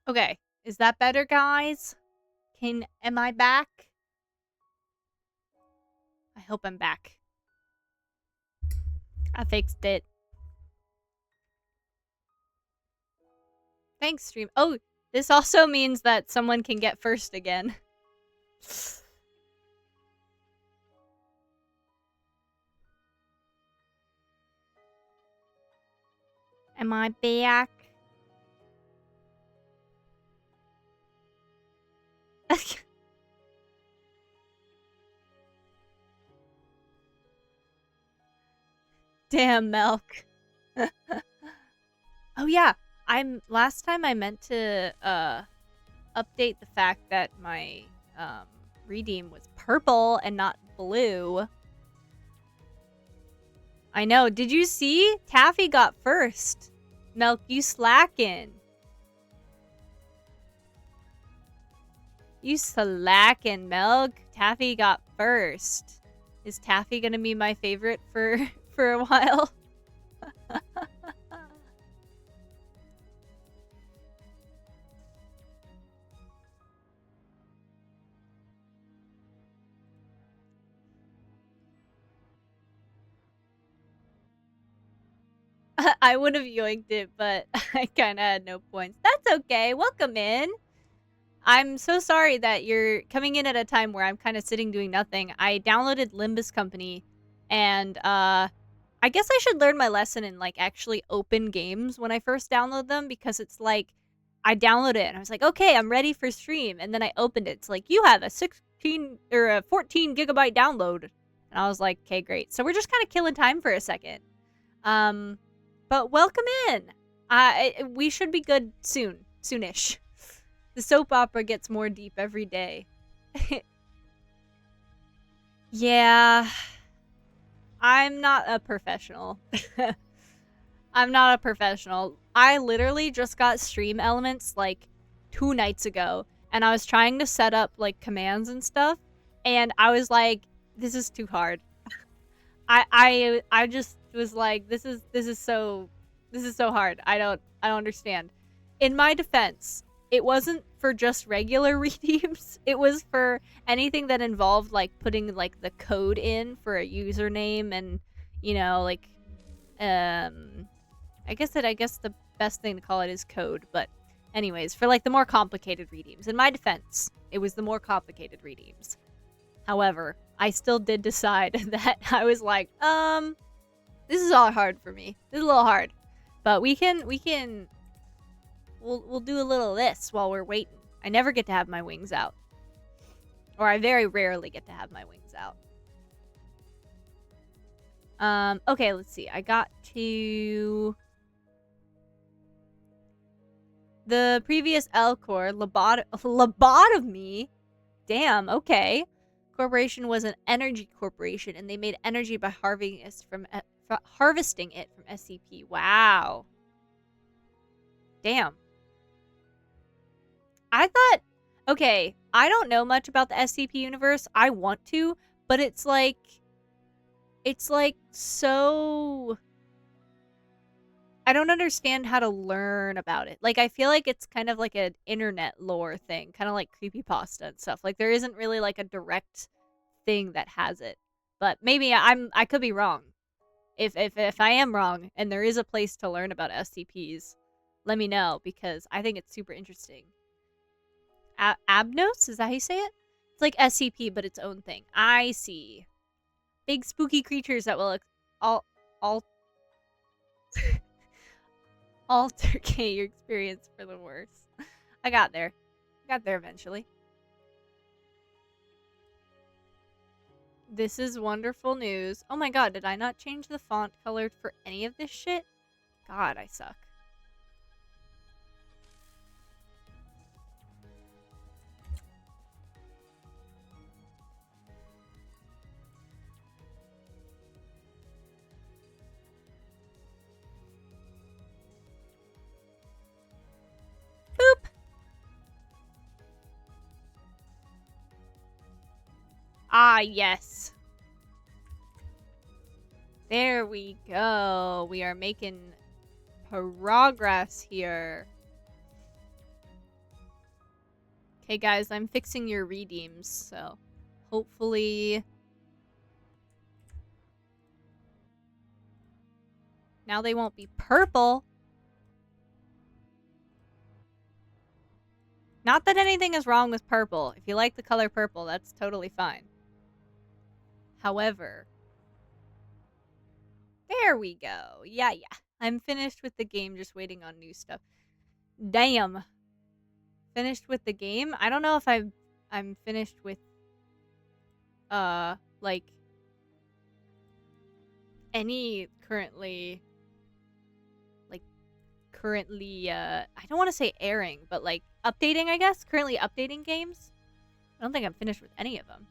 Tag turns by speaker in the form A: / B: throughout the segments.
A: Okay, is that better, guys? Am I back? I hope I'm back. I fixed it. Thanks, stream. Oh, this also means that someone can get first again. Am I back? Damn, Milk. Oh yeah, last time I meant to update the fact that my redeem was purple and not blue. I know. Did you see? Taffy got first. Milk, you slacking. You slacking, Milk. Taffy got first. Is Taffy gonna be my favorite for for a while? I would have yoinked it, but I kind of had no points. That's okay. Welcome in. I'm so sorry that you're coming in at a time where I'm kind of sitting doing nothing. I downloaded Limbus Company, and I guess I should learn my lesson and like actually open games when I first download them, because it's like I downloaded it and I was like, okay, I'm ready for stream, and then I opened it. It's like, you have a 16 or a 14 gigabyte download, and I was like, okay, great. So we're just kind of killing time for a second. But welcome in. We should be good soonish. The soap opera gets more deep every day. Yeah, I'm not a professional. I'm not a professional. I literally just got Stream Elements like 2 nights ago, and I was trying to set up like commands and stuff, and I was like, this is too hard. I just was like, this is so hard. I don't understand. In my defense, it wasn't for just regular redeems. It was for anything that involved like putting like the code in for a username, and like I guess the best thing to call it is code, but anyways, for like the more complicated redeems. In my defense, it was the more complicated redeems. However, I still did decide that I was like, this is all hard for me. This is a little hard. But we'll do a little of this while we're waiting. I never get to have my wings out. Or I very rarely get to have my wings out. Okay, let's see. I got to the previous L-Core, lobotomy. Damn, okay. Corporation was an energy corporation, and they made energy by harvesting it from SCP. Wow. Damn. I thought, okay, I don't know much about the SCP universe. I want to, but it's like so, I don't understand how to learn about it. Like, I feel like it's kind of like an internet lore thing, kind of like creepypasta and stuff. Like, there isn't really like a direct thing that has it. But maybe I could be wrong. If I am wrong and there is a place to learn about SCPs, let me know, because I think it's super interesting. Abnos? Is that how you say it? It's like SCP, but its own thing. I see. Big spooky creatures that will altercate your experience for the worse. I got there. Got there eventually. This is wonderful news. Oh my god, did I not change the font color for any of this shit? God, I suck. Boop! Ah, yes. There we go. We are making progress here. Hey guys, I'm fixing your redeems, so hopefully now they won't be purple. Not that anything is wrong with purple. If you like the color purple, that's totally fine. However, there we go. Yeah. I'm finished with the game, just waiting on new stuff. Damn. Finished with the game? I don't know if I'm finished with like any currently I don't want to say airing, but like updating, I guess. Currently updating games. I don't think I'm finished with any of them.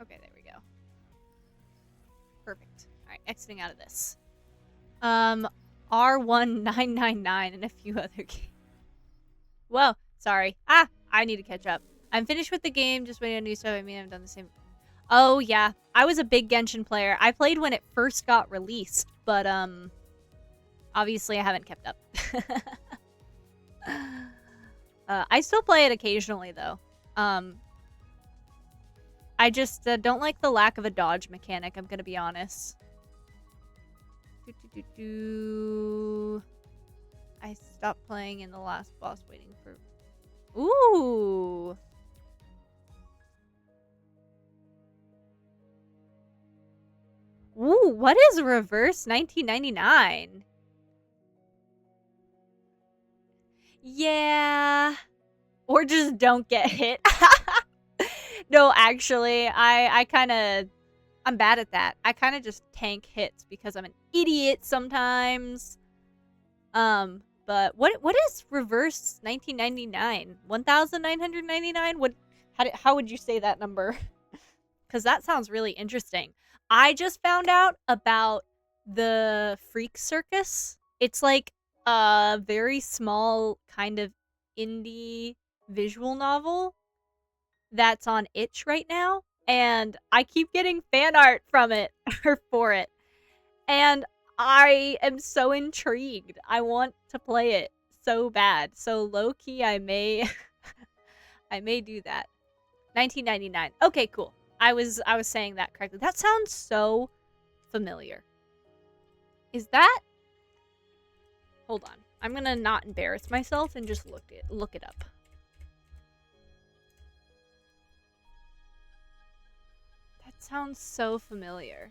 A: Okay, there we go. Perfect. Alright, exiting out of this. R1999 and a few other games. Whoa, sorry. I need to catch up. I'm finished with the game, just waiting on new stuff. I mean, I've done the same. Oh, yeah. I was a big Genshin player. I played when it first got released, but, obviously I haven't kept up. I still play it occasionally, though. I just don't like the lack of a dodge mechanic, I'm gonna be honest. I stopped playing in the last boss waiting for... Ooh! Ooh, what is reverse 1999? Yeah. Or just don't get hit. No, actually, I'm bad at that. I kind of just tank hits because I'm an idiot sometimes. But what is reverse 1999? 1999? How would you say that number? Cuz that sounds really interesting. I just found out about the Freak Circus. It's like a very small kind of indie visual novel that's on Itch right now, and I keep getting fan art from it or for it. And I am so intrigued. I want to play it so bad. So low key I may I may do that. 1999. Okay, cool. I was saying that correctly. That sounds so familiar. Is that... Hold on. I'm going to not embarrass myself and just look it up. That sounds so familiar.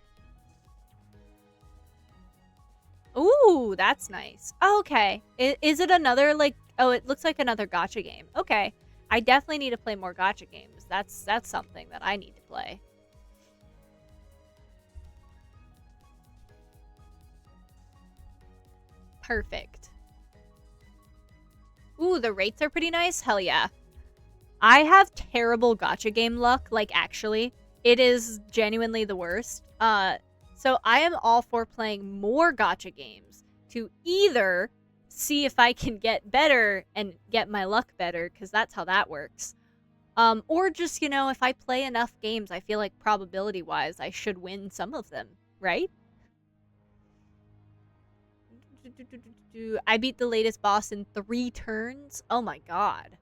A: Ooh, that's nice. Oh, okay. Is it another, like... Oh, it looks like another gacha game. Okay. I definitely need to play more gacha games. That's something that I need to play. Perfect. Ooh, the rates are pretty nice. Hell yeah. I have terrible gacha game luck, like actually. It is genuinely the worst. So I am all for playing more gacha games to either see if I can get better and get my luck better, because that's how that works. Or just, if I play enough games, I feel like probability-wise, I should win some of them, right? I beat the latest boss in 3 turns? Oh my god.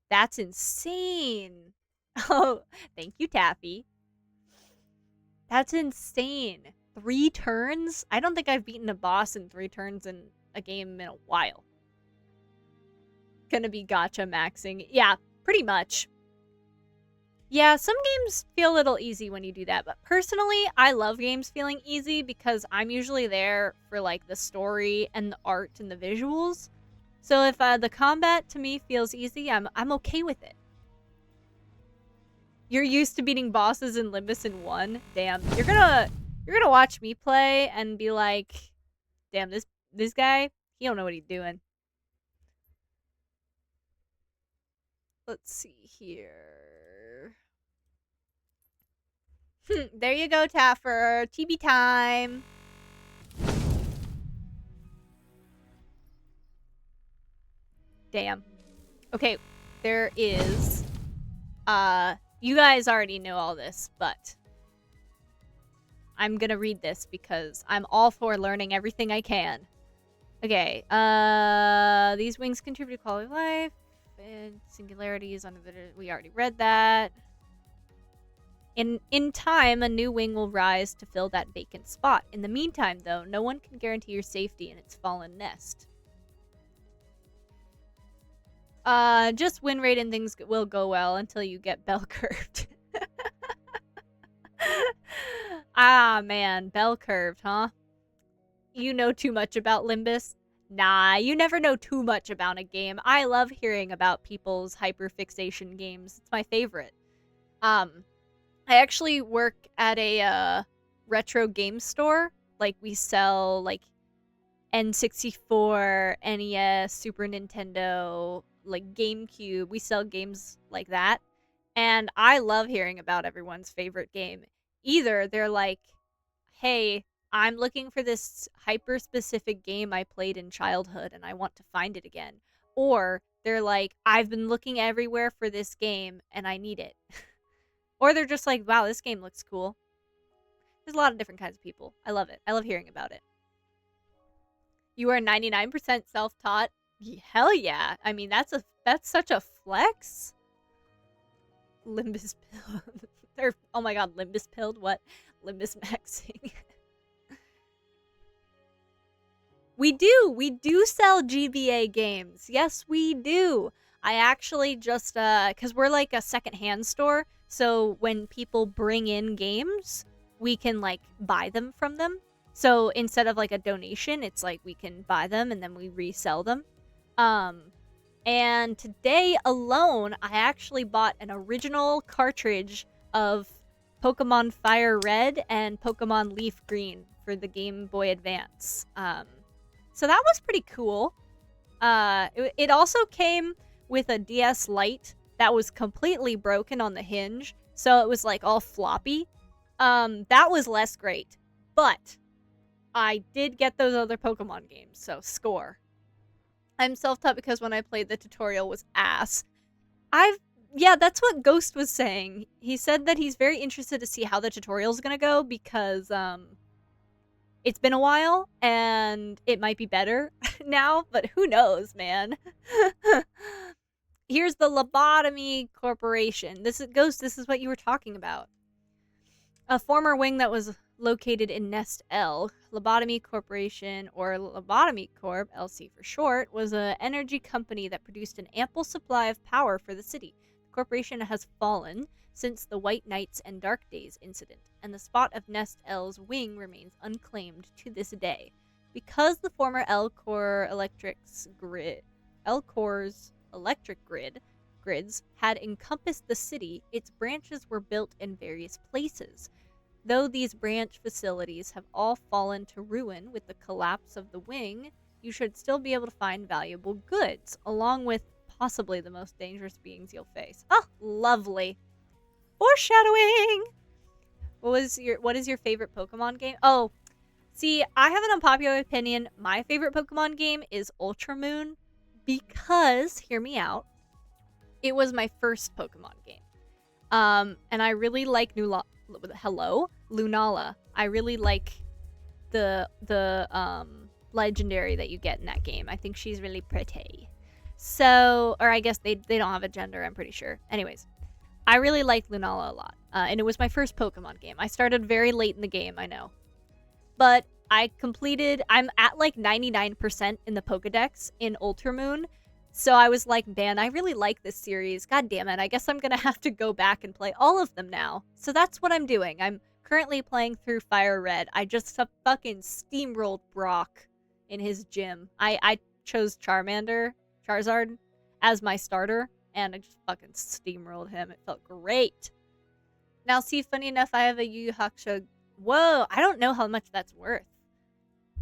A: That's insane. Oh, thank you, Taffy. That's insane. 3 turns? I don't think I've beaten a boss in 3 turns in a game in a while. Gonna be gacha maxing. Yeah, pretty much. Yeah, some games feel a little easy when you do that, but personally, I love games feeling easy because I'm usually there for, like, the story and the art and the visuals. So if the combat to me feels easy, I'm okay with it. You're used to beating bosses in Limbus in 1? Damn, you're gonna watch me play and be like, damn, this guy, he don't know what he's doing. Let's see here. There you go, Taffer. TB time. Damn. Okay, there is... you guys already know all this, but... I'm gonna read this because I'm all for learning everything I can. Okay, these wings contribute to quality of life, and singularities under the... We already read that. In time, a new wing will rise to fill that vacant spot. In the meantime, though, no one can guarantee your safety in its fallen nest. Just win rate and things will go well until you get bell curved. Ah, man, bell curved, huh? You know too much about Limbus? Nah, you never know too much about a game. I love hearing about people's hyperfixation games. It's my favorite. I actually work at a retro game store. Like, we sell like N64, NES, Super Nintendo, like GameCube. We sell games like that. And I love hearing about everyone's favorite game. Either they're like, hey, I'm looking for this hyper specific game I played in childhood and I want to find it again. Or they're like, I've been looking everywhere for this game and I need it. Or they're just like, wow, this game looks cool. There's a lot of different kinds of people. I love it. I love hearing about it. You are 99% self-taught? Hell yeah. I mean, that's such a flex. Limbus pill. Or, oh my god, Limbus pilled? What? Limbus maxing. We do sell GBA games. Yes, we do. I actually just, because we're like a secondhand store, so when people bring in games, we can, like, buy them from them. So instead of, like, a donation, it's like we can buy them and then we resell them. And today alone, I actually bought an original cartridge of Pokemon Fire Red and Pokemon Leaf Green for the Game Boy Advance. So that was pretty cool. It also came with a DS Lite that was completely broken on the hinge, so it was like all floppy. That was less great, but I did get those other Pokemon games, so score. I'm self-taught because when I played the tutorial was ass. Yeah, that's what Ghost was saying. He said that he's very interested to see how the tutorial's gonna go because, it's been a while and it might be better now, but who knows, man. Here's the Lobotomy Corporation. This is what you were talking about. A former wing that was located in Nest L, Lobotomy Corporation, or Lobotomy Corp, LC for short, was an energy company that produced an ample supply of power for the city. The corporation has fallen since the White Nights and Dark Days incident, and the spot of Nest L's wing remains unclaimed to this day. Because the former L-Corps electric grids had encompassed the city, its branches were built in various places. Though these branch facilities have all fallen to ruin with the collapse of the wing, you should still be able to find valuable goods, along with possibly the most dangerous beings you'll face. Oh, lovely. Foreshadowing! What is your favorite Pokemon game? Oh, see, I have an unpopular opinion. My favorite Pokemon game is Ultra Moon because, hear me out, it was my first Pokemon game. And I really like Lunala. I really like the legendary that you get in that game. I think she's really pretty. So, or I guess they don't have a gender, I'm pretty sure. Anyways, I really liked Lunala a lot. And it was my first Pokemon game. I started very late in the game, I know. But I'm at like 99% in the Pokedex in Ultramoon. So I was like, man, I really like this series. God damn it. I guess I'm going to have to go back and play all of them now. So that's what I'm doing. I'm currently playing through Fire Red. I just fucking steamrolled Brock in his gym. I chose Charizard as my starter. And I just fucking steamrolled him. It felt great. Now, see, funny enough, I have a Yu Yu Hakusho. Whoa, I don't know how much that's worth.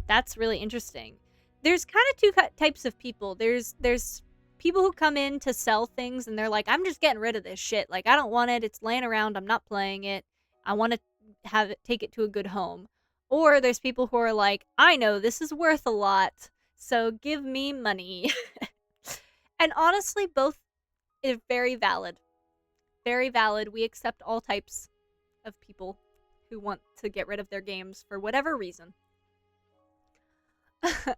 A: That's really interesting. There's kind of two types of people. There's people who come in to sell things, and they're like, I'm just getting rid of this shit. Like, I don't want it. It's laying around. I'm not playing it. I want to take it to a good home. Or there's people who are like, I know this is worth a lot, so give me money. And honestly, both is very valid. Very valid. We accept all types of people who want to get rid of their games for whatever reason. I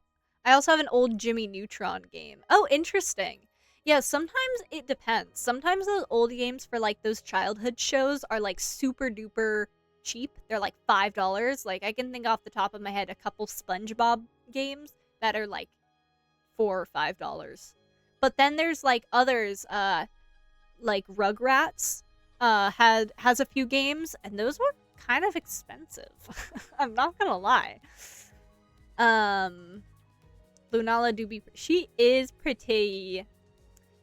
A: also have an old Jimmy Neutron game. Oh, interesting. Yeah, sometimes it depends. Sometimes those old games for like those childhood shows are like super duper cheap. They're like $5. Like I can think off the top of my head a couple SpongeBob games that are like $4 or $5. But then there's like others, like Rugrats, has a few games, and those were kind of expensive. I'm not gonna lie. Lunala do be. She is pretty.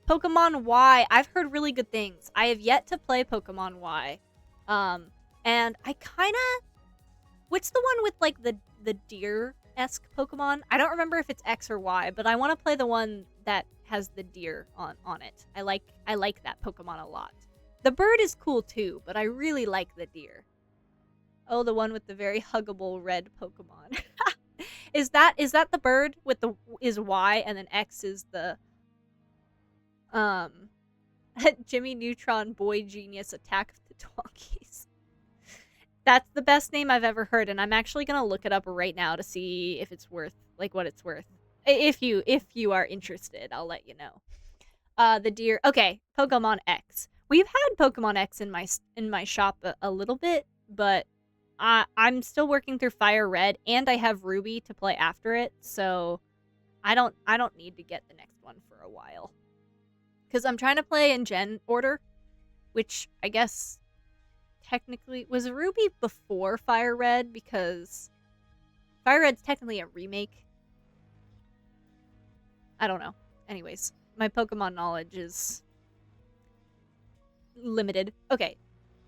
A: Pokemon Y. I've heard really good things. I have yet to play Pokemon Y. And I kind of. What's the one with like the deer-esque Pokemon? I don't remember if it's X or Y, but I want to play the one that has the deer on it. I like that Pokemon a lot. The bird is cool too, but I really like the deer. Oh, the one with the very huggable red Pokemon. Is that the bird with the is Y and then X is the Jimmy Neutron Boy Genius Attack of the Twonkies. That's the best name I've ever heard, and I'm actually gonna look it up right now to see if it's worth like what it's worth. If you are interested, I'll let you know. The deer. Okay, Pokemon X. We've had Pokemon X in my shop a little bit, but I'm still working through Fire Red, and I have Ruby to play after it, so I don't need to get the next one for a while. Because I'm trying to play in Gen order, which I guess technically was Ruby before Fire Red, because Fire Red's technically a remake. I don't know. Anyways, my Pokemon knowledge is limited. Okay.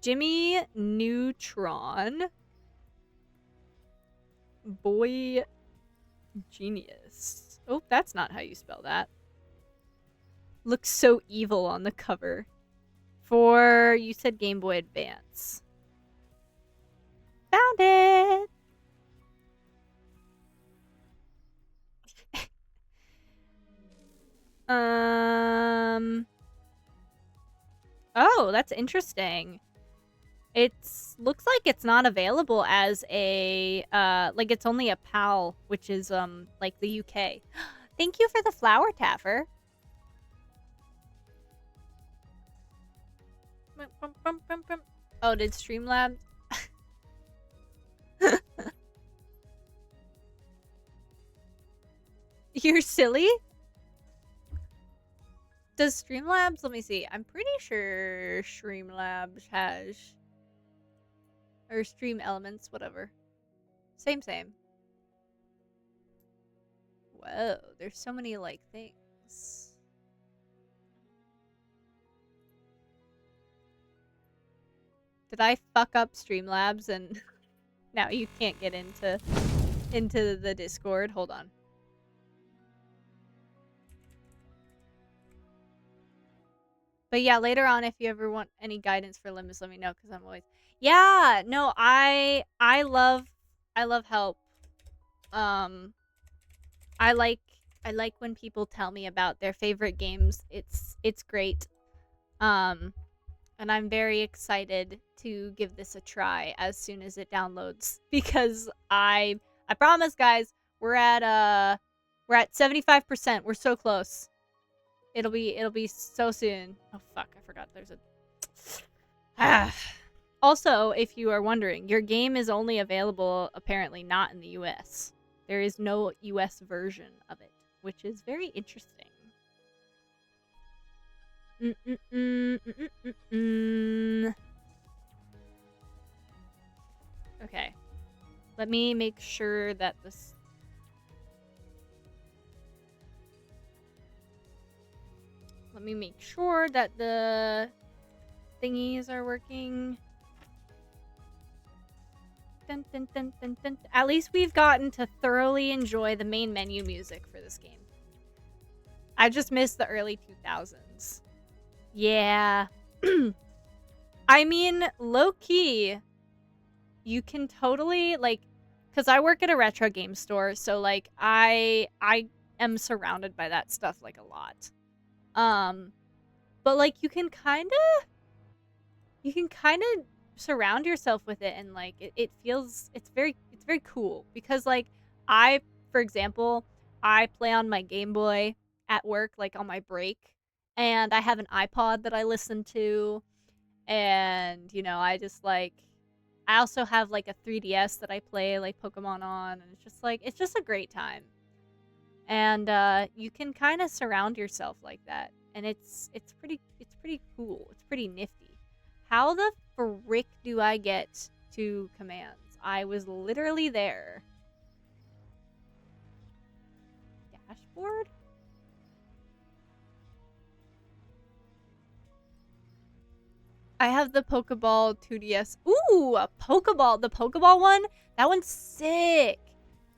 A: Jimmy Neutron Boy Genius. Oh, that's not how you spell that. Looks so evil on the cover. For, you said Game Boy Advance. Found it! Oh, that's interesting. Looks like it's not available as a, like it's only a PAL, which is, like the UK. Thank you for the flower, Taffer. Oh, did Streamlabs? You're silly? Does Streamlabs, let me see. I'm pretty sure Streamlabs has, or Stream Elements, whatever. Same. Whoa, there's so many, like, things. Did I fuck up Streamlabs and now you can't get into the Discord? Hold on. But yeah, later on, if you ever want any guidance for Limbus, let me know, because I'm always... Yeah, no, I love help. I like when people tell me about their favorite games. It's great. And I'm very excited to give this a try as soon as it downloads, because I promise, guys, we're at 75%. We're so close. It'll be so soon. Oh fuck, I forgot there's a Also, if you are wondering, your game is only available apparently not in the US. There is no US version of it, which is very interesting. Okay. Let me make sure that this... Let me make sure that the thingies are working. Dun, dun, dun, dun, dun. At least we've gotten to thoroughly enjoy the main menu music for this game. I just missed the early 2000s. Yeah. I mean, low-key, you can totally, like... Because I work at a retro game store, so, like, I am surrounded by that stuff, like, a lot. But like you can kind of surround yourself with it, and like it feels it's very cool because like I for example I play on my Game Boy at work like on my break, and I have an iPod that I listen to, and you know I just like I also have like a 3DS that I play like Pokemon on, and it's just a great time. And you can kind of surround yourself like that, and it's pretty cool. It's pretty nifty. How the frick do I get to commands? I was literally there. Dashboard? I have the Pokeball 2DS. Ooh, a Pokeball. The Pokeball one? That one's sick.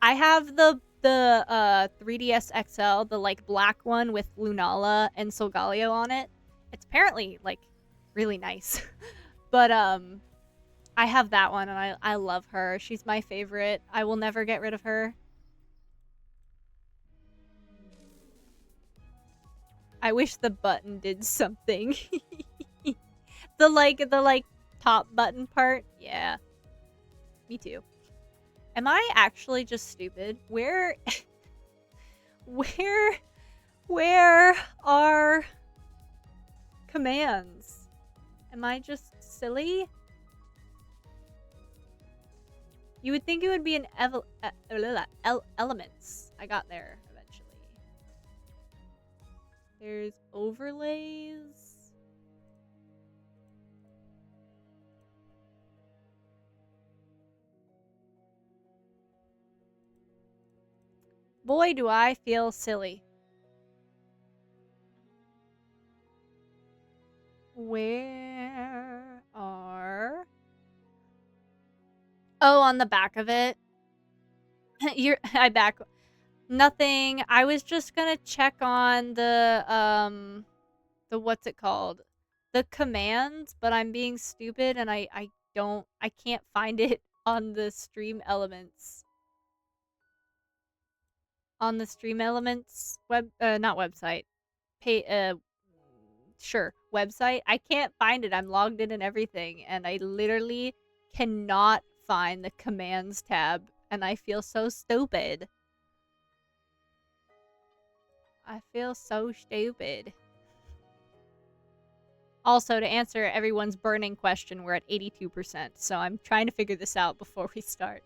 A: I have the 3DS XL, the like black one with Lunala and Solgaleo on it. It's apparently like really nice. But I have that one, and I love her. She's my favorite. I will never get rid of her. I wish the button did something. the top button part. Yeah. Me too. Am I actually just stupid? Where where where are commands? Am I just silly? You would think it would be an elements. I got there eventually. There's overlays. Boy, do I feel silly. Where are... Oh, on the back of it. I back... Nothing. I was just gonna check on the what's it called? The commands, but I'm being stupid and I can't find it on the stream elements. On the stream elements not website. Sure, website. I can't find it. I'm logged in and everything, and I literally cannot find the commands tab, and I feel so stupid. I feel so stupid. Also, to answer everyone's burning question, we're at 82%, so I'm trying to figure this out before we start.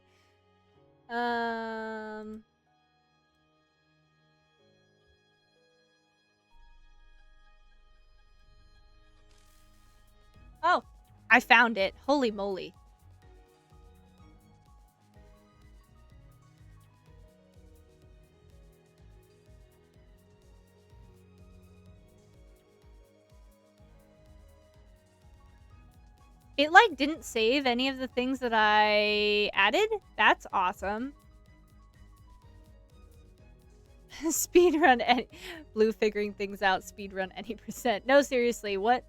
A: Oh, I found it. Holy moly. It, like, didn't save any of the things that I added? That's awesome. Speedrun any... Blue figuring things out, speedrun any percent. No, seriously, what?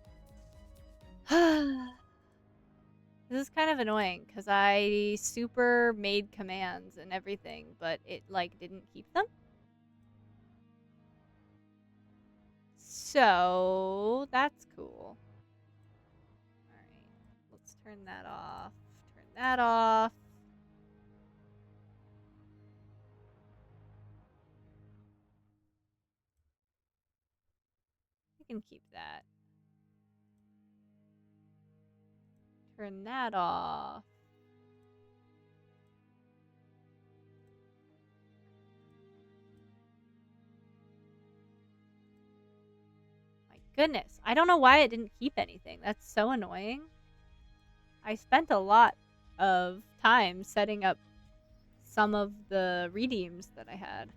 A: This is kind of annoying, because I super made commands and everything, but it, like, didn't keep them. So, that's cool. Alright, let's turn that off. Turn that off. I can keep that. Turn that off. My goodness. I don't know why it didn't keep anything. That's so annoying. I spent a lot of time setting up some of the redeems that I had.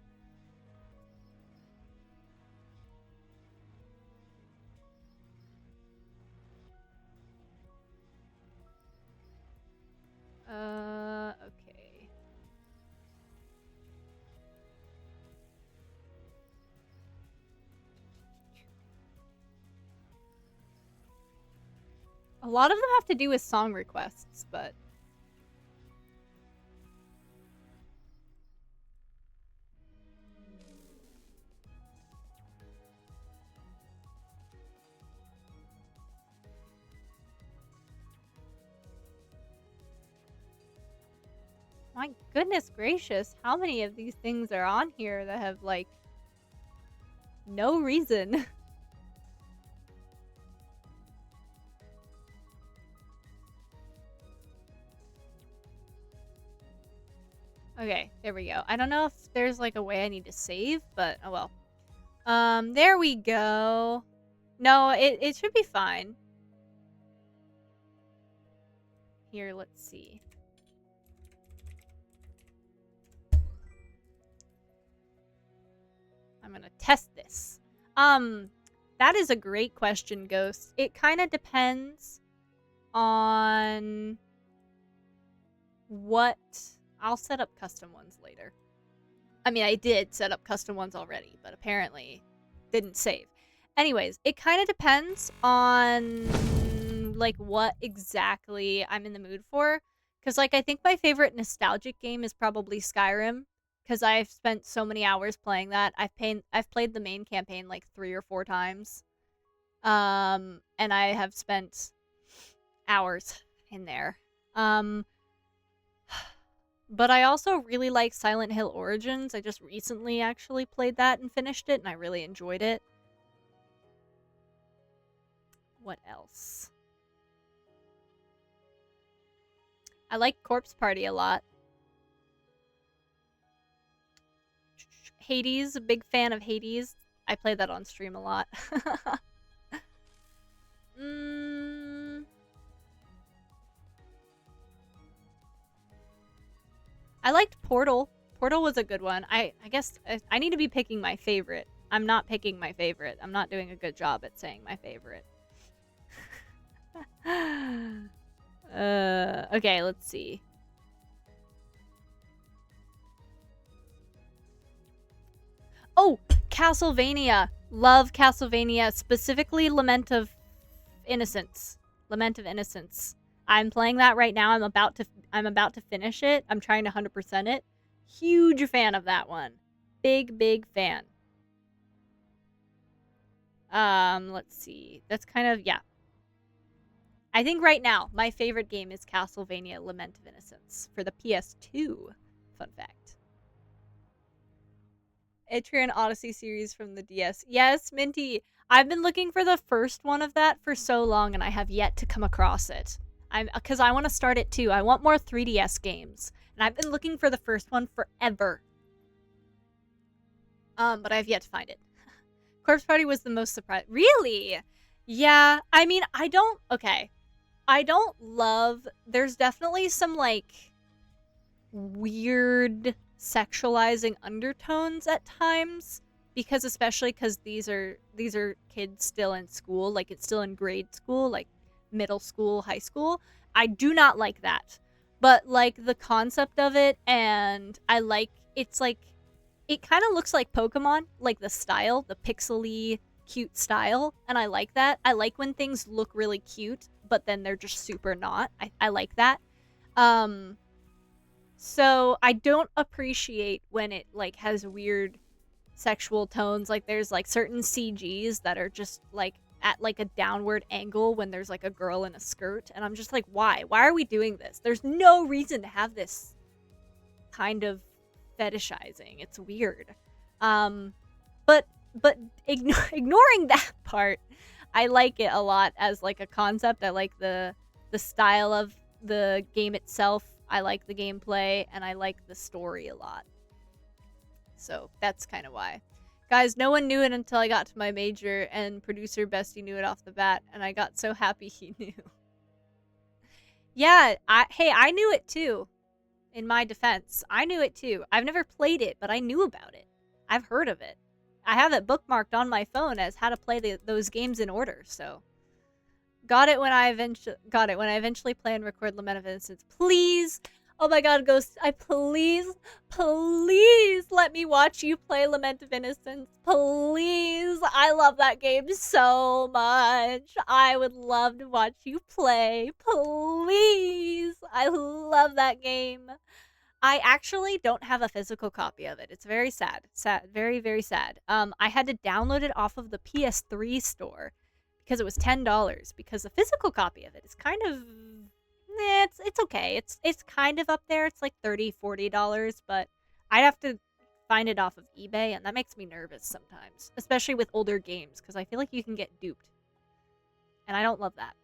A: Okay. A lot of them have to do with song requests, but... My goodness gracious, how many of these things are on here that have, like, no reason? Okay, there we go. I don't know if there's, like, a way I need to save, but oh well. There we go. No, it should be fine. Here, let's see. I'm gonna test this. That is a great question, Ghost. It kind of depends on what... I'll set up custom ones later. I mean, I did set up custom ones already, but apparently didn't save. Anyways, it kind of depends on, like, what exactly I'm in the mood for. Because, like, I think my favorite nostalgic game is probably Skyrim. Because I've spent so many hours playing that. I've played the main campaign, like, 3 or 4 times. And I have spent hours in there. But I also really like Silent Hill Origins. I just recently actually played that and finished it, and I really enjoyed it. What else? I like Corpse Party a lot. Hades, a big fan of Hades. I play that on stream a lot. I liked Portal. Portal was a good one. I guess I need to be picking my favorite. I'm not picking my favorite. I'm not doing a good job at saying my favorite. Okay, let's see. Oh, Castlevania. Love Castlevania, specifically Lament of Innocence. Lament of Innocence. I'm playing that right now. I'm about to finish it. I'm trying to 100% it. Huge fan of that one. Big fan. Let's see. That's kind of, yeah. I think right now, my favorite game is Castlevania Lament of Innocence for the PS2. Fun fact. Etrian Odyssey series from the DS. Yes, Minty. I've been looking for the first one of that for so long, and I have yet to come across it. Because I want to start it too. I want more 3DS games. And I've been looking for the first one forever. But I've yet to find it. Corpse Party was the most surprised. Really? Yeah, I mean, okay. I don't love, there's definitely some, like, weird sexualizing undertones at times. Because especially because these are kids still in school, like it's still in grade school, like middle school, high school. I do not like that. But like the concept of it, and I like, it's like, it kind of looks like Pokemon, like the style, the pixely cute style, and I like that. I like when things look really cute, but then they're just super not. I like that. So I don't appreciate when it like has weird sexual tones. Like there's like certain CGs that are just like at like a downward angle when there's like a girl in a skirt, and I'm just like, why are we doing this? There's no reason to have this kind of fetishizing. It's weird. But ignoring that part, I like it a lot as like a concept. I like the style of the game itself. I like the gameplay, and I like the story a lot. So that's kind of why. Guys, no one knew it until I got to my major, and producer Bestie knew it off the bat, and I got so happy he knew. Yeah, I knew it too. In my defense, I knew it too. I've never played it, but I knew about it. I've heard of it. I have it bookmarked on my phone as how to play those games in order, so... Got it when I eventually play and record Lament of Innocence. Please! Oh my god, Ghost, please let me watch you play Lament of Innocence. Please! I love that game so much. I would love to watch you play. Please! I love that game. I actually don't have a physical copy of it. It's very sad. Very, very sad. I had to download it off of the PS3 store because it was $10, because the physical copy of it is kind of it's okay. It's kind of up there. It's like $30-$40, but I'd have to find it off of eBay, and that makes me nervous sometimes, especially with older games, because I feel like you can get duped, and I don't love that.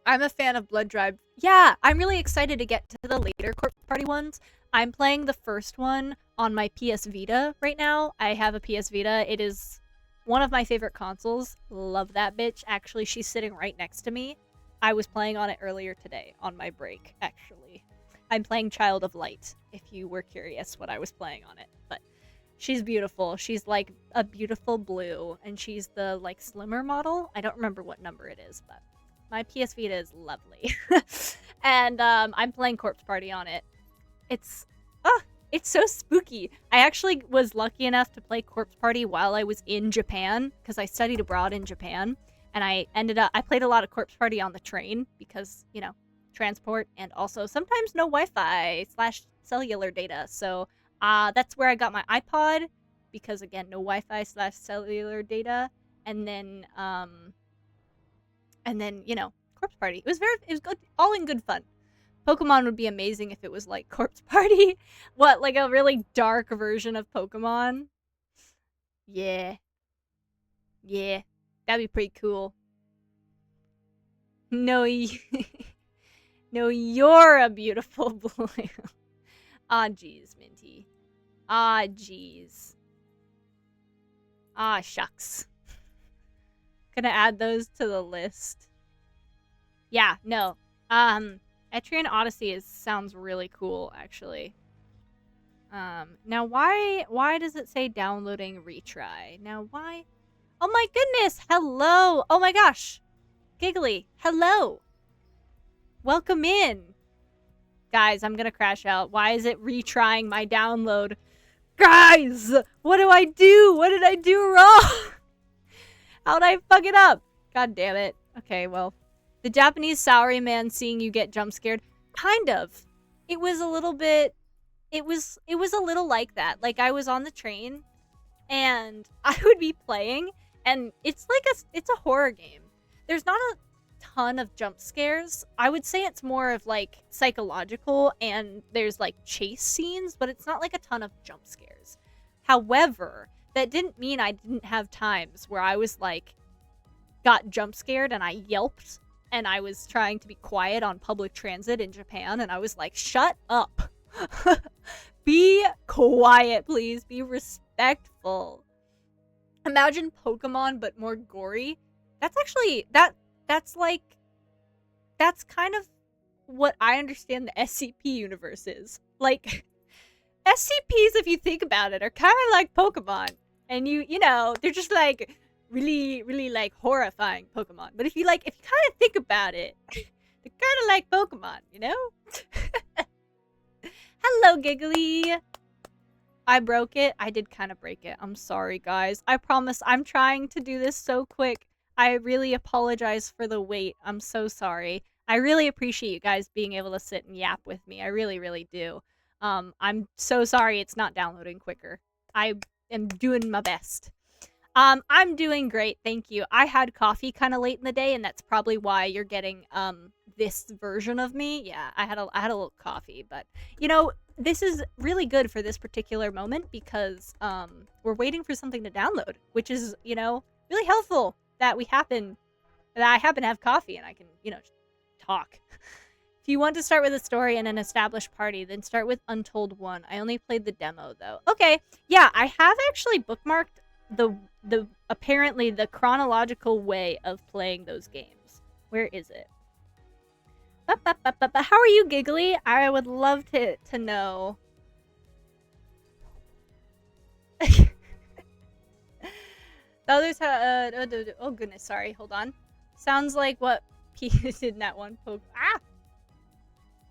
A: I'm a fan of Blood Drive. Yeah, I'm really excited to get to the later Corpse Party ones. I'm playing the first one on my PS Vita right now. I have a PS Vita. It is one of my favorite consoles. Love that bitch. Actually, she's sitting right next to me. I was playing on it earlier today on my break, actually. I'm playing Child of Light, if you were curious what I was playing on it. But she's beautiful. She's like a beautiful blue, and she's the like slimmer model. I don't remember what number it is, but my PS Vita is lovely. And I'm playing Corpse Party on it. It's so spooky. I actually was lucky enough to play Corpse Party while I was in Japan, because I studied abroad in Japan, and I played a lot of Corpse Party on the train because, you know, transport, and also sometimes no Wi-Fi / cellular data. So that's where I got my iPod, because again, no Wi-Fi / cellular data, and then you know, Corpse Party. It was good, all in good fun. Pokemon would be amazing if it was like Corpse Party. What, like a really dark version of Pokemon? Yeah. Yeah. That'd be pretty cool. No, no, you're a beautiful boy. Ah, jeez, Minty. Ah, jeez. Ah, shucks. Gonna add those to the list. Yeah, no. Etrian Odyssey sounds really cool, actually. Now why does it say downloading retry? Now why? Oh my goodness, hello! Oh my gosh! Giggly, hello! Welcome in! Guys, I'm gonna crash out. Why is it retrying my download? Guys! What do I do? What did I do wrong? How'd I fuck it up? God damn it. Okay, well. The Japanese salaryman seeing you get jump scared? Kind of. It was a little bit... It was a little like that. Like, I was on the train, and I would be playing, and it's a horror game. There's not a ton of jump scares. I would say it's more of, like, psychological, and there's, like, chase scenes, but it's not, like, a ton of jump scares. However, that didn't mean I didn't have times where I was, like, got jump scared, and I yelped, and I was trying to be quiet on public transit in Japan, and I was like, shut up. Be quiet, please. Be respectful. Imagine Pokemon, but more gory. That's actually, that's kind of what I understand the SCP universe is. Like, SCPs, if you think about it, are kind of like Pokemon. And you know, they're just like really, really like horrifying Pokemon. But if you kind of think about it, they're kind of like Pokemon, you know? Hello, Giggly. I broke it. I did kind of break it. I'm sorry, guys. I promise I'm trying to do this so quick. I really apologize for the wait. I'm so sorry. I really appreciate you guys being able to sit and yap with me. I really, really do. I'm so sorry it's not downloading quicker. I am doing my best. I'm doing great, thank you. I had coffee kind of late in the day, and that's probably why you're getting this version of me. Yeah, I had a little coffee, but you know, this is really good for this particular moment because we're waiting for something to download, which is, you know, really helpful that I happen to have coffee and I can, you know, talk. If you want to start with a story and an established party, then start with Untold 1. I only played the demo though. Okay, yeah, I have actually bookmarked the apparently the chronological way of playing those games. Where is it? How are you, Giggly? I would love to know. The others have oh goodness, sorry, hold on. Sounds like what P did in that one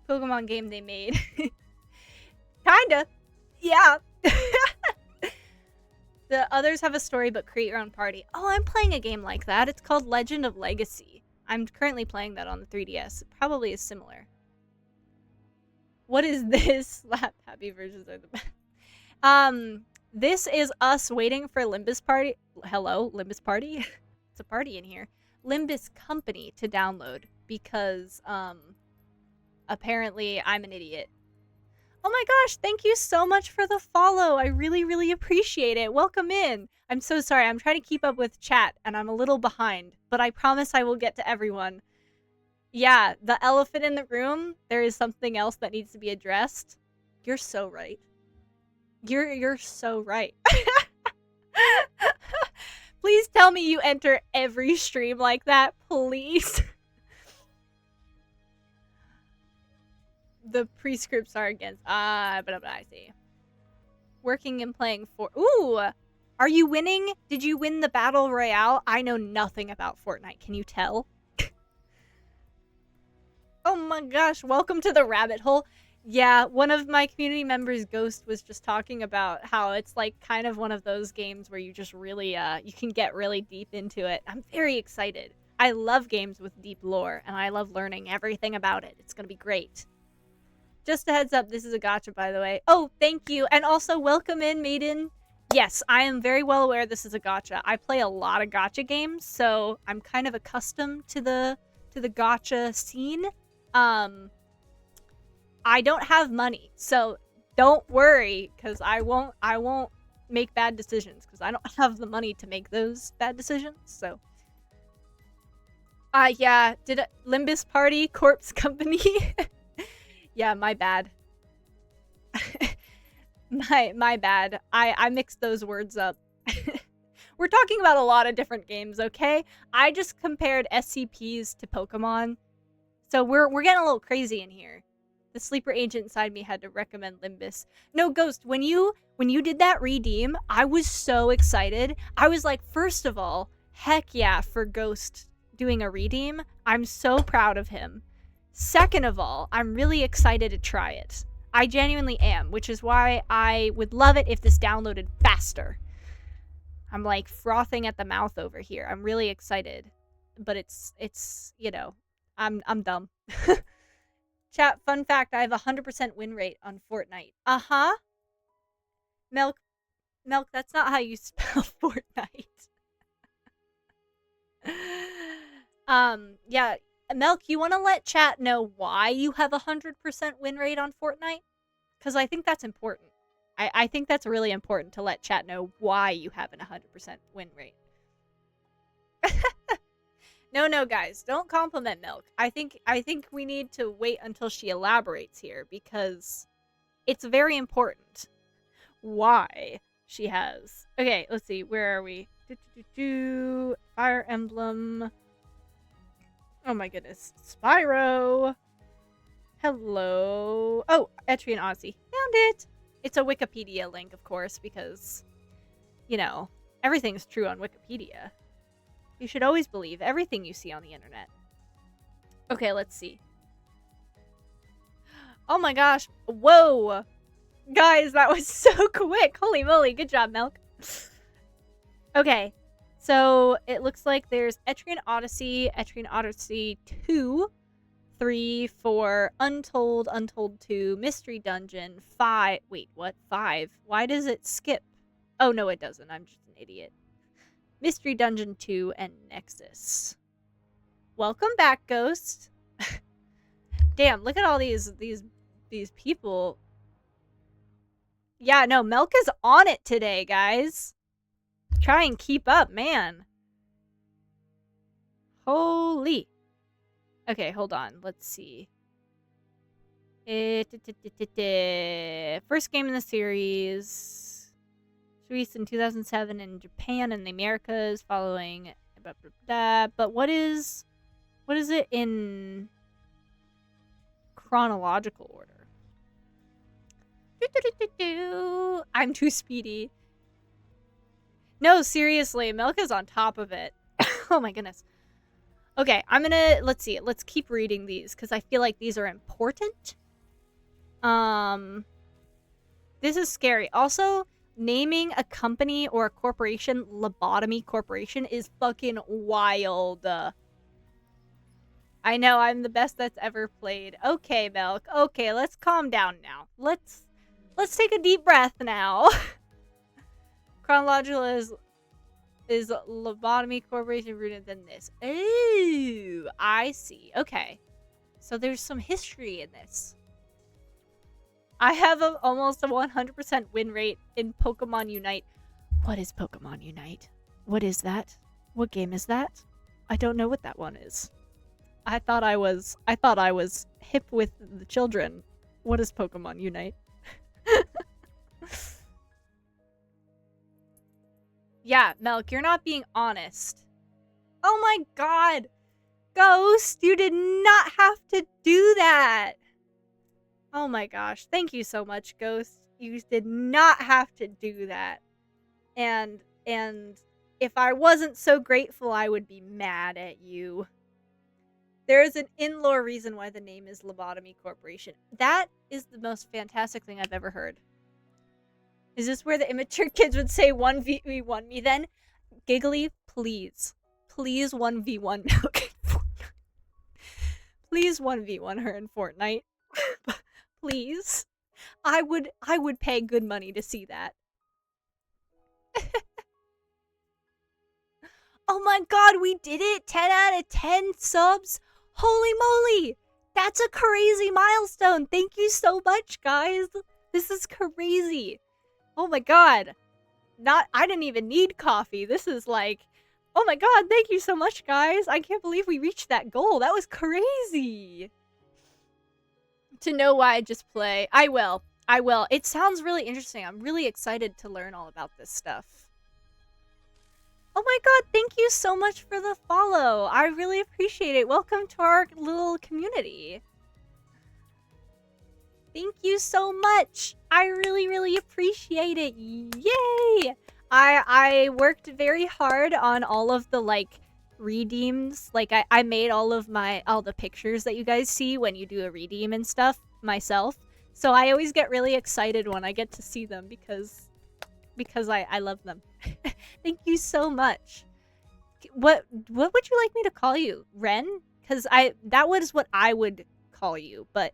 A: Pokemon game they made. Kinda. Yeah. The others have a story but create your own party. Oh, I'm playing a game like that. It's called Legend of Legacy. I'm currently playing that on the 3DS. It probably is similar. What is this? Slap happy versions are the best. This is us waiting for Limbus Party. Hello, Limbus Party? It's a party in here. Limbus Company to download because Apparently, I'm an idiot. Oh my gosh, thank you so much for the follow. I really, really appreciate it. Welcome in. I'm so sorry. I'm trying to keep up with chat, and I'm a little behind, but I promise I will get to everyone. Yeah, the elephant in the room, there is something else that needs to be addressed. You're so right. You're so right. Please tell me you enter every stream like that, please. The prescripts are against but I see. Working and playing for ooh! Are you winning? Did you win the battle royale? I know nothing about Fortnite. Can you tell? Oh my gosh, welcome to the rabbit hole. Yeah, one of my community members, Ghost, was just talking about how it's like kind of one of those games where you just really, you can get really deep into it. I'm very excited. I love games with deep lore, and I love learning everything about it. It's gonna be great. Just a heads up, this is a gacha, by the way. Oh, thank you, and also welcome in, Maiden. Yes, I am very well aware this is a gacha. I play a lot of gacha games, so I'm kind of accustomed to the gacha scene. I don't have money, so don't worry, because I won't make bad decisions, because I don't have the money to make those bad decisions, so. Yeah, did a Limbus Party Corpse Company? Yeah, my bad. my bad. I mixed those words up. We're talking about a lot of different games, okay? I just compared SCPs to Pokemon. So we're getting a little crazy in here. The sleeper agent inside me had to recommend Limbus. No, Ghost, when you did that redeem, I was so excited. I was like, first of all, heck yeah for Ghost doing a redeem. I'm so proud of him. Second of all, I'm really excited to try it. I genuinely am, which is why I would love it if this downloaded faster. I'm like frothing at the mouth over here. I'm really excited. But it's you know, I'm dumb. Chat, fun fact, I have a 100% win rate on Fortnite. Uh-huh. Milk, that's not how you spell Fortnite. Yeah, Milk, you want to let chat know why you have a 100% win rate on Fortnite? Because I think that's important. I think that's really important to let chat know why you have a 100% win rate. No, guys, don't compliment Milk. I think we need to wait until she elaborates here, because it's very important why she has. Okay, let's see. Where are we? Fire Emblem. Oh my goodness. Spyro. Hello. Oh, Etrian Odyssey. Found it. It's a Wikipedia link, of course, because, you know, everything's true on Wikipedia. You should always believe everything you see on the internet. Okay, let's see. Oh my gosh. Whoa. Guys, that was so quick. Holy moly. Good job, Milk. Okay. So, it looks like there's Etrian Odyssey 2, 3, 4, Untold, Untold 2, Mystery Dungeon, 5. Wait, what? 5? Why does it skip? Oh, no, it doesn't. I'm just an idiot. Mystery Dungeon 2, and Nexus. Welcome back, Ghost. Damn, look at all these people. Yeah, no, Milk is on it today, guys. Try and keep up, man. Holy. Okay, hold on. Let's see. First game in the series. Released in 2007 in Japan and the Americas, following blah, blah, blah. But what is it in chronological order? I'm too speedy. No, seriously, Milk is on top of it. Oh my goodness. Okay, let's see. Let's keep reading these, because I feel like these are important. This is scary. Also, naming a company or a corporation Lobotomy Corporation is fucking wild. I know, I'm the best that's ever played. Okay, Milk. Okay, let's calm down now. Let's take a deep breath now. Chronological is Lobotomy Corporation rooted than this. Ooh, I see. Okay. So there's some history in this. I have almost a 100% win rate in Pokemon Unite. What is Pokemon Unite? What is that? What game is that? I don't know what that one is. I thought I was hip with the children. What is Pokemon Unite? Yeah, Melk, you're not being honest. Oh my god! Ghost, you did not have to do that! Oh my gosh, thank you so much, Ghost. You did not have to do that. And if I wasn't so grateful, I would be mad at you. There is an in-lore reason why the name is Lobotomy Corporation. That is the most fantastic thing I've ever heard. Is this where the immature kids would say 1v1 me then? Giggly, please. Please 1v1 Milk. Please 1v1 her in Fortnite. Please. I would pay good money to see that. Oh my god, we did it! 10 out of 10 subs! Holy moly! That's a crazy milestone! Thank you so much, guys! This is crazy! Oh my god! I didn't even need coffee. This is like, oh my god, thank you so much, guys! I can't believe we reached that goal. That was crazy! To know why I just play. I will. It sounds really interesting. I'm really excited to learn all about this stuff. Oh my god, thank you so much for the follow. I really appreciate it. Welcome to our little community. Thank you so much. I really, really appreciate it. Yay! I worked very hard on all of the, like, redeems. Like, I made all the pictures that you guys see when you do a redeem and stuff myself. So I always get really excited when I get to see them because I love them. Thank you so much. What would you like me to call you? Ren? Because that was what I would call you, but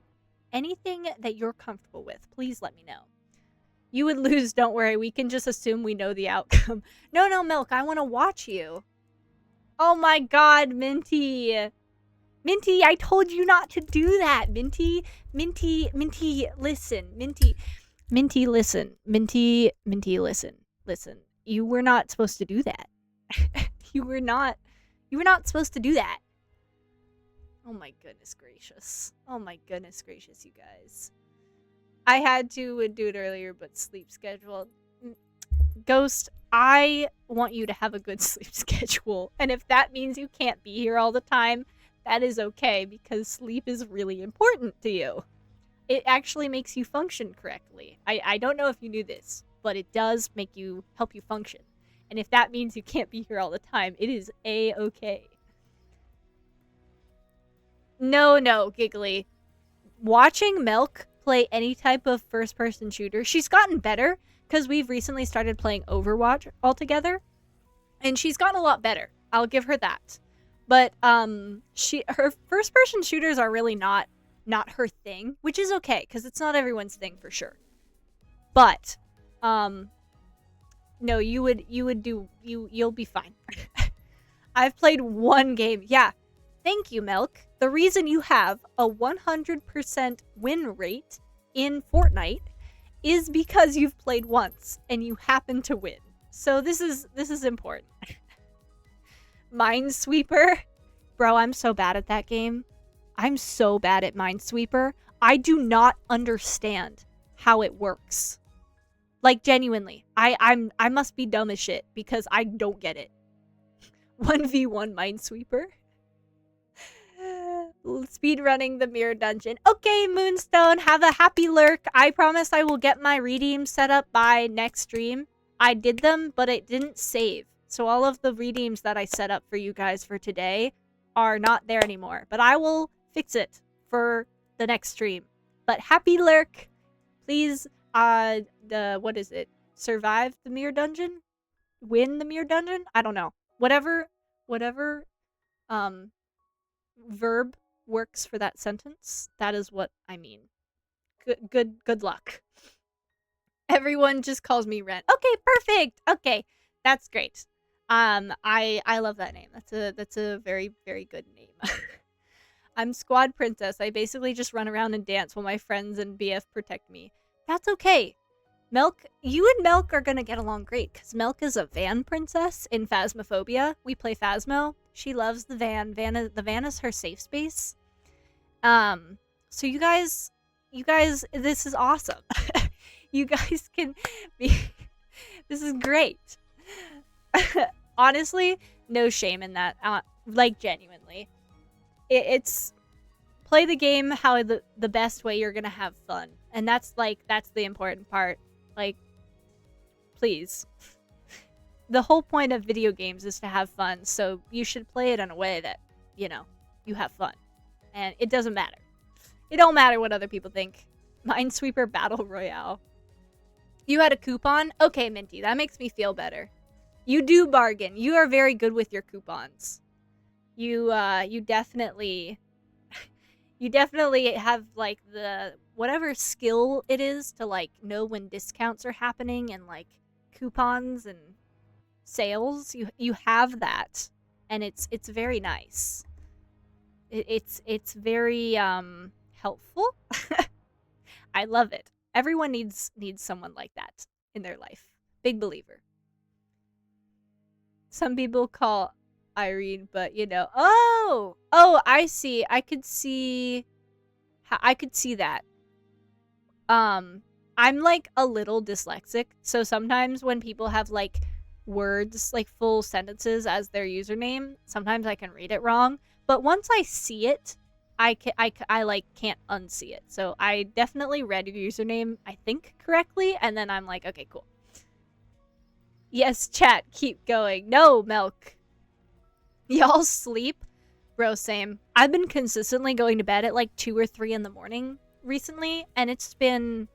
A: anything that you're comfortable with, please let me know. You would lose, don't worry. We can just assume we know the outcome. No, Milk, I want to watch you. Oh my god, Minty. Minty, I told you not to do that. Minty, listen. Minty, listen. Minty, listen. Listen. You were not supposed to do that. You were not supposed to do that. Oh my goodness gracious. Oh my goodness gracious, you guys. I had to do it earlier, but sleep schedule. Ghost, I want you to have a good sleep schedule. And if that means you can't be here all the time, that is okay, because sleep is really important to you. It actually makes you function correctly. I don't know if you knew this, but it does help you function. And if that means you can't be here all the time, it is a-okay. No, Giggly. Watching Milk play any type of first-person shooter, she's gotten better, because we've recently started playing Overwatch altogether, and she's gotten a lot better. I'll give her that. But her first-person shooters are really not her thing, which is okay, because it's not everyone's thing for sure. But no, you'll be fine. I've played one game. Yeah. Thank you, Milk. The reason you have a 100% win rate in Fortnite is because you've played once and you happen to win. So this is important. Minesweeper. Bro, I'm so bad at that game. I'm so bad at Minesweeper. I do not understand how it works. Like, genuinely. I must be dumb as shit because I don't get it. 1v1 Minesweeper. Speedrunning the mirror dungeon. Okay, Moonstone, have a happy lurk. I promise I will get my redeem set up by next stream. I did them, but it didn't save. So all of the redeems that I set up for you guys for today are not there anymore. But I will fix it for the next stream. But happy lurk. Please, what is it? Survive the mirror dungeon? Win the mirror dungeon? I don't know. Whatever, verb works for that sentence. That is what I mean. Good luck. Everyone just calls me Ren. Okay, perfect. Okay, that's great. I love that name. That's a very, very good name. I'm squad princess. I basically just run around and dance while my friends and BF protect me. That's okay. Milk, you and Milk are gonna get along great because Milk is a van princess in Phasmophobia. We play Phasmo. She loves the van. The van is her safe space. So you guys, this is awesome. You guys can be. This is great. Honestly, no shame in that. Like genuinely, it's play the game how the best way you're gonna have fun, and that's the important part. Like, please. The whole point of video games is to have fun, so you should play it in a way that, you know, you have fun. And it doesn't matter. It don't matter what other people think. Minesweeper Battle Royale. You had a coupon? Okay, Minty, that makes me feel better. You do bargain. You are very good with your coupons. You definitely have, like, the whatever skill it is to, like, know when discounts are happening and, like, coupons and sales. You have that, and it's very nice. It's very helpful. I love it. Everyone needs someone like that in their life. Big believer. Some people call Irene, but you know. Oh, I see. I could see that. I'm like a little dyslexic, so sometimes when people have like words, like full sentences as their username, sometimes I can read it wrong. But once I see it, I like can't unsee it. So I definitely read your username, I think, correctly, and then I'm like, okay, cool. Yes, chat, keep going. No, Milk. Y'all sleep? Bro, same. I've been consistently going to bed at like 2 or 3 in the morning recently, and it's been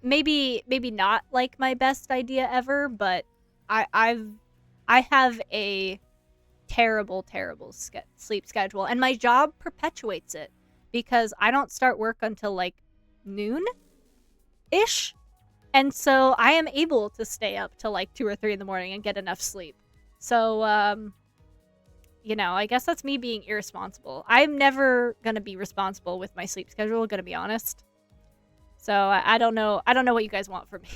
A: maybe not like my best idea ever, but I have a terrible sleep schedule, and my job perpetuates it because I don't start work until like noon-ish, and so I am able to stay up till like 2 or 3 in the morning and get enough sleep. So you know, I guess that's me being irresponsible. I'm never gonna be responsible with my sleep schedule, gonna be honest. So I don't know what you guys want from me.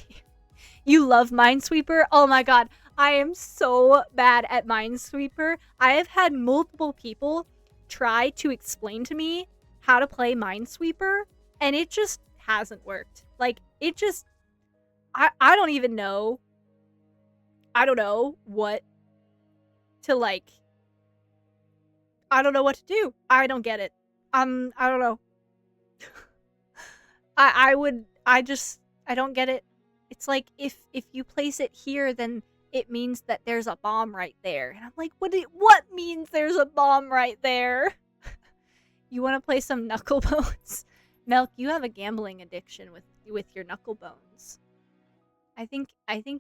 A: You love Minesweeper? Oh my god, I am so bad at Minesweeper. I have had multiple people try to explain to me how to play Minesweeper, and it just hasn't worked. Like, it just... I don't even know. I don't know what to, like... I don't know what to do. I don't get it. I don't know. I don't get it. It's like, if you place it here, then it means that there's a bomb right there. And I'm like, what means there's a bomb right there? You want to play some knuckle bones? Milk, you have a gambling addiction with your knuckle bones. I think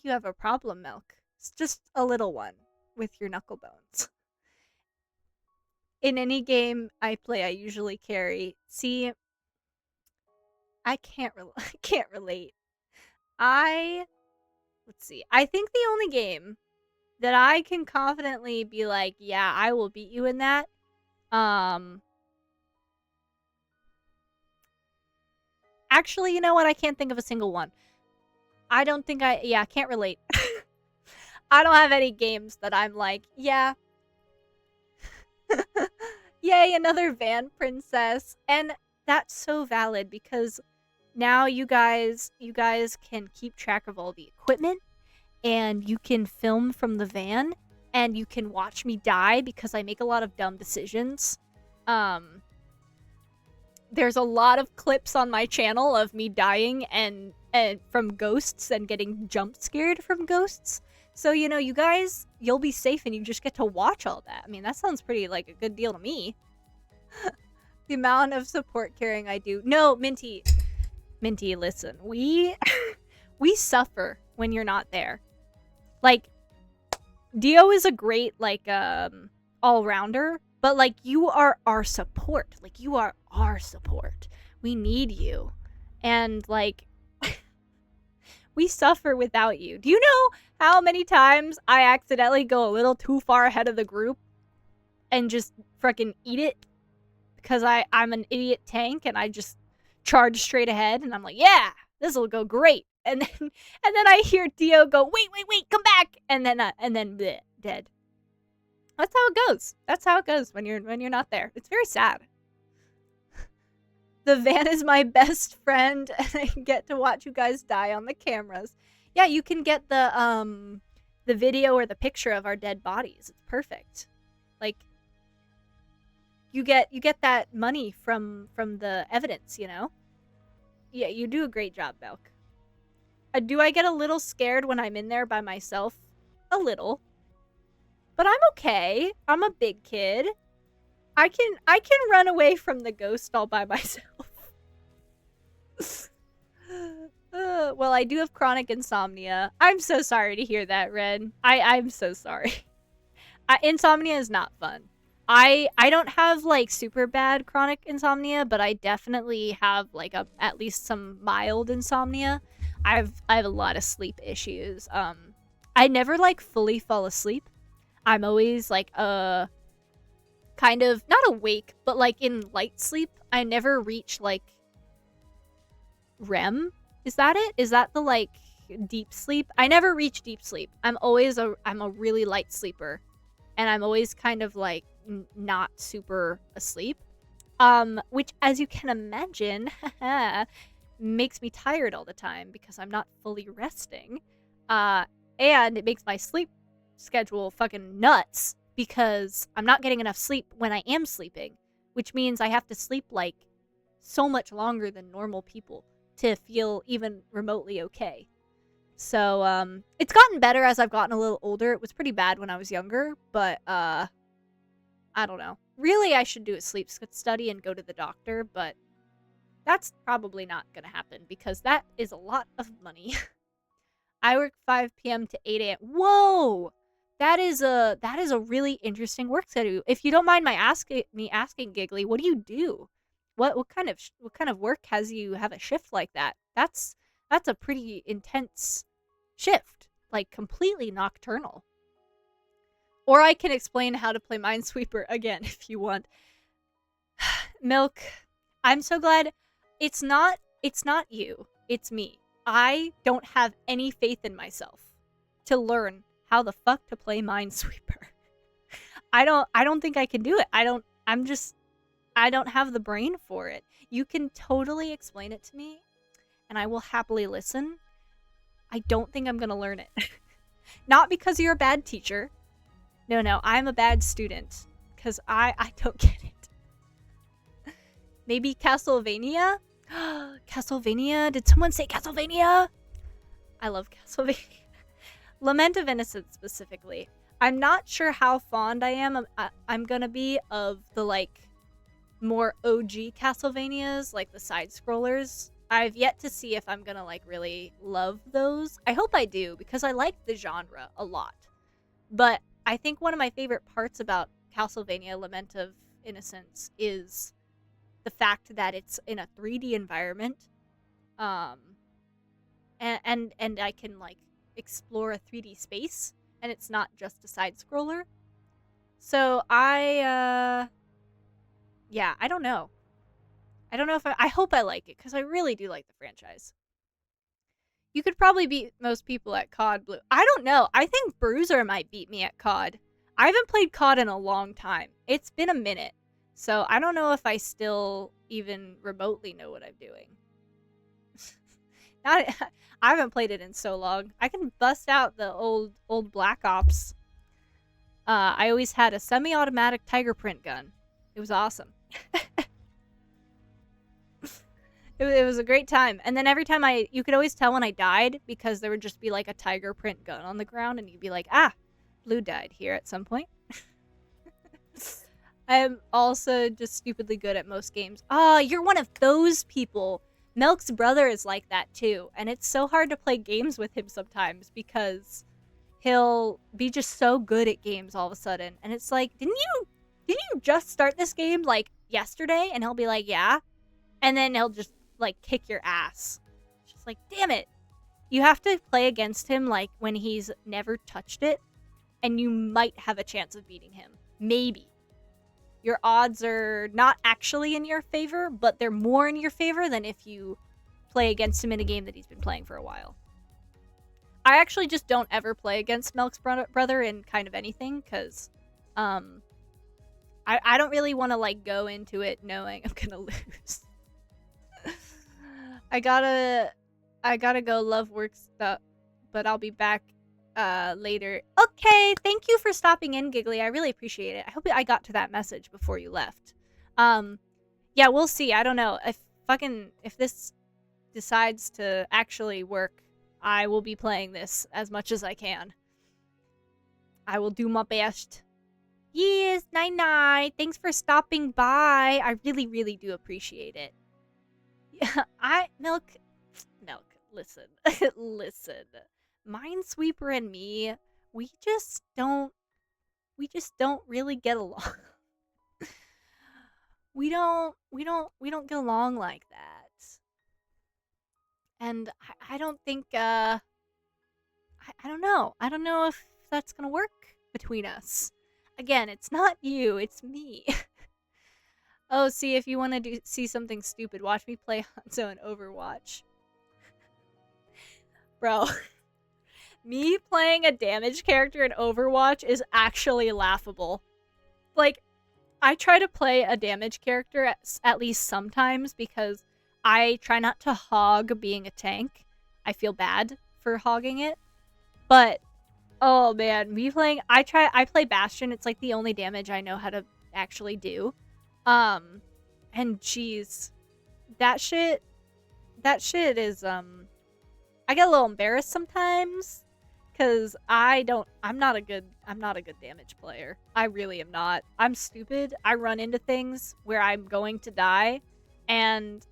A: you have a problem, Milk. It's just a little one with your knuckle bones. In any game I play, I usually carry. See, I can't relate. Let's see. I think the only game that I can confidently be like, yeah, I will beat you in that. Actually, you know what? I can't think of a single one. I don't think I can't relate. I don't have any games that I'm like, yeah. Yay, another van princess. And that's so valid because now you guys can keep track of all the equipment, and you can film from the van, and you can watch me die because I make a lot of dumb decisions. There's a lot of clips on my channel of me dying and from ghosts and getting jump scared from ghosts. So, you know, you guys, you'll be safe and you just get to watch all that. I mean, that sounds pretty like a good deal to me. The amount of support carrying I do. No, Minty, listen. We suffer when you're not there. Like, Dio is a great, like, all-rounder, but, like, you are our support. Like, you are our support. We need you. And, like, we suffer without you. Do you know how many times I accidentally go a little too far ahead of the group and just frickin' eat it? because I'm an idiot tank and I just charge straight ahead and I'm like, yeah, this will go great. And then I hear Dio go, wait, come back, and then bleh, dead. That's how it goes. That's how it goes when you're not there. It's very sad. The van is my best friend, and I get to watch you guys die on the cameras. Yeah, you can get the video or the picture of our dead bodies. It's perfect. Like, you get that money from the evidence, you know? Yeah, you do a great job, Belk. Do I get a little scared when I'm in there by myself? A little. But I'm okay. I'm a big kid. I can run away from the ghost all by myself. Well, I do have chronic insomnia. I'm so sorry to hear that, Red. I'm so sorry. Insomnia is not fun. I don't have like super bad chronic insomnia, but I definitely have like at least some mild insomnia. I have a lot of sleep issues. I never like fully fall asleep. I'm always like kind of not awake, but like in light sleep. I never reach like REM. Is that it? Is that the like deep sleep? I never reach deep sleep. I'm a really light sleeper, and I'm always kind of like not super asleep. Which, as you can imagine, makes me tired all the time because I'm not fully resting. And it makes my sleep schedule fucking nuts because I'm not getting enough sleep when I am sleeping, which means I have to sleep like so much longer than normal people to feel even remotely okay. So, it's gotten better as I've gotten a little older. It was pretty bad when I was younger, but, I don't know. Really, I should do a sleep study and go to the doctor, but that's probably not gonna happen because that is a lot of money. I work 5 p.m. to 8 a.m. Whoa! That is a really interesting work schedule. If you don't mind me asking, Giggly, what do you do? What kind of work has you have a shift like that? That's a pretty intense shift, like completely nocturnal. Or I can explain how to play Minesweeper again if you want. Milk, I'm so glad it's not you, it's me. I don't have any faith in myself to learn how the fuck to play Minesweeper. I don't think I can do it. I don't have the brain for it. You can totally explain it to me, and I will happily listen. I don't think I'm gonna learn it. Not because you're a bad teacher. No, I'm a bad student. Because I don't get it. Maybe Castlevania? Castlevania? Did someone say Castlevania? I love Castlevania. Lament of Innocence specifically. I'm not sure how fond I am. I'm gonna be of the, like, more OG Castlevanias, like the side-scrollers. I've yet to see if I'm gonna, like, really love those. I hope I do, because I like the genre a lot. But I think one of my favorite parts about Castlevania Lament of Innocence is the fact that it's in a 3D environment. And I can, like, explore a 3D space, and it's not just a side-scroller. So yeah, I don't know. I don't know if I hope I like it, because I really do like the franchise. You could probably beat most people at COD Blue. I don't know. I think Bruiser might beat me at COD. I haven't played COD in a long time. It's been a minute. So I don't know if I still even remotely know what I'm doing. I haven't played it in so long. I can bust out the old Black Ops. I always had a semi-automatic Tiger Print gun. It was awesome. It was a great time. And then every time you could always tell when I died because there would just be like a Tiger Print gun on the ground and you'd be like, ah, Blue died here at some point. I'm also just stupidly good at most games. Ah, you're one of those people. Milk's brother is like that too. And it's so hard to play games with him sometimes because he'll be just so good at games all of a sudden. And it's like, didn't you just start this game like yesterday? And he'll be like, yeah. And then he'll just like kick your ass. Just like, damn it. You have to play against him like when he's never touched it, and you might have a chance of beating him. Maybe. your odds are not actually in your favor, but they're more in your favor than if you play against him in a game that he's been playing for a while. I actually just don't ever play against Melk's brother in kind of anything, because I don't really want to like go into it knowing I'm gonna lose. I gotta go. Love work stuff, but I'll be back later. Okay, thank you for stopping in, Giggly. I really appreciate it. I hope I got to that message before you left. Yeah, we'll see. I don't know if this decides to actually work. I will be playing this as much as I can. I will do my best. Yes, night. Thanks for stopping by. I really, really do appreciate it. Yeah, Milk, listen. Listen. Minesweeper and me, we just don't really get along. we don't get along like that. And I don't think I don't know. I don't know if that's gonna work between us. Again, it's not you, it's me. Oh, see, if you want to see something stupid, watch me play Hanzo in Overwatch. Bro, me playing a damage character in Overwatch is actually laughable. Like, I try to play a damage character at least sometimes because I try not to hog being a tank. I feel bad for hogging it. But, oh man, I play Bastion. It's like the only damage I know how to actually do. And geez, that shit is, I get a little embarrassed sometimes, cause I'm not a good damage player. I really am not. I'm stupid. I run into things where I'm going to die, and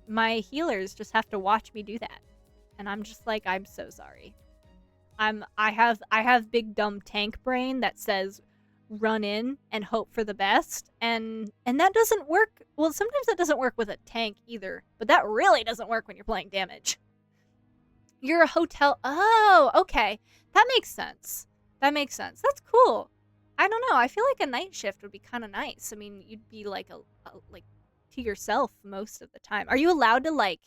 A: my healers just have to watch me do that. And I'm just like, I'm so sorry. I have big dumb tank brain that says run in and hope for the best, and that doesn't work. Well, sometimes that doesn't work with a tank either, but that really doesn't work when you're playing damage. You're a hotel. Oh, okay. That makes sense. That's cool. I don't know. I feel like a night shift would be kind of nice. I mean, you'd be like like to yourself most of the time. Are you allowed to like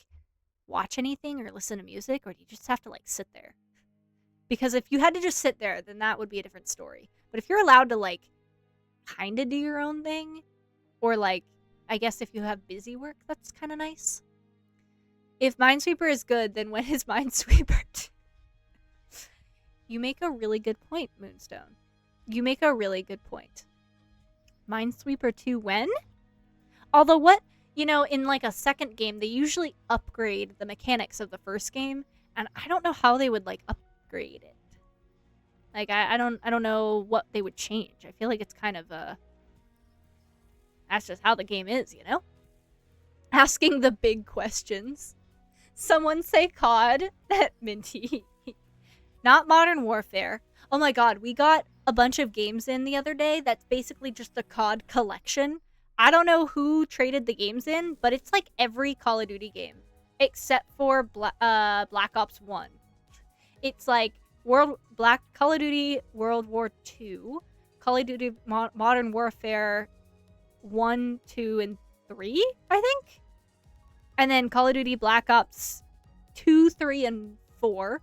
A: watch anything or listen to music, or do you just have to like sit there? Because if you had to just sit there, then that would be a different story. But if you're allowed to like kind of do your own thing, or like, I guess if you have busy work, that's kind of nice. If Minesweeper is good, then when is Minesweeper 2? You make a really good point, Moonstone. You make a really good point. Minesweeper 2 when? Although in like a second game, they usually upgrade the mechanics of the first game, and I don't know how they would like upgrade it. Like I don't know what they would change. I feel like it's kind of that's just how the game is, you know? Asking the big questions. Someone say COD. Minty. Not Modern Warfare. Oh my god, we got a bunch of games in the other day that's basically just a COD collection. I don't know who traded the games in, but it's like every Call of Duty game. Except for Black Ops 1. It's like Call of Duty World War 2, Call of Duty Modern Warfare 1, 2, and 3, I think? And then Call of Duty Black Ops 2, 3, and 4.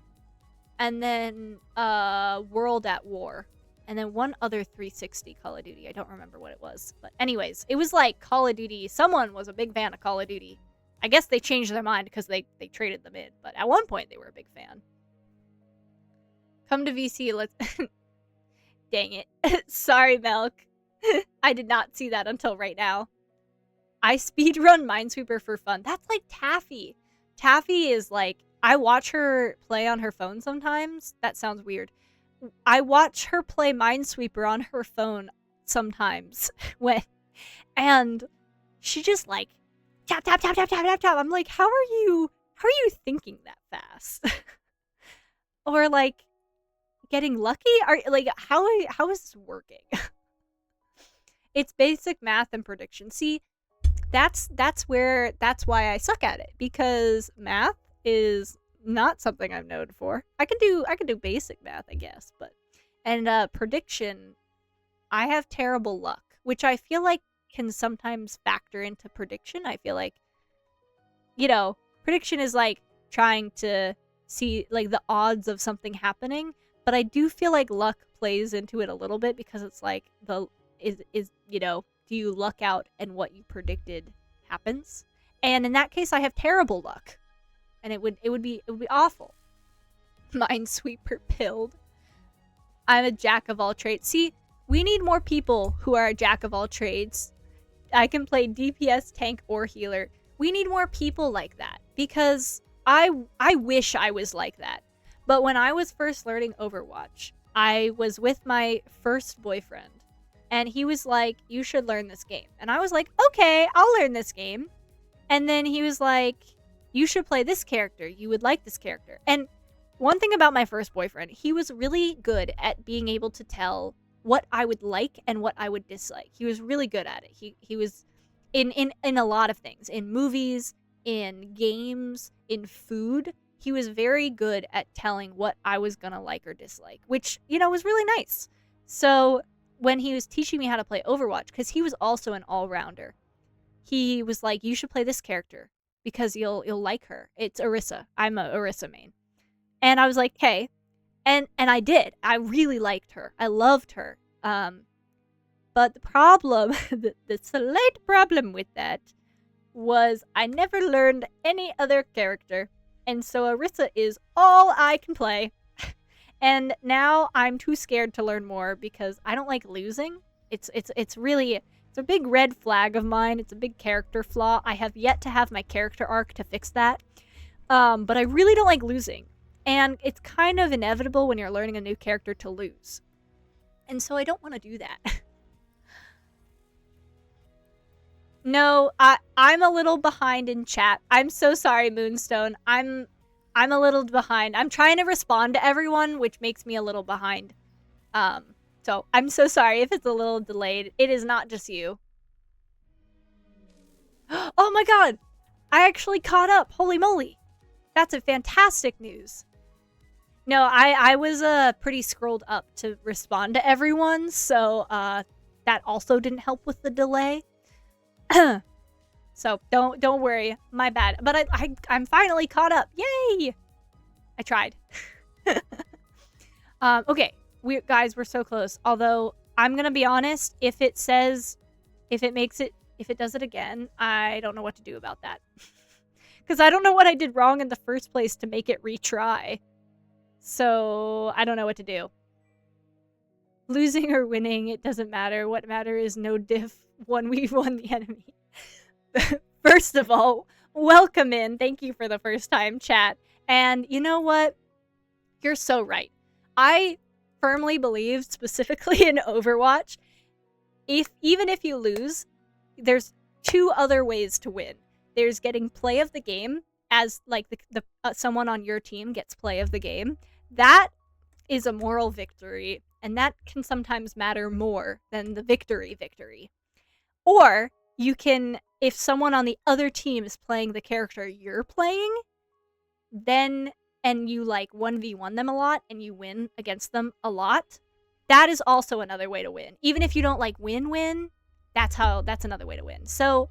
A: And then World at War. And then one other 360 Call of Duty. I don't remember what it was. But anyways, it was like Call of Duty. Someone was a big fan of Call of Duty. I guess they changed their mind because they traded them in. But at one point, they were a big fan. Come to VC, let's... Dang it. Sorry, Milk. I did not see that until right now. I speedrun Minesweeper for fun. That's like Taffy. Taffy is like... I watch her play on her phone sometimes. That sounds weird. I watch her play Minesweeper on her phone sometimes. And she just like... Tap, tap, tap, tap, tap, tap, tap. I'm like, how are you thinking that fast? Or like... getting lucky? How is this working? It's basic math and prediction. See, that's why I suck at it, because math is not something I'm known for. I can do basic math, I guess, and prediction, I have terrible luck which I feel like can sometimes factor into prediction. I feel like, you know, prediction is like trying to see like the odds of something happening, but I do feel like luck plays into it a little bit because it's like do you luck out and what you predicted happens? And in that case I have terrible luck. And it would be awful. Minesweeper pilled. I'm a jack of all trades. See, we need more people who are a jack of all trades. I can play DPS, tank, or healer. We need more people like that because I wish I was like that. But when I was first learning Overwatch, I was with my first boyfriend and he was like, "You should learn this game." And I was like, "Okay, I'll learn this game." And then he was like, "You should play this character. You would like this character." And one thing about my first boyfriend, he was really good at being able to tell what I would like and what I would dislike. He was really good at it. He was in a lot of things. In movies, in games, in food. He was very good at telling what I was gonna like or dislike, which, was really nice. So when he was teaching me how to play Overwatch, because he was also an all-rounder, he was like, "You should play this character because you'll like her. It's Orisa. I'm a Orisa main." And I was like, "Hey." And I did. I really liked her. I loved her. But the problem, the slight problem with that was I never learned any other character. And so Orisa is all I can play. And now I'm too scared to learn more because I don't like losing. It's a big red flag of mine. It's a big character flaw. I have yet to have my character arc to fix that. But I really don't like losing. And it's kind of inevitable when you're learning a new character to lose. And so I don't want to do that. No, I'm a little behind in chat. I'm so sorry, Moonstone. I'm a little behind. I'm trying to respond to everyone, which makes me a little behind. So I'm so sorry if it's a little delayed. It is not just you. Oh my god! I actually caught up. Holy moly. That's a fantastic news. No, I was pretty scrolled up to respond to everyone, so that also didn't help with the delay. So don't worry, my bad. But I'm finally caught up. Yay! I tried. Okay, we're so close. Although I'm gonna be honest, if it does it again, I don't know what to do about that. Because I don't know what I did wrong in the first place to make it retry. So I don't know what to do. Losing or winning, it doesn't matter. What matters is no diff when we've won the enemy. First of all, welcome in. Thank you for the first time, chat. And you know what? You're so right. I firmly believe, specifically in Overwatch, even if you lose, there's two other ways to win. There's getting play of the game, as like the someone on your team gets play of the game. That is a moral victory, and that can sometimes matter more than the victory. Or you can, if someone on the other team is playing the character you're playing, then and you like 1v1 them a lot and you win against them a lot, that is also another way to win. Even if you don't like win, that's another way to win. So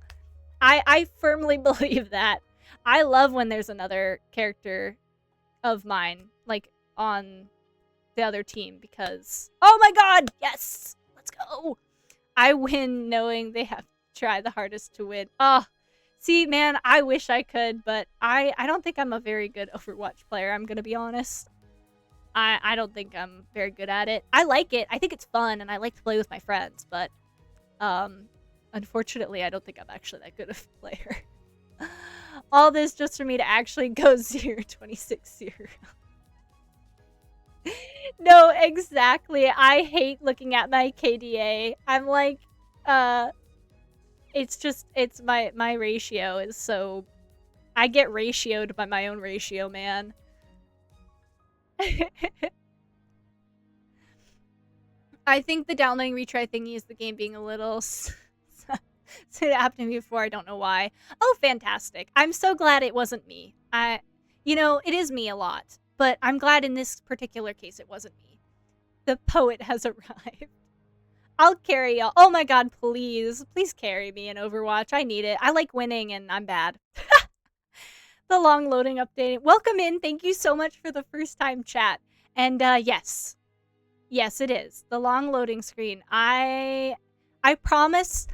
A: I firmly believe that. I love when there's another character of mine like on the other team because, oh my god, yes, let's go. I win knowing they have to try the hardest to win. Oh, see, man, I wish I could, but I don't think I'm a very good Overwatch player, I'm gonna be honest. I don't think I'm very good at it. I like it. I think it's fun, and I like to play with my friends, but unfortunately, I don't think I'm actually that good of a player. All this just for me to actually go 0-26-0. No, exactly. I hate looking at my KDA. I'm like, it's my ratio is so... I get ratioed by my own ratio, man. I think the downloading retry thingy is the game being a little... So it happened to me before, I don't know why. Oh, fantastic. I'm so glad it wasn't me. It is me a lot, but I'm glad in this particular case it wasn't me. The poet has arrived. I'll carry y'all. Oh my god, please. Please carry me in Overwatch. I need it. I like winning and I'm bad. The long loading update. Welcome in. Thank you so much for the first time chat. And yes. Yes, it is. The long loading screen. I promise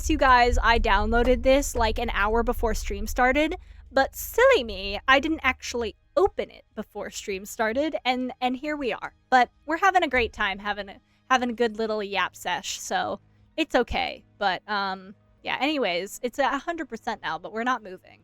A: you guys I downloaded this like an hour before stream started, but silly me, I didn't actually open it before stream started, and here we are. But we're having a great time having a good little yap sesh, so it's okay. But yeah, anyways, it's at 100% now, but we're not moving.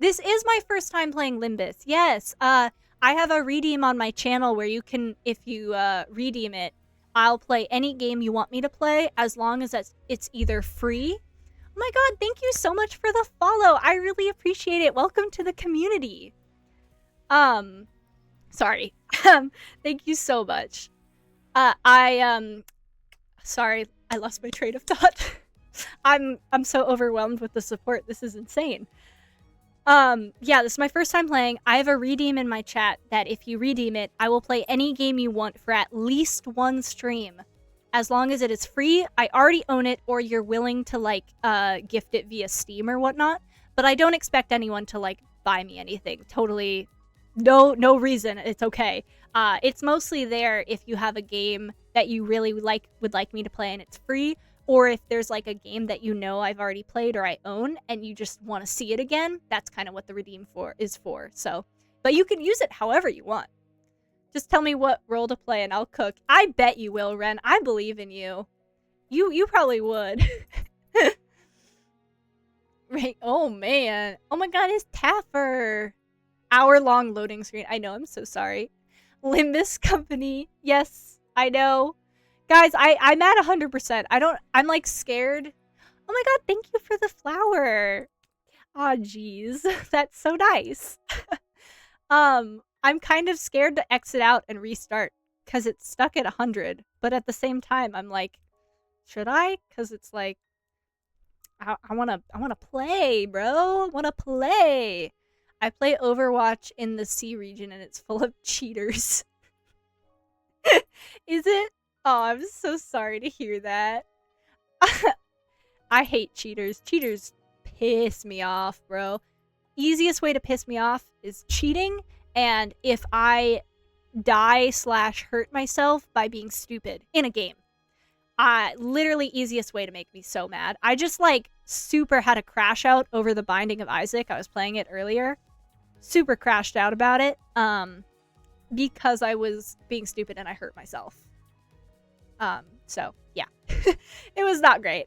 A: This is my first time playing Limbus. Yes, I have a redeem on my channel where you can, if you redeem it, I'll play any game you want me to play as long as it's either free. Oh my god, thank you so much for the follow. I really appreciate it. Welcome to the community. Sorry. Thank you so much. Sorry, I lost my train of thought. I'm so overwhelmed with the support. This is insane. Yeah, this is my first time playing. I have a redeem in my chat that if you redeem it, I will play any game you want for at least one stream. As long as it is free, I already own it, or you're willing to, like, gift it via Steam or whatnot. But I don't expect anyone to, like, buy me anything. Totally, no reason. It's okay. It's mostly there if you have a game that you really would like me to play and it's free. Or if there's like a game that you know I've already played or I own and you just want to see it again, that's kind of what the redeem is for. So, but you can use it however you want. Just tell me what role to play and I'll cook. I bet you will, Ren. I believe in you. You probably would. Right. Oh man. Oh my god, it's Taffer. Hour-long loading screen. I know, I'm so sorry. Limbus Company. Yes, I know. Guys, I'm at 100%. I'm like scared. Oh my god, thank you for the flower. Aw, jeez. That's so nice. I'm kind of scared to exit out and restart because it's stuck at 100. But at the same time, I'm like, should I? Because it's like, I wanna play, bro. I wanna play. I play Overwatch in the C region and it's full of cheaters. Is it? Oh, I'm so sorry to hear that. I hate cheaters. Cheaters piss me off, bro. Easiest way to piss me off is cheating, and if I die/hurt myself by being stupid in a game. Literally easiest way to make me so mad. I just, like, super had a crash out over The Binding of Isaac. I was playing it earlier. Super crashed out about it, because I was being stupid and I hurt myself. So, yeah. It was not great.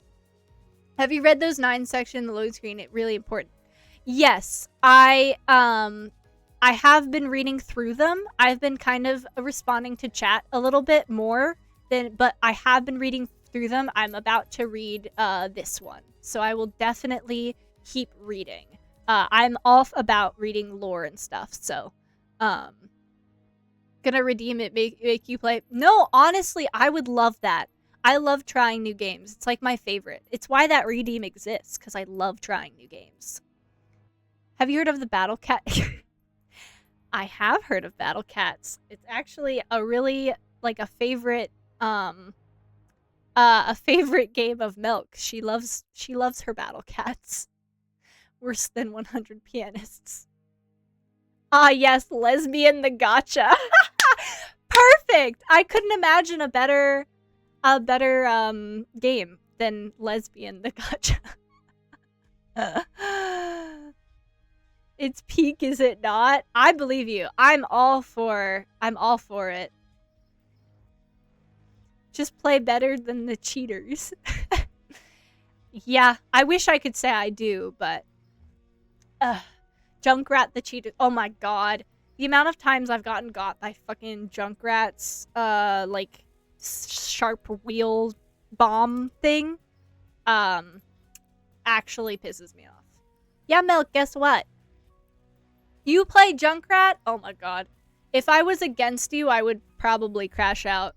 A: Have you read those 9 sections in the load screen? It's really important. Yes, I have been reading through them. I've been kind of responding to chat a little bit more but I have been reading through them. I'm about to read this one, so I will definitely keep reading. I'm off about reading lore and stuff, so gonna redeem it, make you play. No, honestly, I would love that. I love trying new games. It's like my favorite. It's why that redeem exists, because I love trying new games. Have you heard of the Battle Cat? I have heard of Battle Cats. It's actually a really, like, a favorite game of Milk. She loves her Battle Cats. Worse than 100 pianists. Ah, yes, Lesbian the Gotcha. Perfect. I couldn't imagine a better game than Lesbian the Gotcha. It's peak, is it not? I believe you. I'm all for it. Just play better than the cheaters. Yeah, I wish I could say I do, but Junkrat the cheater. Oh my god. The amount of times I've gotten got by fucking Junkrat's like sharp wheel bomb thing actually pisses me off. Yeah, Milk, guess what? You play Junkrat? Oh my god. If I was against you, I would probably crash out.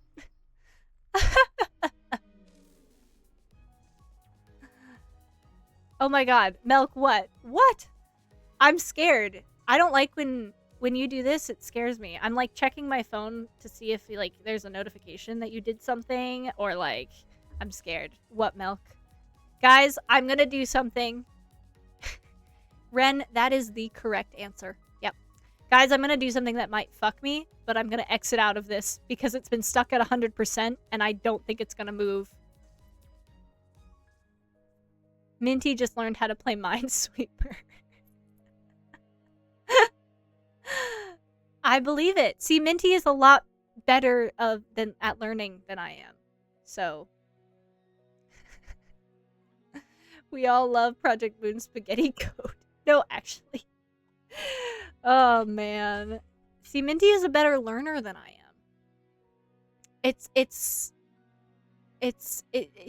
A: Oh my god. Milk, what? What? I'm scared. I don't like when when you do this, it scares me. I'm like checking my phone to see if like there's a notification that you did something, or like I'm scared. What, Milk? Guys, I'm gonna do something. Ren, that is the correct answer. Yep. Guys, I'm gonna do something that might fuck me, but I'm gonna exit out of this because it's been stuck at 100% and I don't think it's gonna move. Minty just learned how to play Minesweeper. I believe it. See, Minty is a lot better at learning than I am. So we all love Project Moon Spaghetti Code. No, actually. Oh man. See, Minty is a better learner than I am.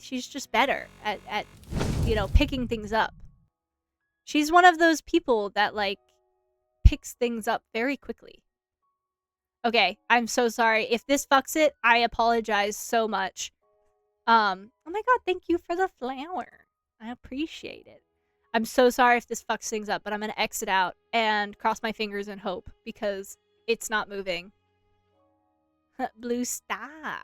A: She's just better at picking things up. She's one of those people that like picks things up very quickly. Okay, I'm so sorry. If this fucks it, I apologize so much. Oh my god, thank you for the flower. I appreciate it. I'm so sorry if this fucks things up, but I'm gonna exit out and cross my fingers and hope because it's not moving. Blue star.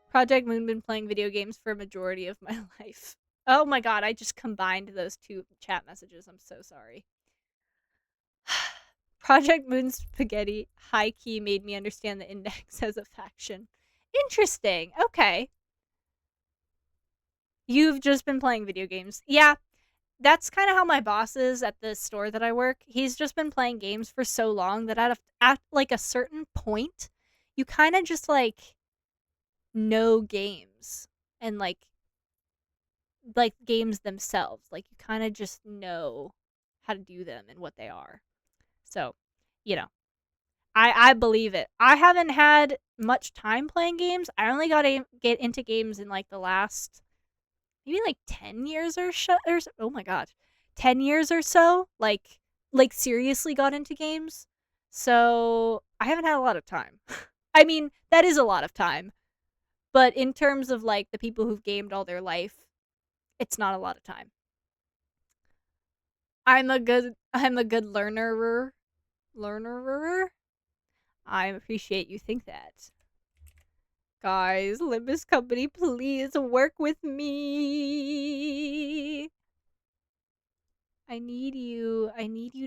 A: Project Moon been playing video games for a majority of my life. Oh my god, I just combined those two chat messages. I'm so sorry. Project Moon Spaghetti high-key made me understand the Index as a faction. Interesting. Okay. You've just been playing video games. Yeah, that's kind of how my boss is at the store that I work. He's just been playing games for so long that at like a certain point, you kind of just like know games and like games themselves. Like you kind of just know how to do them and what they are. So, I believe it. I haven't had much time playing games. I only got to get into games in like the last maybe like 10 years or so. Oh my god. 10 years or so. Like seriously got into games. So, I haven't had a lot of time. I mean, that is a lot of time. But in terms of like the people who've gamed all their life, it's not a lot of time. I'm a good learner. I appreciate you think that. Guys, Limbus Company, please work with me. I need you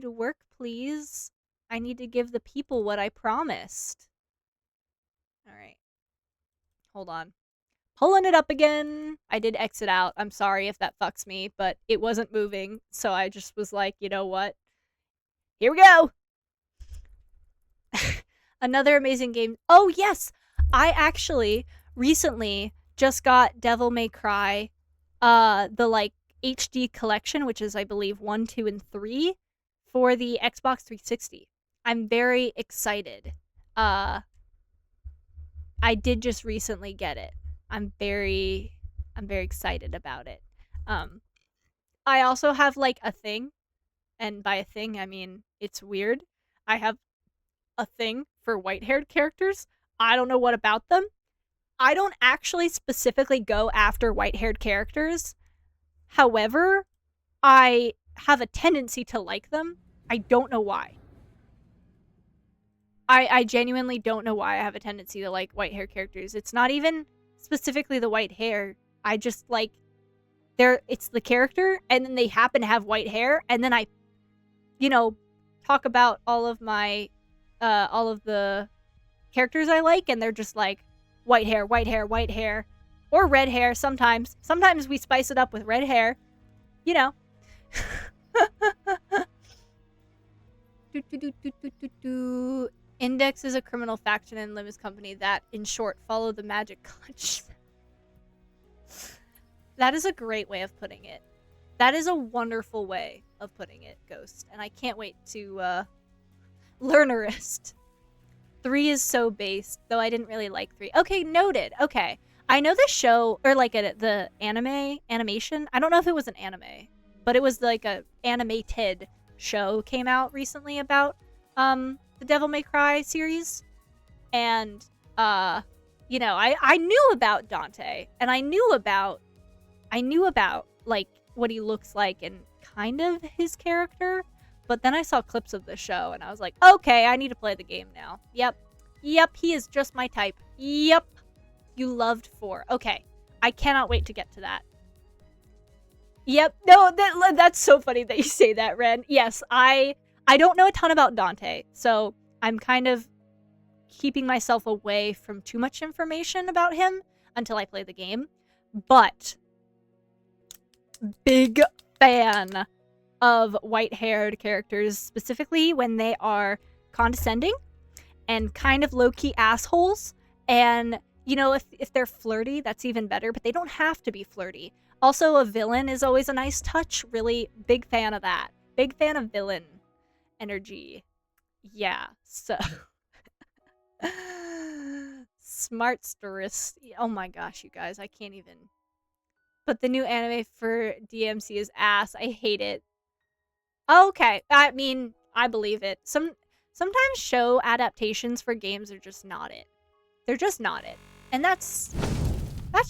A: to work, please. I need to give the people what I promised. Alright. Hold on. Pulling it up again. I did exit out. I'm sorry if that fucks me, but it wasn't moving, so I just was like, you know what? Here we go! Another amazing game. Oh, yes! I actually recently just got Devil May Cry, the like HD collection, which is I believe 1, 2, and 3 for the Xbox 360. I'm very excited. I did just recently get it. I'm very excited about it. I also have like a thing, and by a thing I mean it's weird. I have a thing for white-haired characters. I don't know what about them. I don't actually specifically go after white-haired characters. However, I have a tendency to like them. I don't know why. I genuinely don't know why I have a tendency to like white-haired characters. It's not even specifically the white hair. I just like it's the character, and then they happen to have white hair, and then I talk about all of the characters I like, and they're just like white hair, white hair, white hair, or red hair sometimes. Sometimes we spice it up with red hair. Index is a criminal faction in Limbus Company that, in short, follow the magic clutch. That is a great way of putting it. That is a wonderful way of putting it, Ghost. And I can't wait to learnerist. 3 is so based, though I didn't really like 3. Okay, noted. Okay. I know the show, or like the animation. I don't know if it was an anime, but it was like a animated show came out recently about the Devil May Cry series. And I knew about Dante, and I knew about like what he looks like and kind of his character, But then I saw clips of the show, and I was like, okay, I need to play the game now. Yep, he is just my type. Yep, you loved 4. Okay, I cannot wait to get to that. Yep, no, that's so funny that you say that, Ren. Yes, I don't know a ton about Dante, so I'm kind of keeping myself away from too much information about him until I play the game. But big fan of white-haired characters, specifically when they are condescending and kind of low-key assholes. And, you know, if they're flirty, that's even better, but they don't have to be flirty. Also, a villain is always a nice touch. Really big fan of that. Big fan of villain energy. Yeah, so... Smartsterist. Oh my gosh, you guys, I can't even. But the new anime for DMC is ass. I hate it. Okay, I mean, I believe it. Sometimes show adaptations for games are just not it. They're just not it. And that's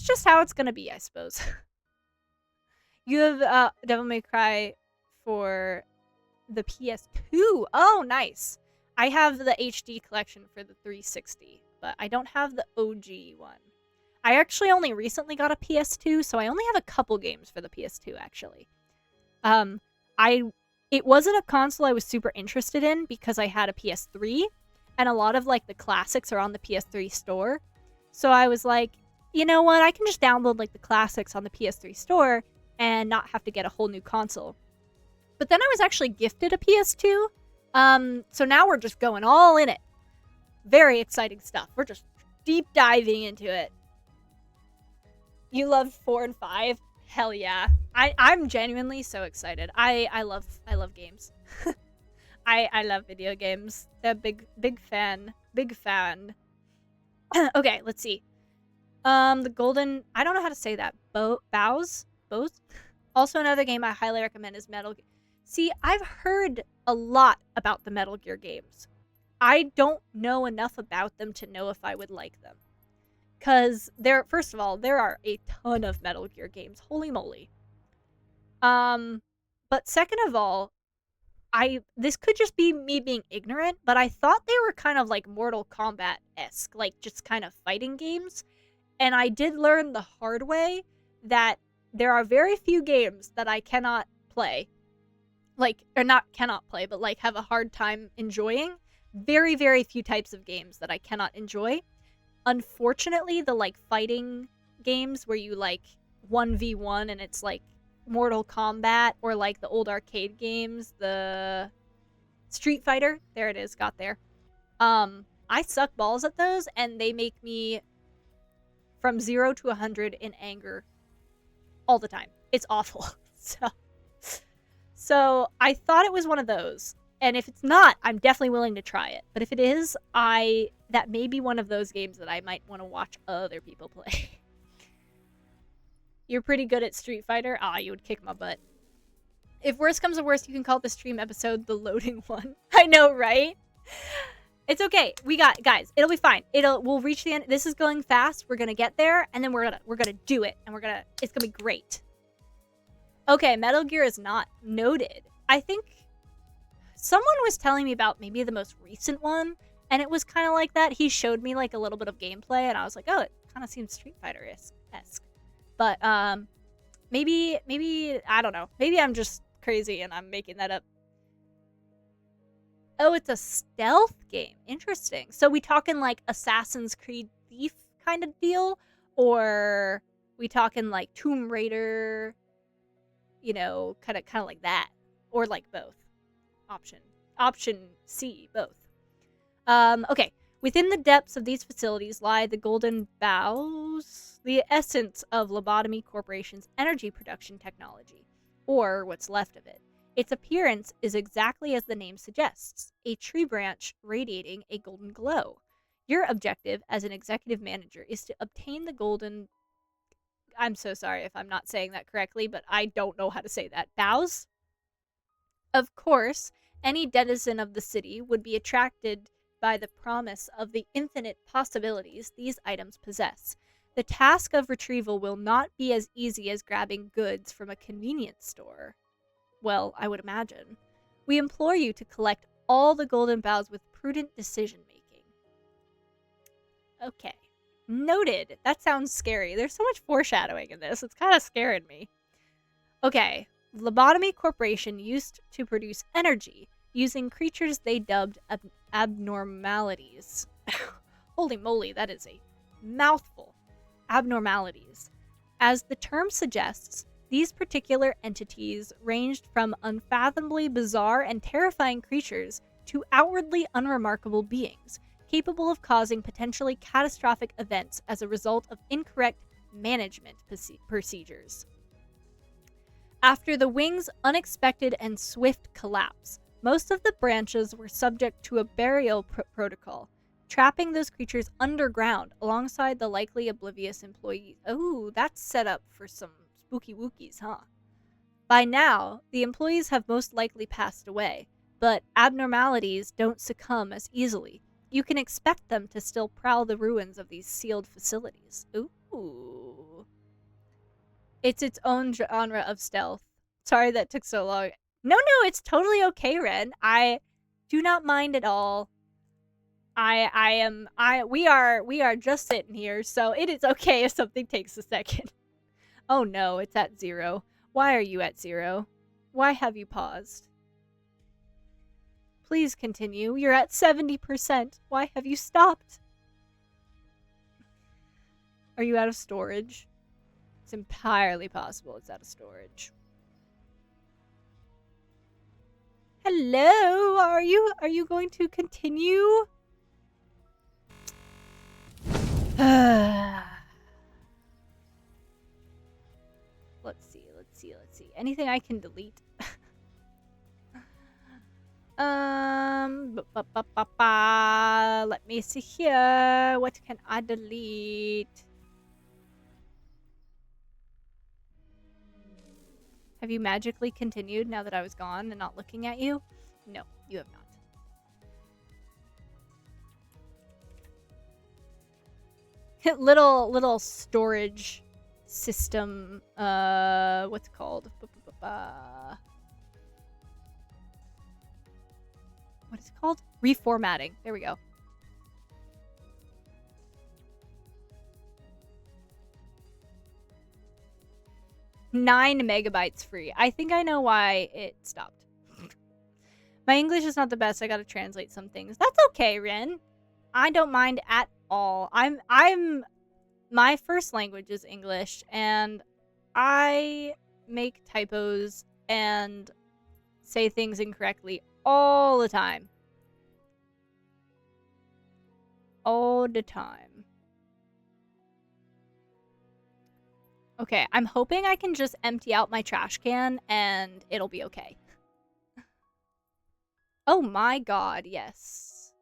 A: just how it's gonna be, I suppose. You have Devil May Cry for the PS2. Oh, nice. I have the HD collection for the 360, but I don't have the OG one. I actually only recently got a PS2, so I only have a couple games for the PS2, actually. It wasn't a console I was super interested in because I had a PS3, and a lot of, like, the classics are on the PS3 store. So I was like, you know what, I can just download, like, the classics on the PS3 store and not have to get a whole new console. But then I was actually gifted a PS2, so now we're just going all in it. Very exciting stuff. We're just deep diving into it. You loved 4 and 5? Hell yeah. I'm genuinely so excited. I love games. I love video games. They're big fan. Big fan. Okay, let's see. The golden, I don't know how to say that. Bows? Also another game I highly recommend is Metal Gear. See, I've heard a lot about the Metal Gear games. I don't know enough about them to know if I would like them. Because first of all, there are a ton of Metal Gear games. Holy moly. But second of all, this could just be me being ignorant, but I thought they were kind of like Mortal Kombat-esque, like just kind of fighting games. And I did learn the hard way that there are very few games that I cannot play. Like, or not cannot play, but like have a hard time enjoying. Very, very few types of games that I cannot enjoy. Unfortunately, the like fighting games where you like 1v1 and it's like Mortal Kombat, or like the old arcade games, the Street Fighter, there it is, got there. I suck balls at those, and they make me from 0 to 100 in anger all the time. It's awful. So I thought it was one of those. And if it's not, I'm definitely willing to try it. But if it is, that may be one of those games that I might want to watch other people play. You're pretty good at Street Fighter? You would kick my butt. If worse comes to worse, you can call the stream episode the loading one. I know, right? It's okay. Guys, it'll be fine. We'll reach the end. This is going fast. We're gonna get there, and then we're gonna do it, and it's gonna be great. Okay, Metal Gear is not noted. I think someone was telling me about maybe the most recent one, and it was kind of like that. He showed me like a little bit of gameplay, and I was like, oh, it kind of seems Street Fighter-esque. But maybe I don't know. Maybe I'm just crazy and I'm making that up. Oh, it's a stealth game. Interesting. So we talking like Assassin's Creed Thief kind of deal, or we talking like Tomb Raider? You know, kind of like that, or like both. Option C, both. Okay. Within the depths of these facilities lie the golden bows, the essence of Lobotomy Corporation's energy production technology, or what's left of it. Its appearance is exactly as the name suggests, a tree branch radiating a golden glow. Your objective as an executive manager is to obtain the golden... I'm so sorry if I'm not saying that correctly, but I don't know how to say that. Bows? Of course, any denizen of the city would be attracted by the promise of the infinite possibilities these items possess. The task of retrieval will not be as easy as grabbing goods from a convenience store. Well, I would imagine. We implore you to collect all the golden boughs with prudent decision-making. Okay. Noted. That sounds scary. There's so much foreshadowing in this. It's kind of scaring me. Okay. Lobotomy Corporation used to produce energy using creatures they dubbed abnormalities. Holy moly, that is a mouthful. Abnormalities. As the term suggests, these particular entities ranged from unfathomably bizarre and terrifying creatures to outwardly unremarkable beings, capable of causing potentially catastrophic events as a result of incorrect management procedures. After the wing's unexpected and swift collapse, most of the branches were subject to a burial protocol, trapping those creatures underground alongside the likely oblivious employees. Oh, that's set up for some spooky wookies, huh? By now, the employees have most likely passed away, but abnormalities don't succumb as easily. You can expect them to still prowl the ruins of these sealed facilities. Ooh. It's its own genre of stealth. Sorry that took so long. No, it's totally okay, Ren. I do not mind at all. We are just sitting here, so it is okay if something takes a second. Oh no, it's at 0. Why are you at 0? Why have you paused? Please continue. You're at 70%. Why have you stopped? Are you out of storage? It's entirely possible it's out of storage. Hello? Are you going to continue? Let's see. Anything I can delete? Let me see here. What can I delete? Have you magically continued now that I was gone and not looking at you? No, you have not. little storage system, what's it called? What is it called? Reformatting. There we go. $9 megabytes free. I think I know why it stopped. My English is not the best. I gotta translate some things. That's okay, Ren. I don't mind at all. My first language is English, and I make typos and say things incorrectly all the time. All the time. Okay, I'm hoping I can just empty out my trash can and it'll be okay. Oh my god, yes.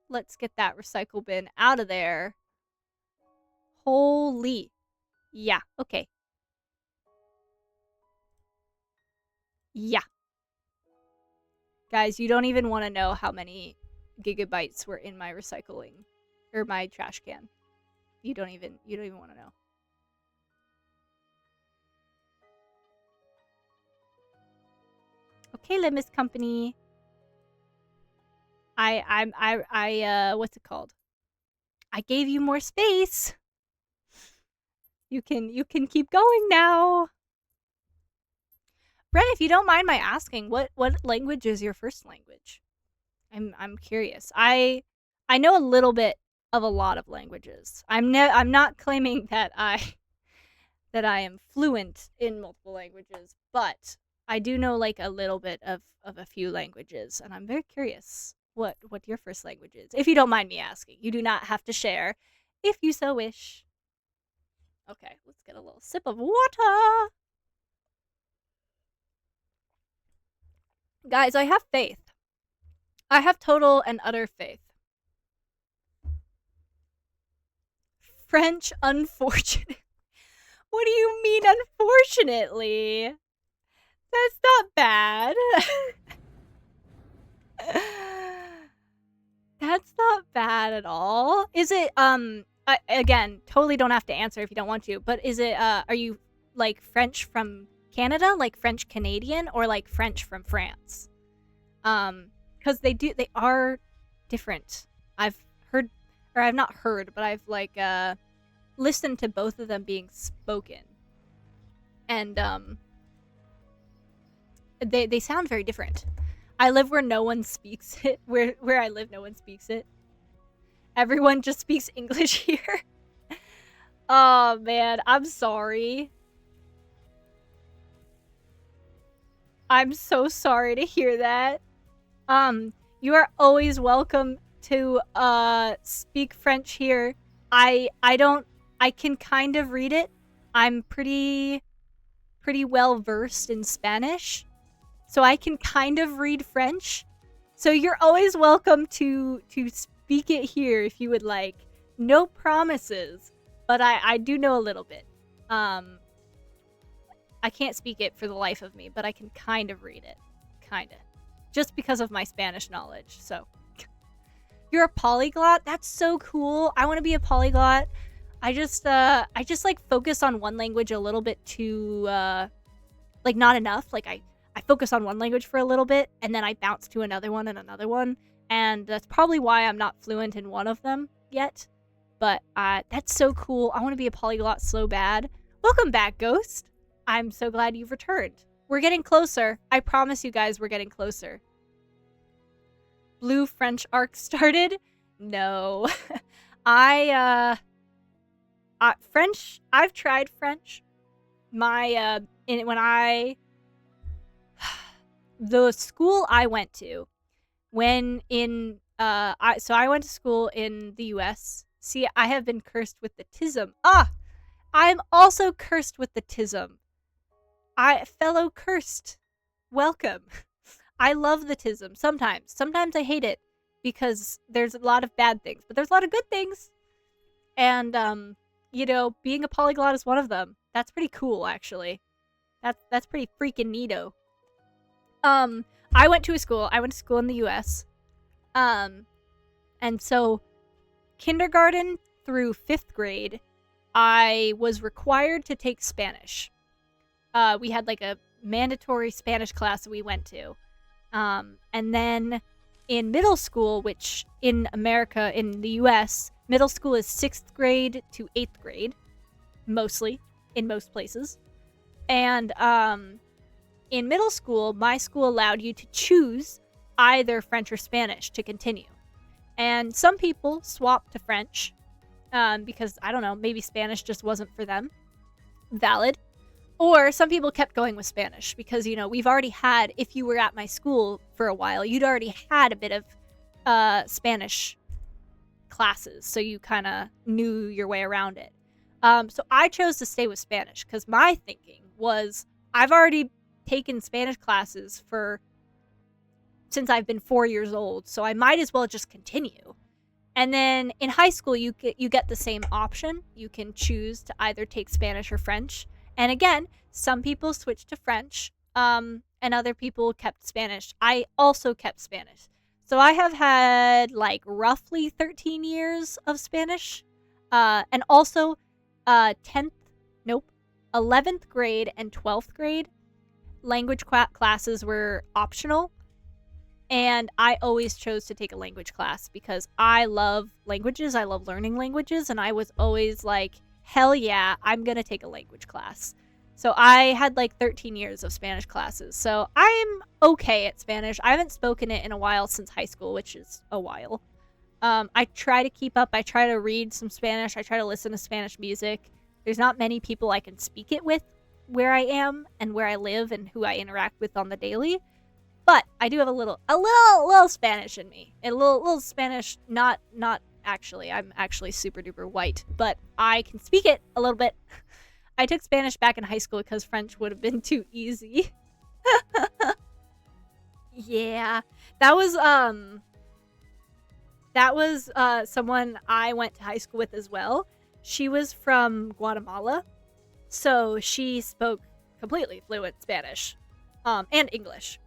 A: Let's get that recycle bin out of there. Holy. Yeah, okay. Yeah. Guys, you don't even want to know how many gigabytes were in my recycling or my trash can. You don't even want to know. Okay, Limbus Company. What's it called? I gave you more space. You can keep going now. Ren, if you don't mind my asking, what language is your first language? I'm curious. I know a little bit of a lot of languages. I'm not claiming that I am fluent in multiple languages, but I do know like a little bit of a few languages, and I'm very curious what your first language is. If you don't mind me asking. You do not have to share if you so wish. Okay, let's get a little sip of water. Guys, I have faith. I have total and utter faith. French, unfortunate. What do you mean, unfortunately? That's not bad. That's not bad at all. Is it, again, totally don't have to answer if you don't want to, but is it, are you, like, French from Canada? Like French Canadian? Or, like, French from France? Because they are different. I've heard, or I've not heard, but I've like listened to both of them being spoken, and they sound very different. I live where no one speaks it. Where I live, no one speaks it. Everyone just speaks English here. Oh man, I'm sorry. I'm so sorry to hear that. You are always welcome to speak French here. I can kind of read it. I'm pretty well versed in Spanish, so I can kind of read French. So you're always welcome to speak it here if you would like. No promises, but I do know a little bit. I can't speak it for the life of me, but I can kind of read it. Kinda. Just because of my Spanish knowledge, so. You're a polyglot? That's so cool. I want to be a polyglot. I just like focus on one language a little bit too, like not enough. Like I focus on one language for a little bit and then I bounce to another one and another one. And that's probably why I'm not fluent in one of them yet. But that's so cool. I want to be a polyglot so bad. Welcome back, Ghost. I'm so glad you've returned. We're getting closer. I promise you guys we're getting closer. Blue French arc started? No. French, I've tried French. The school I went to, I went to school in the US. See, I have been cursed with the tism. I'm also cursed with the tism. Fellow cursed, welcome. I love the tism sometimes. Sometimes I hate it because there's a lot of bad things, but there's a lot of good things. And being a polyglot is one of them. That's pretty cool, actually. That's pretty freaking neato. I went to school in the US. And so kindergarten through 5th grade, I was required to take Spanish. We had like a mandatory Spanish class we went to. And then in middle school, which in America, in the US, middle school is 6th grade to 8th grade, mostly, in most places. And in middle school, my school allowed you to choose either French or Spanish to continue. And some people swapped to French because, I don't know, maybe Spanish just wasn't for them. Valid. Or some people kept going with Spanish because, we've already had, if you were at my school for a while, you'd already had a bit of Spanish classes, so you kind of knew your way around it. So I chose to stay with Spanish because my thinking was I've already taken Spanish classes since I've been 4 years old, so I might as well just continue. And then in high school, you get the same option. You can choose to either take Spanish or French. And again, some people switched to French, and other people kept Spanish. I also kept Spanish. So I have had like roughly 13 years of Spanish. And also 11th grade and 12th grade language classes were optional. And I always chose to take a language class because I love languages. I love learning languages. And I was always like, hell yeah, I'm going to take a language class. So I had like 13 years of Spanish classes. So I'm okay at Spanish. I haven't spoken it in a while since high school, which is a while. I try to keep up. I try to read some Spanish. I try to listen to Spanish music. There's not many people I can speak it with where I am and where I live and who I interact with on the daily. But I do have a little Spanish in me. A little Spanish, not actually. I'm actually super duper white, but I can speak it a little bit. I took Spanish back in high school because French would have been too easy. Yeah. That was someone I went to high school with as well. She was from Guatemala, so she spoke completely fluent Spanish, and English.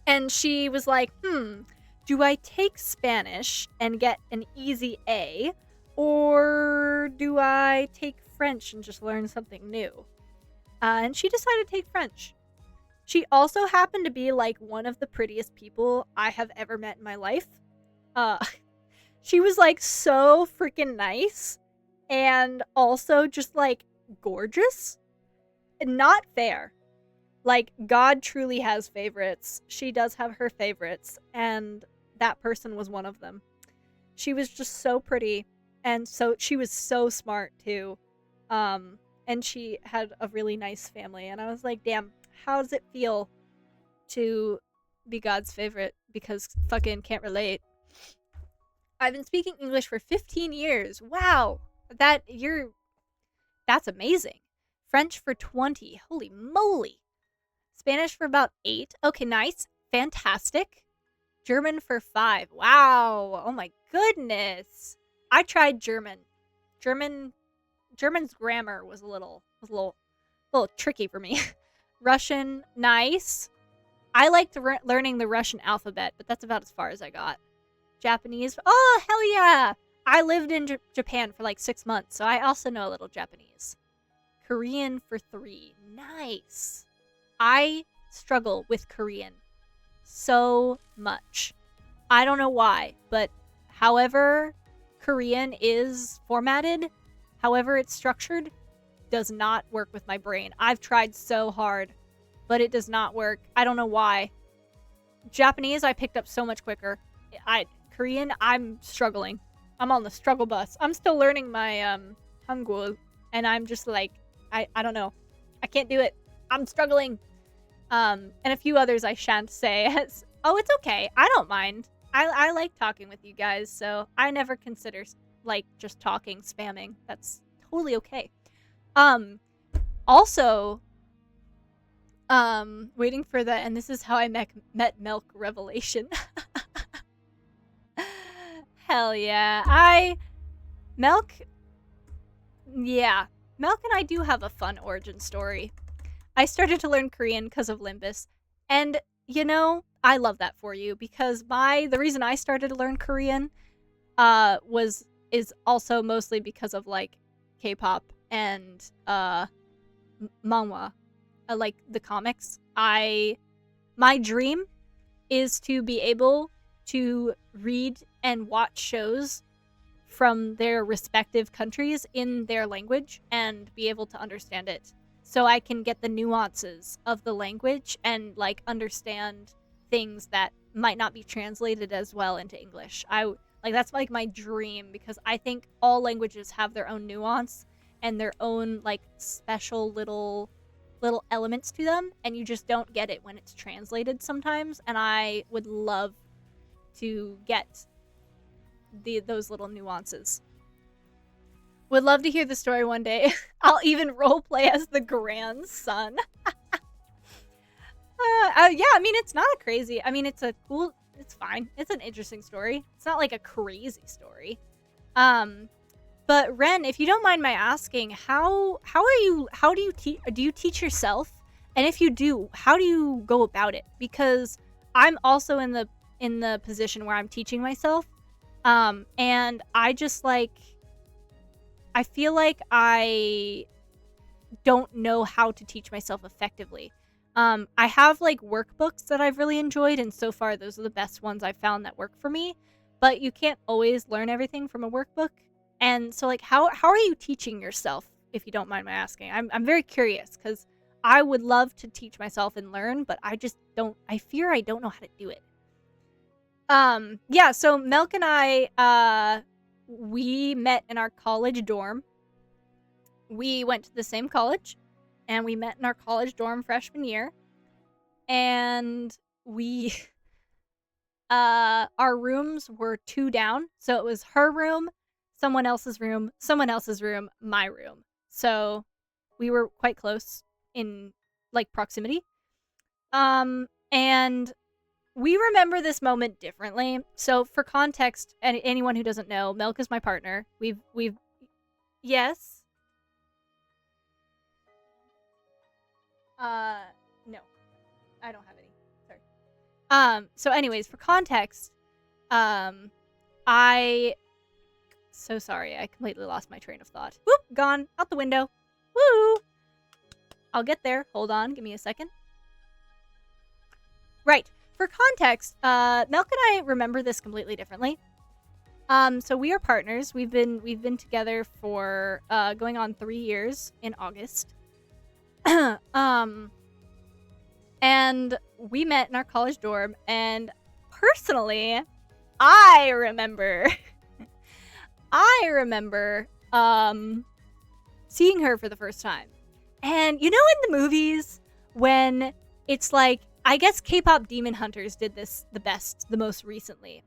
A: And she was like, do I take Spanish and get an easy A, or do I take French and just learn something new? And she decided to take French. She also happened to be like one of the prettiest people I have ever met in my life. Uh, she was like so freaking nice and also just like gorgeous. Not fair. Like, God truly has favorites. She does have her favorites, and that person was one of them. She was just so pretty, and so she was so smart too. And she had a really nice family, and I was like, damn, how does it feel to be God's favorite? Because fucking can't relate. I've been speaking English for 15 years. Wow. That's amazing. French for 20. Holy moly. Spanish for about 8. Okay, nice. Fantastic. German for 5. Wow. Oh my goodness. I tried German. German's grammar was a little tricky for me. Russian, nice. I liked learning the Russian alphabet, but that's about as far as I got. Japanese. Oh, hell yeah. I lived in Japan for like 6 months, so I also know a little Japanese. Korean for 3. Nice. I struggle with Korean so much. I don't know why, but however Korean is formatted, however it's structured, does not work with my brain. I've tried so hard, but it does not work. I don't know why. Japanese, I picked up so much quicker. Korean, I'm struggling. I'm on the struggle bus. I'm still learning my Hangul, and I'm just like, I don't know. I can't do it. I'm struggling. And a few others I shan't say. Oh, it's okay. I don't mind. I like talking with you guys, so I never consider like just talking, spamming. That's totally okay. Also, waiting for the and this is how I met Milk revelation. Hell yeah. Milk and I do have a fun origin story. I started to learn Korean because of Limbus. And, you know, I love that for you because the reason I started to learn Korean is also mostly because of like K-pop and manhwa, like the comics. My dream is to be able to read and watch shows from their respective countries in their language and be able to understand it. So I can get the nuances of the language and like understand things that might not be translated as well into English. That's like my dream because I think all languages have their own nuance and their own like special little elements to them, and you just don't get it when it's translated sometimes, and I would love to get those little nuances. Would love to hear the story one day. I'll even roleplay as the grandson. Yeah, I mean, it's not a crazy. I mean, it's fine. It's an interesting story. It's not like a crazy story. But Ren, if you don't mind my asking, how do you teach yourself? And if you do, how do you go about it? Because I'm also in the position where I'm teaching myself. And I just like, I feel like I don't know how to teach myself effectively. I have like workbooks that I've really enjoyed, and so far those are the best ones I've found that work for me. But you can't always learn everything from a workbook. And so like how are you teaching yourself, if you don't mind my asking? I'm very curious because I would love to teach myself and learn, but I fear I don't know how to do it. Yeah, so Milk and I, we met in our college dorm. We went to the same college, and we met in our college dorm freshman year. And we, our rooms were 2 down. So it was her room, someone else's room, my room. So we were quite close in, like, proximity. And we remember this moment differently. So for context, anyone who doesn't know, Milk is my partner. We've yes. No, I don't have any. Sorry. So anyways, for context, so sorry, I completely lost my train of thought. Whoop, gone, out the window. Woo! I'll get there. Hold on, give me a second. Right. For context, Milk and I remember this completely differently. So we are partners. We've been together for going on 3 years in August. And we met in our college dorm, and personally, I remember seeing her for the first time. And you know, in the movies when it's like, I guess K-pop Demon Hunters did this the most recently.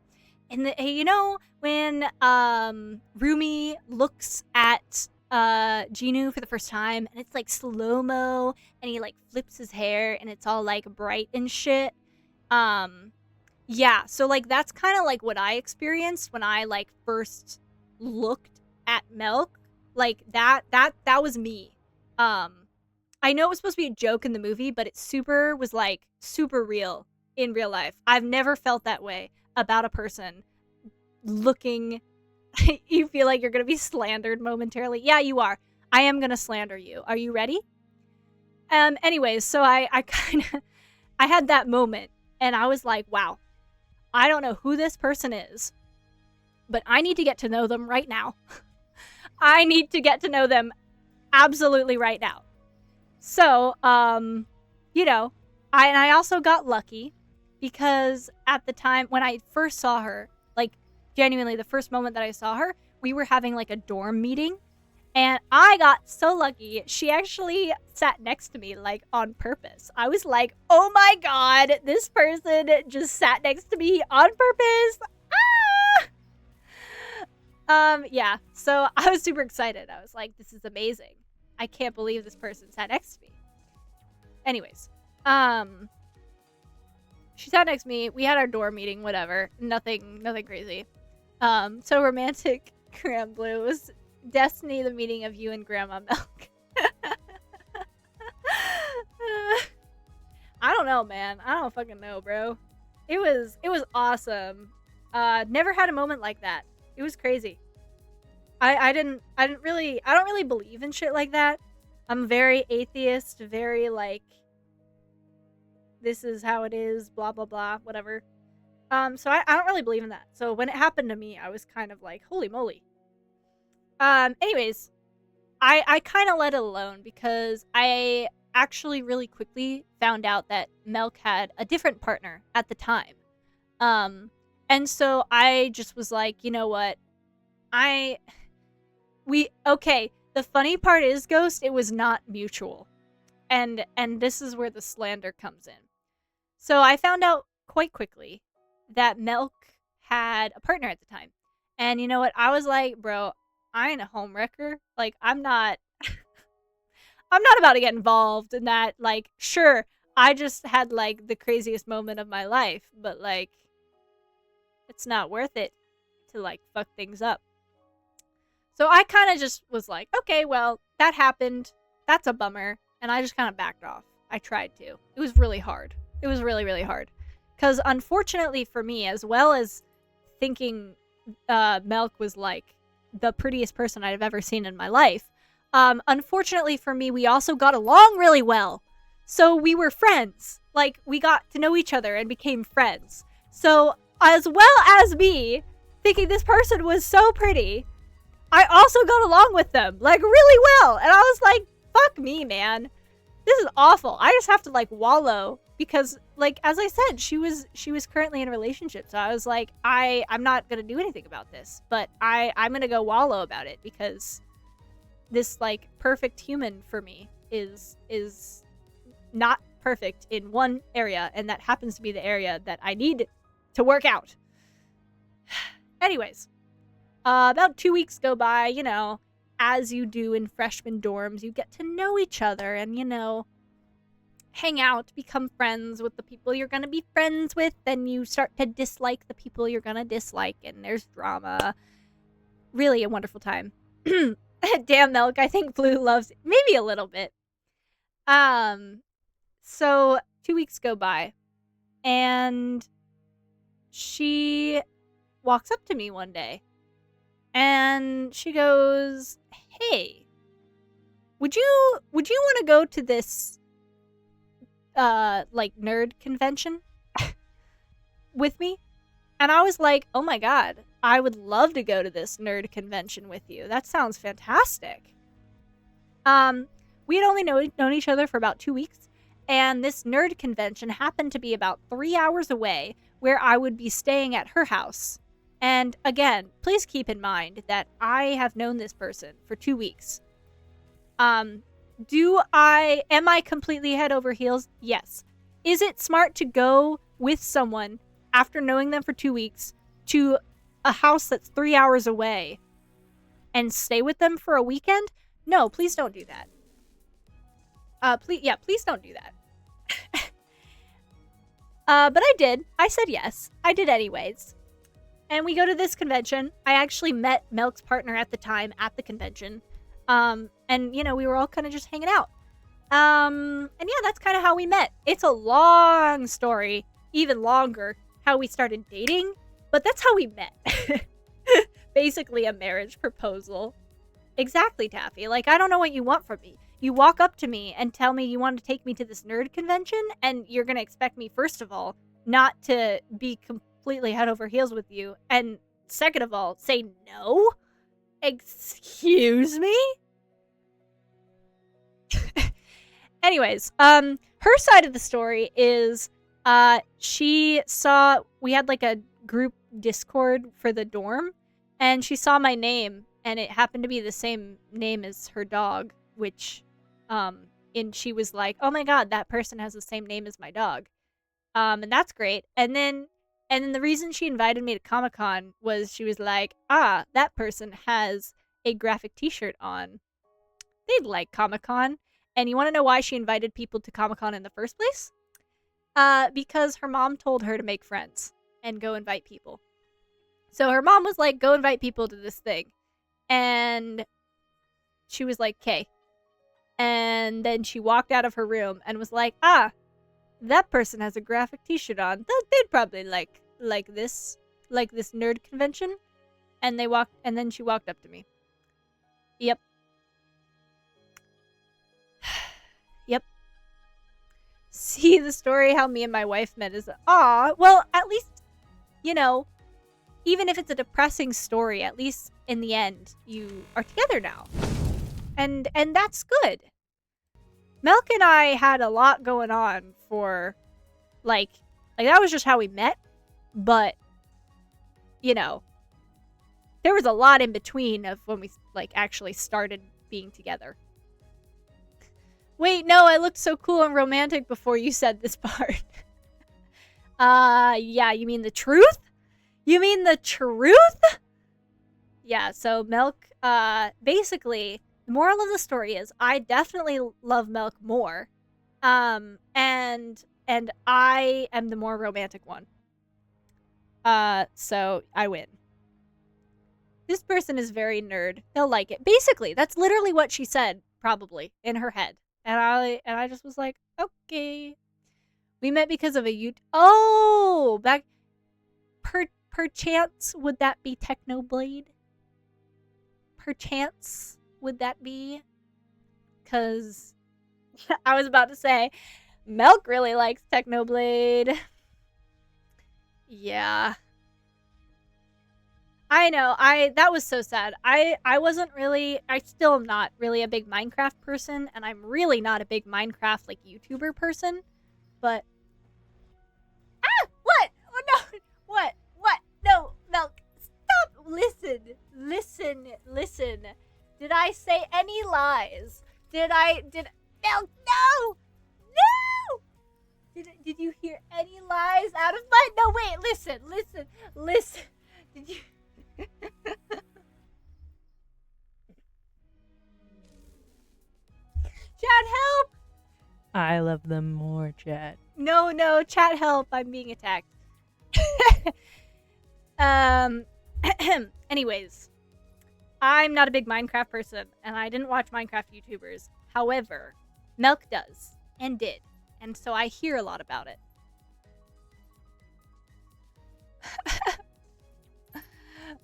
A: And you know, when Rumi looks at Jinu for the first time, and it's like slow-mo, and he like flips his hair, and it's all like bright and shit. Yeah, so like that's kind of like what I experienced when I like first looked at Milk. Like that was me. I know it was supposed to be a joke in the movie, but it was like super real in real life. I've never felt that way about a person looking. You feel like you're gonna be slandered momentarily. Yeah, you are. I am gonna slander you. Are you ready? Anyways, so I kind of I had that moment, and I was like, wow, I don't know who this person is, but I need to get to know them right now. I need to get to know them absolutely right now. So, you know, I also got lucky because at the time when I first saw her, like genuinely the first moment that I saw her, we were having like a dorm meeting, and I got so lucky. She actually sat next to me like on purpose. I was like, oh my god, this person just sat next to me on purpose. Yeah, so I was super excited. I was like, this is amazing. I can't believe this person sat next to me. Anyways, she sat next to me. We had our dorm meeting, whatever. Nothing crazy. So romantic, Graham Blue. Was Destiny the meeting of you and Grandma Milk? I don't know, man. I don't fucking know, bro. It was awesome. Never had a moment like that. It was crazy. I don't really believe in shit like that. I'm very atheist, very like, this is how it is, blah blah blah, whatever. So I don't really believe in that. So when it happened to me, I was kind of like, holy moly. Anyways, I kind of let it alone because I actually really quickly found out that Milk had a different partner at the time. And so I just was like, you know what? Okay, the funny part is, Ghost, it was not mutual. And this is where the slander comes in. So I found out quite quickly that Milk had a partner at the time. And you know what? I was like, bro, I ain't a homewrecker. Like, I'm not about to get involved in that. Like, sure, I just had like the craziest moment of my life, but like, it's not worth it to like fuck things up. So I kind of just was like, okay, well, that happened. That's a bummer. And I just kind of backed off. I tried to. It was really hard. It was really, really hard. Because unfortunately for me, as well as thinking Milk was like the prettiest person I've ever seen in my life, unfortunately for me, we also got along really well. So we were friends. Like, we got to know each other and became friends. So as well as me thinking this person was so pretty, I also got along with them, like, really well. And I was like, fuck me, man. This is awful. I just have to, like, wallow. Because, like, as I said, she was currently in a relationship. So I was like, I'm not going to do anything about this. But I'm going to go wallow about it. Because this, like, perfect human for me is not perfect in one area. And that happens to be the area that I need to work out. Anyways. About 2 weeks go by, you know, as you do in freshman dorms, you get to know each other and, you know, hang out, become friends with the people you're going to be friends with, then you start to dislike the people you're going to dislike, and there's drama. Really a wonderful time. Damn, Milk, I think Blue loves it. Maybe a little bit. So 2 weeks go by, and she walks up to me one day. And she goes, hey, would you want to go to this, like, nerd convention? with me. And I was like, oh my god, I would love to go to this nerd convention with you. That sounds fantastic. We had only known each other for about 2 weeks, and this nerd convention happened to be about 3 hours away, where I would be staying at her house. And again, please keep in mind that I have known this person for 2 weeks. Am I completely head over heels? Yes. Is it smart to go with someone after knowing them for 2 weeks to a house that's 3 hours away and stay with them for a weekend? No, please don't do that. Please don't do that. But I did. I said yes. I did anyways. And we go to this convention. I actually met Melk's partner at the time at the convention. And, we were all kind of just hanging out. And yeah, that's kind of how we met. It's a long story, even longer, how we started dating, but that's how we met. Basically a marriage proposal. Exactly, Taffy. Like, I don't know what you want from me. You walk up to me and tell me you want to take me to this nerd convention, and you're going to expect me, first of all, not to be completely head over heels with you, and second of all, say no? Excuse me? Anyways, her side of the story is, we had like a group Discord for the dorm, and she saw my name, and it happened to be the same name as her dog, which, and she was like, oh my god, that person has the same name as my dog. And that's great. And then the reason she invited me to Comic-Con was she was like, that person has a graphic t-shirt on. They'd like Comic-Con. And you want to know why she invited people to Comic-Con in the first place? Because her mom told her to make friends and go invite people. So her mom was like, go invite people to this thing. And she was like, okay. And then she walked out of her room and was like, that person has a graphic t-shirt on. They'd probably like this nerd convention. And then she walked up to me. Yep. Yep. See the story how me and my wife met is, well, at least, even if it's a depressing story, at least in the end, you are together now. And that's good. Melk and I had a lot going on for, like that was just how we met, but, there was a lot in between of when we, actually started being together. Wait, no, I looked so cool and romantic before you said this part. Yeah, you mean the truth? You mean the truth? Yeah, so Melk, basically, the moral of the story is I definitely love Melk more. And I am the more romantic one. So I win. This person is very nerd. They'll like it. Basically, that's literally what she said, probably, in her head. And I just was like, okay. We met because of back perchance would that be Technoblade? Perchance would that be? Cause I was about to say Melk really likes Technoblade. Yeah. I know. That was so sad. I still am not really a big Minecraft person, and I'm really not a big Minecraft YouTuber person. But what? Oh, no. What? No, Melk. Stop. Listen. Did I say any lies? Did Melk? No. Did you hear any lies out of my? No, wait. Listen. Did you? Chat, help!
B: I love them more, chat.
A: No, chat, help! I'm being attacked. Anyways, I'm not a big Minecraft person, and I didn't watch Minecraft YouTubers. However, Melk does, and did, and so I hear a lot about it.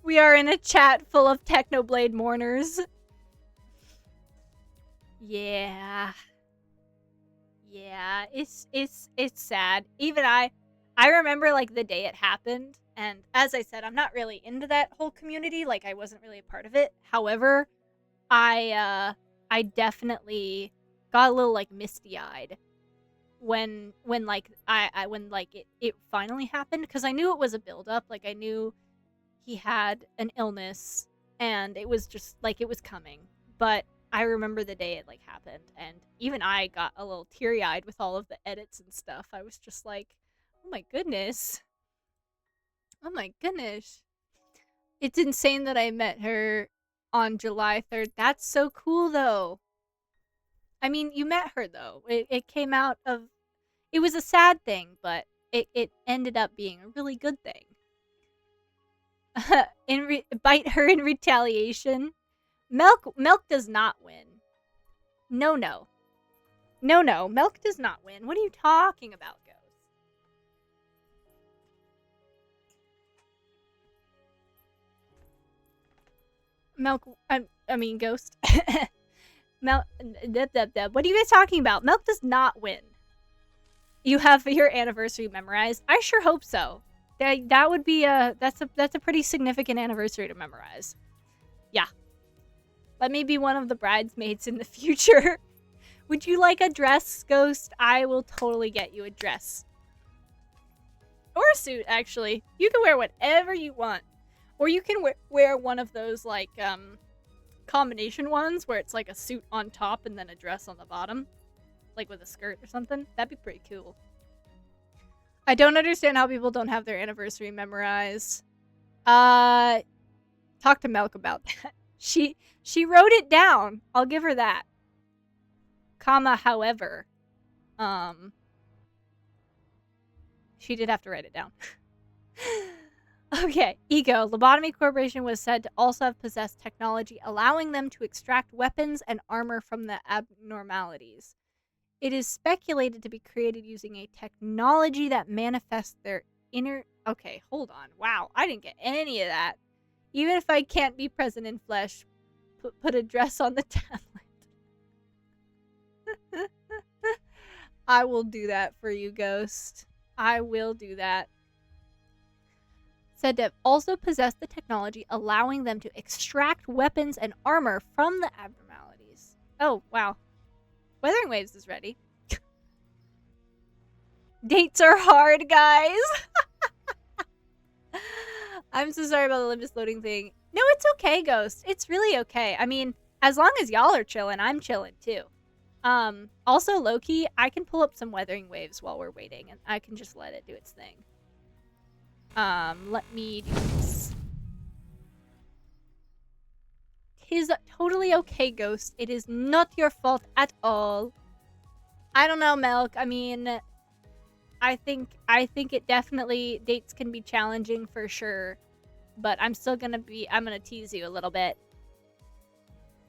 A: We are in a chat full of Technoblade mourners. Yeah, it's sad. Even I I remember, like, the day it happened, and as I said, I'm not really into that whole community, like, I wasn't really a part of it. However, I definitely got a little, like, misty-eyed when like, when, like, it finally happened, because I knew it was a buildup, like, I knew he had an illness, and it was just, like, it was coming, but I remember the day it, like, happened, and even I got a little teary-eyed with all of the edits and stuff. I was just like, "Oh my goodness. Oh my goodness." It's insane that I met her on July 3rd. That's so cool, though. I mean, you met her, though. It came out of... It was a sad thing, but it ended up being a really good thing. Bite her in retaliation. Milk does not win. No, no. No, no. Milk does not win. What are you talking about, Ghost? Milk... I mean, Ghost. Milk... What are you guys talking about? Milk does not win. You have your anniversary memorized? I sure hope so. That would be that's a pretty significant anniversary to memorize. Yeah. Let me be one of the bridesmaids in the future. Would you like a dress, Ghost? I will totally get you a dress. Or a suit, actually. You can wear whatever you want. Or you can wear one of those, like, combination ones where it's like a suit on top and then a dress on the bottom. Like with a skirt or something. That'd be pretty cool. I don't understand how people don't have their anniversary memorized. Talk to Melk about that. She wrote it down. I'll give her that. Comma, however. She did have to write it down. Okay, Ego. Lobotomy Corporation was said to also have possessed technology allowing them to extract weapons and armor from the abnormalities. It is speculated to be created using a technology that manifests their inner... Okay, hold on. Wow, I didn't get any of that. Even if I can't be present in flesh, put a dress on the tablet. I will do that for you, Ghost. I will do that. Said to have also possessed the technology allowing them to extract weapons and armor from the abnormalities. Oh, wow. Weathering Waves is ready. Dates are hard, guys. I'm so sorry about the Limbus loading thing. No, it's okay, Ghost. It's really okay. I mean, as long as y'all are chilling, I'm chilling too. Also, low-key, I can pull up some Weathering Waves while we're waiting, and I can just let it do its thing. Let me do this. Tis totally okay, Ghost. It is not your fault at all. I don't know, Milk. I mean, I think it definitely... Dates can be challenging for sure. But I'm still gonna tease you a little bit.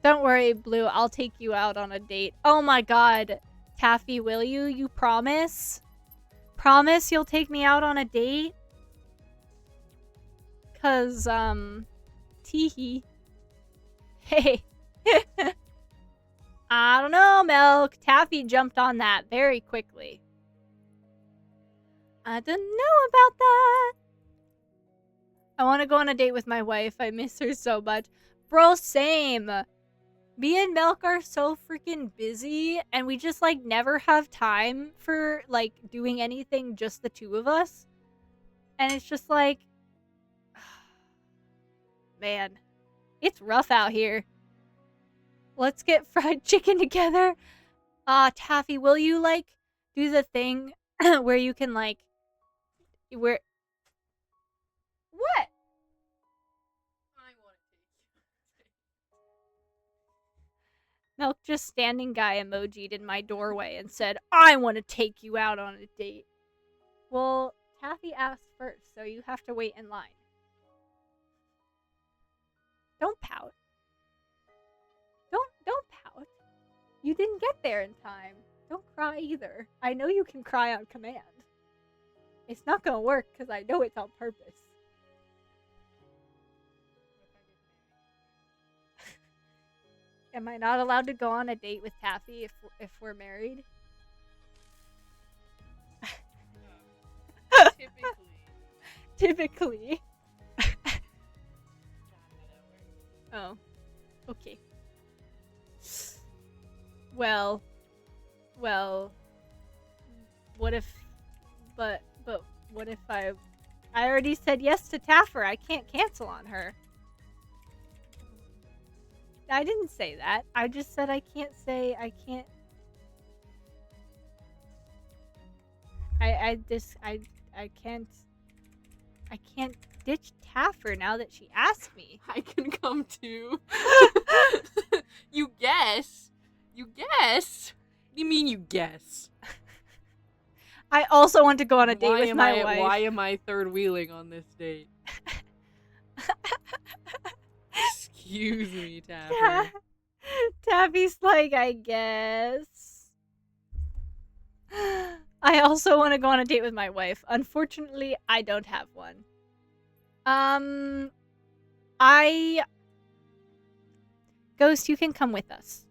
A: Don't worry, Blue. I'll take you out on a date. Oh my god. Taffy, will you? You promise? Promise you'll take me out on a date? Cause, teehee. Hey. I don't know, Milk. Taffy jumped on that very quickly. I don't know about that. I want to go on a date with my wife. I miss her so much. Bro, same. Me and Milk are so freaking busy, and we just, like, never have time for, like, doing anything just the two of us. And it's just like... Man. It's rough out here. Let's get fried chicken together. Taffy, will you, like, do the thing where you can, like... What? Milk just standing guy emoji'd in my doorway and said, I want to take you out on a date. Well, Taffy asked first, so you have to wait in line. Don't pout. Don't pout. You didn't get there in time. Don't cry either. I know you can cry on command. It's not gonna work because I know it's on purpose. Am I not allowed to go on a date with Taffy if we're married? Typically. Oh, okay. Well, what if, but what if I already said yes to Taffer. I can't cancel on her. I didn't say that. I just said I can't say, I can't. I can't ditch Taffer now that she asked me.
C: I can come too. You guess? You guess? What do you mean you guess?
A: I also want to go on a date with my wife.
C: Why am I third wheeling on this date? Excuse me, Taffer.
A: Taffy's like, I guess. I also want to go on a date with my wife. Unfortunately, I don't have one. Ghost, you can come with us.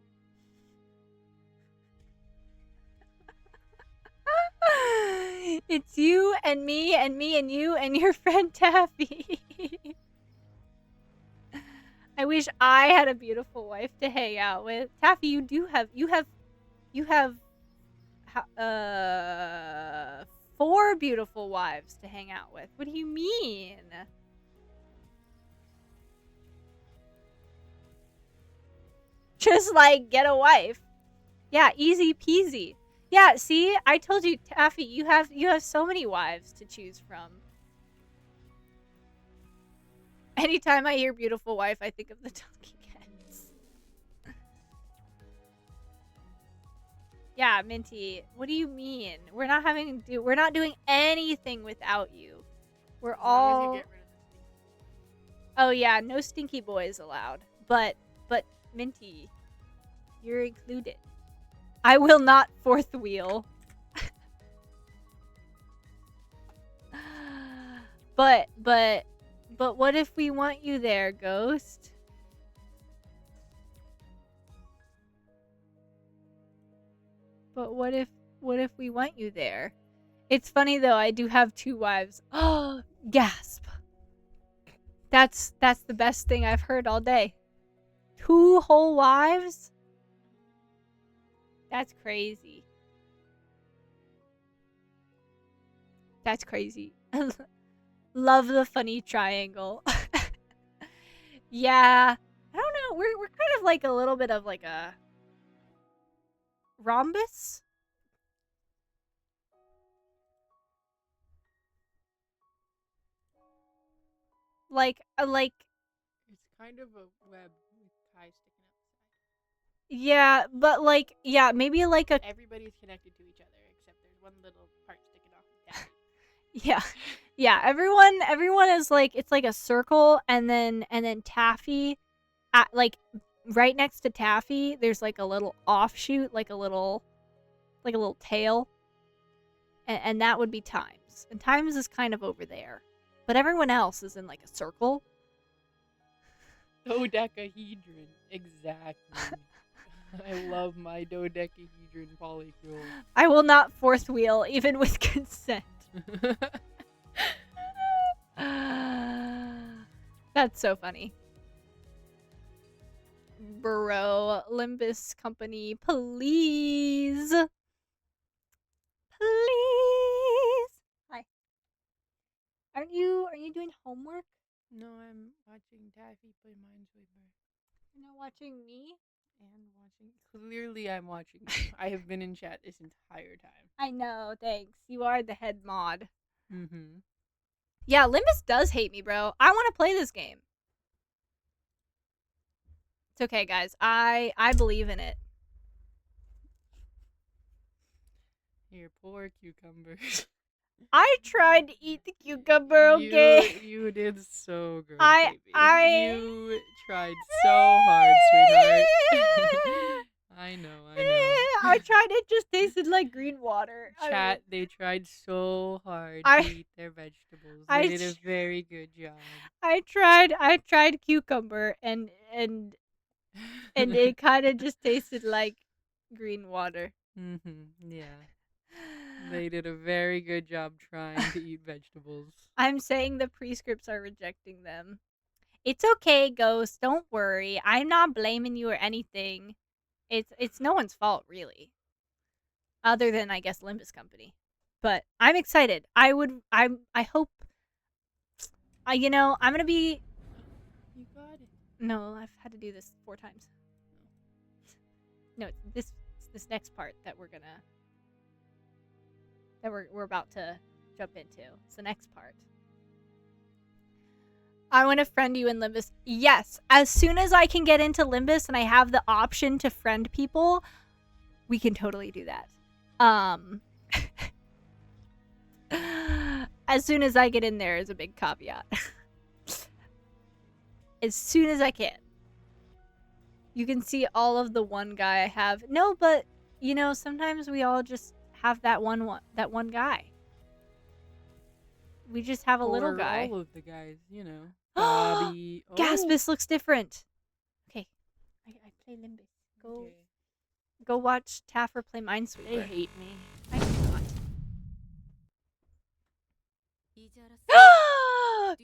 A: It's you and me and you and your friend Taffy. I wish I had a beautiful wife to hang out with. Taffy, you have 4 beautiful wives to hang out with. What do you mean? Just like get a wife. Yeah, easy peasy. Yeah, see, I told you, Taffy, you have so many wives to choose from. Anytime I hear beautiful wife, I think of the Talking Heads. Yeah, Minty, what do you mean? We're not doing anything without you. We're all. Oh yeah, no stinky boys allowed. But Minty, you're included. I will not fourth wheel. But what if we want you there, Ghost? But what if we want you there? It's funny though, I do have 2 wives. Oh, gasp. That's the best thing I've heard all day. 2 whole wives? That's crazy. That's crazy. Love the funny triangle. Yeah. I don't know. We're kind of like a little bit of like a rhombus. Like
C: It's kind of a web with ties sticking out the side.
A: yeah, but like yeah, maybe like a
C: Everybody's connected to each other except there's one little part sticking off of Taffy.
A: yeah. Yeah, everyone is like it's like a circle and then Taffy at like right next to Taffy there's like a little offshoot, like a little tail. And that would be Times. And Times is kind of over there. But everyone else is in like a circle.
C: Dodecahedron. Exactly. I love my dodecahedron polycule.
A: I will not fourth wheel, even with consent. That's so funny. Bro, Limbus company, please. Please. Hi. Aren't you doing homework?
C: No, I'm watching Taffy play Minesweeper.
A: You're not watching me?
C: And watching. Clearly, I'm watching. I have been in chat this entire time.
A: I know, thanks. You are the head mod.
C: Mm-hmm.
A: Yeah, Limbus does hate me, bro. I want to play this game. It's okay, guys. I believe in it.
C: Here, poor cucumbers.
A: I tried to eat the cucumber, okay?
C: You did so good,
A: I
C: You tried so hard, sweetheart. I know.
A: I tried. It just tasted like green water.
C: Chat, they tried so hard to eat their vegetables. They did a very good job.
A: I tried cucumber and it kind of just tasted like green water.
C: Yeah. They did a very good job trying to eat vegetables.
A: I'm saying the prescripts are rejecting them. It's okay, Ghost. Don't worry. I'm not blaming you or anything. It's no one's fault, really. Other than, I guess, Limbus Company. But I'm excited. I hope. You know, I'm gonna be.
C: You got it.
A: No, I've had to do this 4 times. No, it's this next part that we're about to jump into. It's the next part. I want to friend you in Limbus. Yes, as soon as I can get into Limbus and I have the option to friend people, we can totally do that. As soon as I get in there is a big caveat. As soon as I can. You can see all of the one guy I have. No, but you know, sometimes we all just have that one guy. We just have a little guy.
C: All of the guys, you know. Bobby.
A: Gaspis looks different. Okay, I play Limbus. Go watch Taffer play Minesweeper.
C: They hate me.
A: I do not.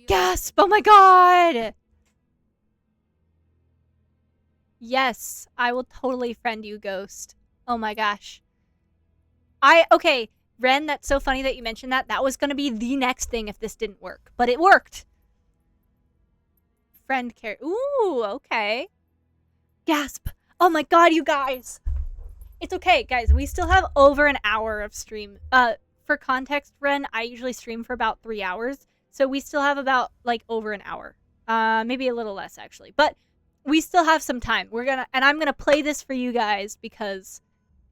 A: Gasp! Oh my god! Yes, I will totally friend you, Ghost. Oh my gosh. Okay, Ren, that's so funny that you mentioned that. That was gonna be the next thing if this didn't work. But it worked. Friend care. Ooh, okay. Gasp. Oh my god, you guys. It's okay, guys. We still have over an hour of stream. For context, Ren, I usually stream for about 3 hours. So we still have about, like, over an hour. Maybe a little less, actually. But we still have some time. I'm gonna play this for you guys because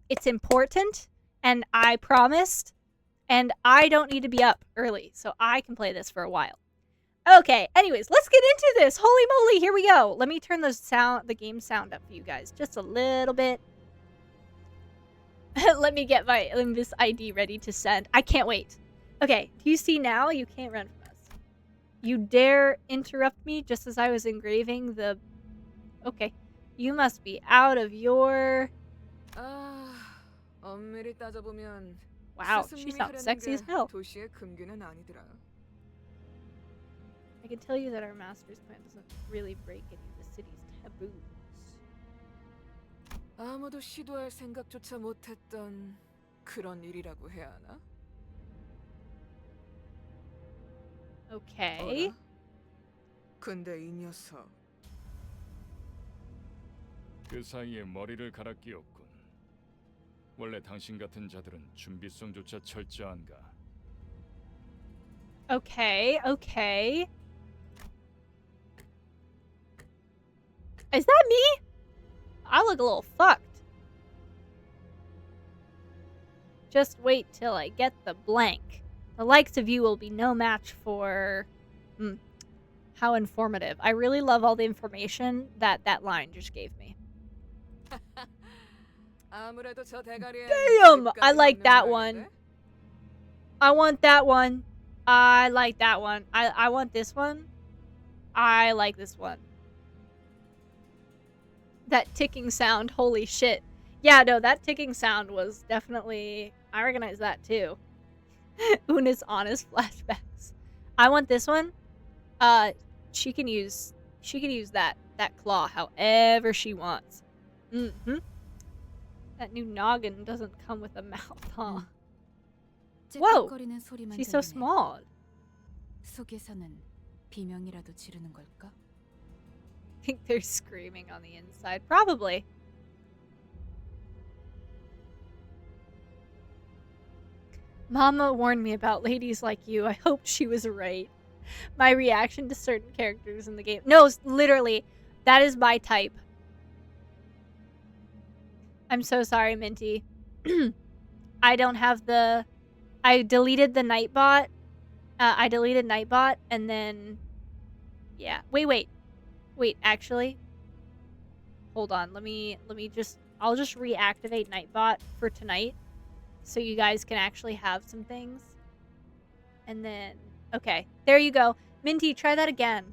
A: it's important, and I promised, and I don't need to be up early, so I can play this for a while. Okay, anyways, let's get into this. Holy moly, here we go. Let me turn the game sound up for you guys just a little bit. Let me get my Limbus ID ready to send. I can't wait. Okay, do you see now? You can't run from us. You dare interrupt me just as I was engraving the... Okay. You must be out of your... Wow, she sounds sexy as hell. I can tell you that our master's plan doesn't really break any of the city's taboos.
D: 아무도 시도할 생각조차 못했던 그런 일이라고 해야 하나?
A: Okay.
D: 어라? 근데 이 녀석
E: 그 사이에 머리를 갈아 끼웠군. 원래 당신 같은 자들은 준비성조차 철저한가?
A: Okay, okay. Is that me? I look a little fucked. Just wait till I get the blank. The likes of you will be no match for... How informative. I really love all the information that line just gave me.
D: 아무래도 저 대가리엔
A: Damn! I
D: 끝까지
A: like
D: 없는
A: that
D: 모양인데?
A: one. I want that one. I like that one. I want this one. I like this one. That ticking sound, holy shit. Yeah, no, that ticking sound was definitely... I recognize that too. Una's honest flashbacks. I want this one. She can use that claw however she wants. That new noggin doesn't come with a mouth, huh? Whoa! She's so small.
F: 속에서는 비명이라도 지르는 걸까?
A: I think they're screaming on the inside. Probably. Mama warned me about ladies like you. I hoped she was right. My reaction to certain characters in the game. No, literally. That is my type. I'm so sorry, Minty. I don't have the... I deleted the Nightbot. I deleted Nightbot, and then... Yeah. Wait, actually. Hold on. Let me just... I'll just reactivate Nightbot for tonight. So you guys can actually have some things. And then... Okay. There you go. Minty, try that again.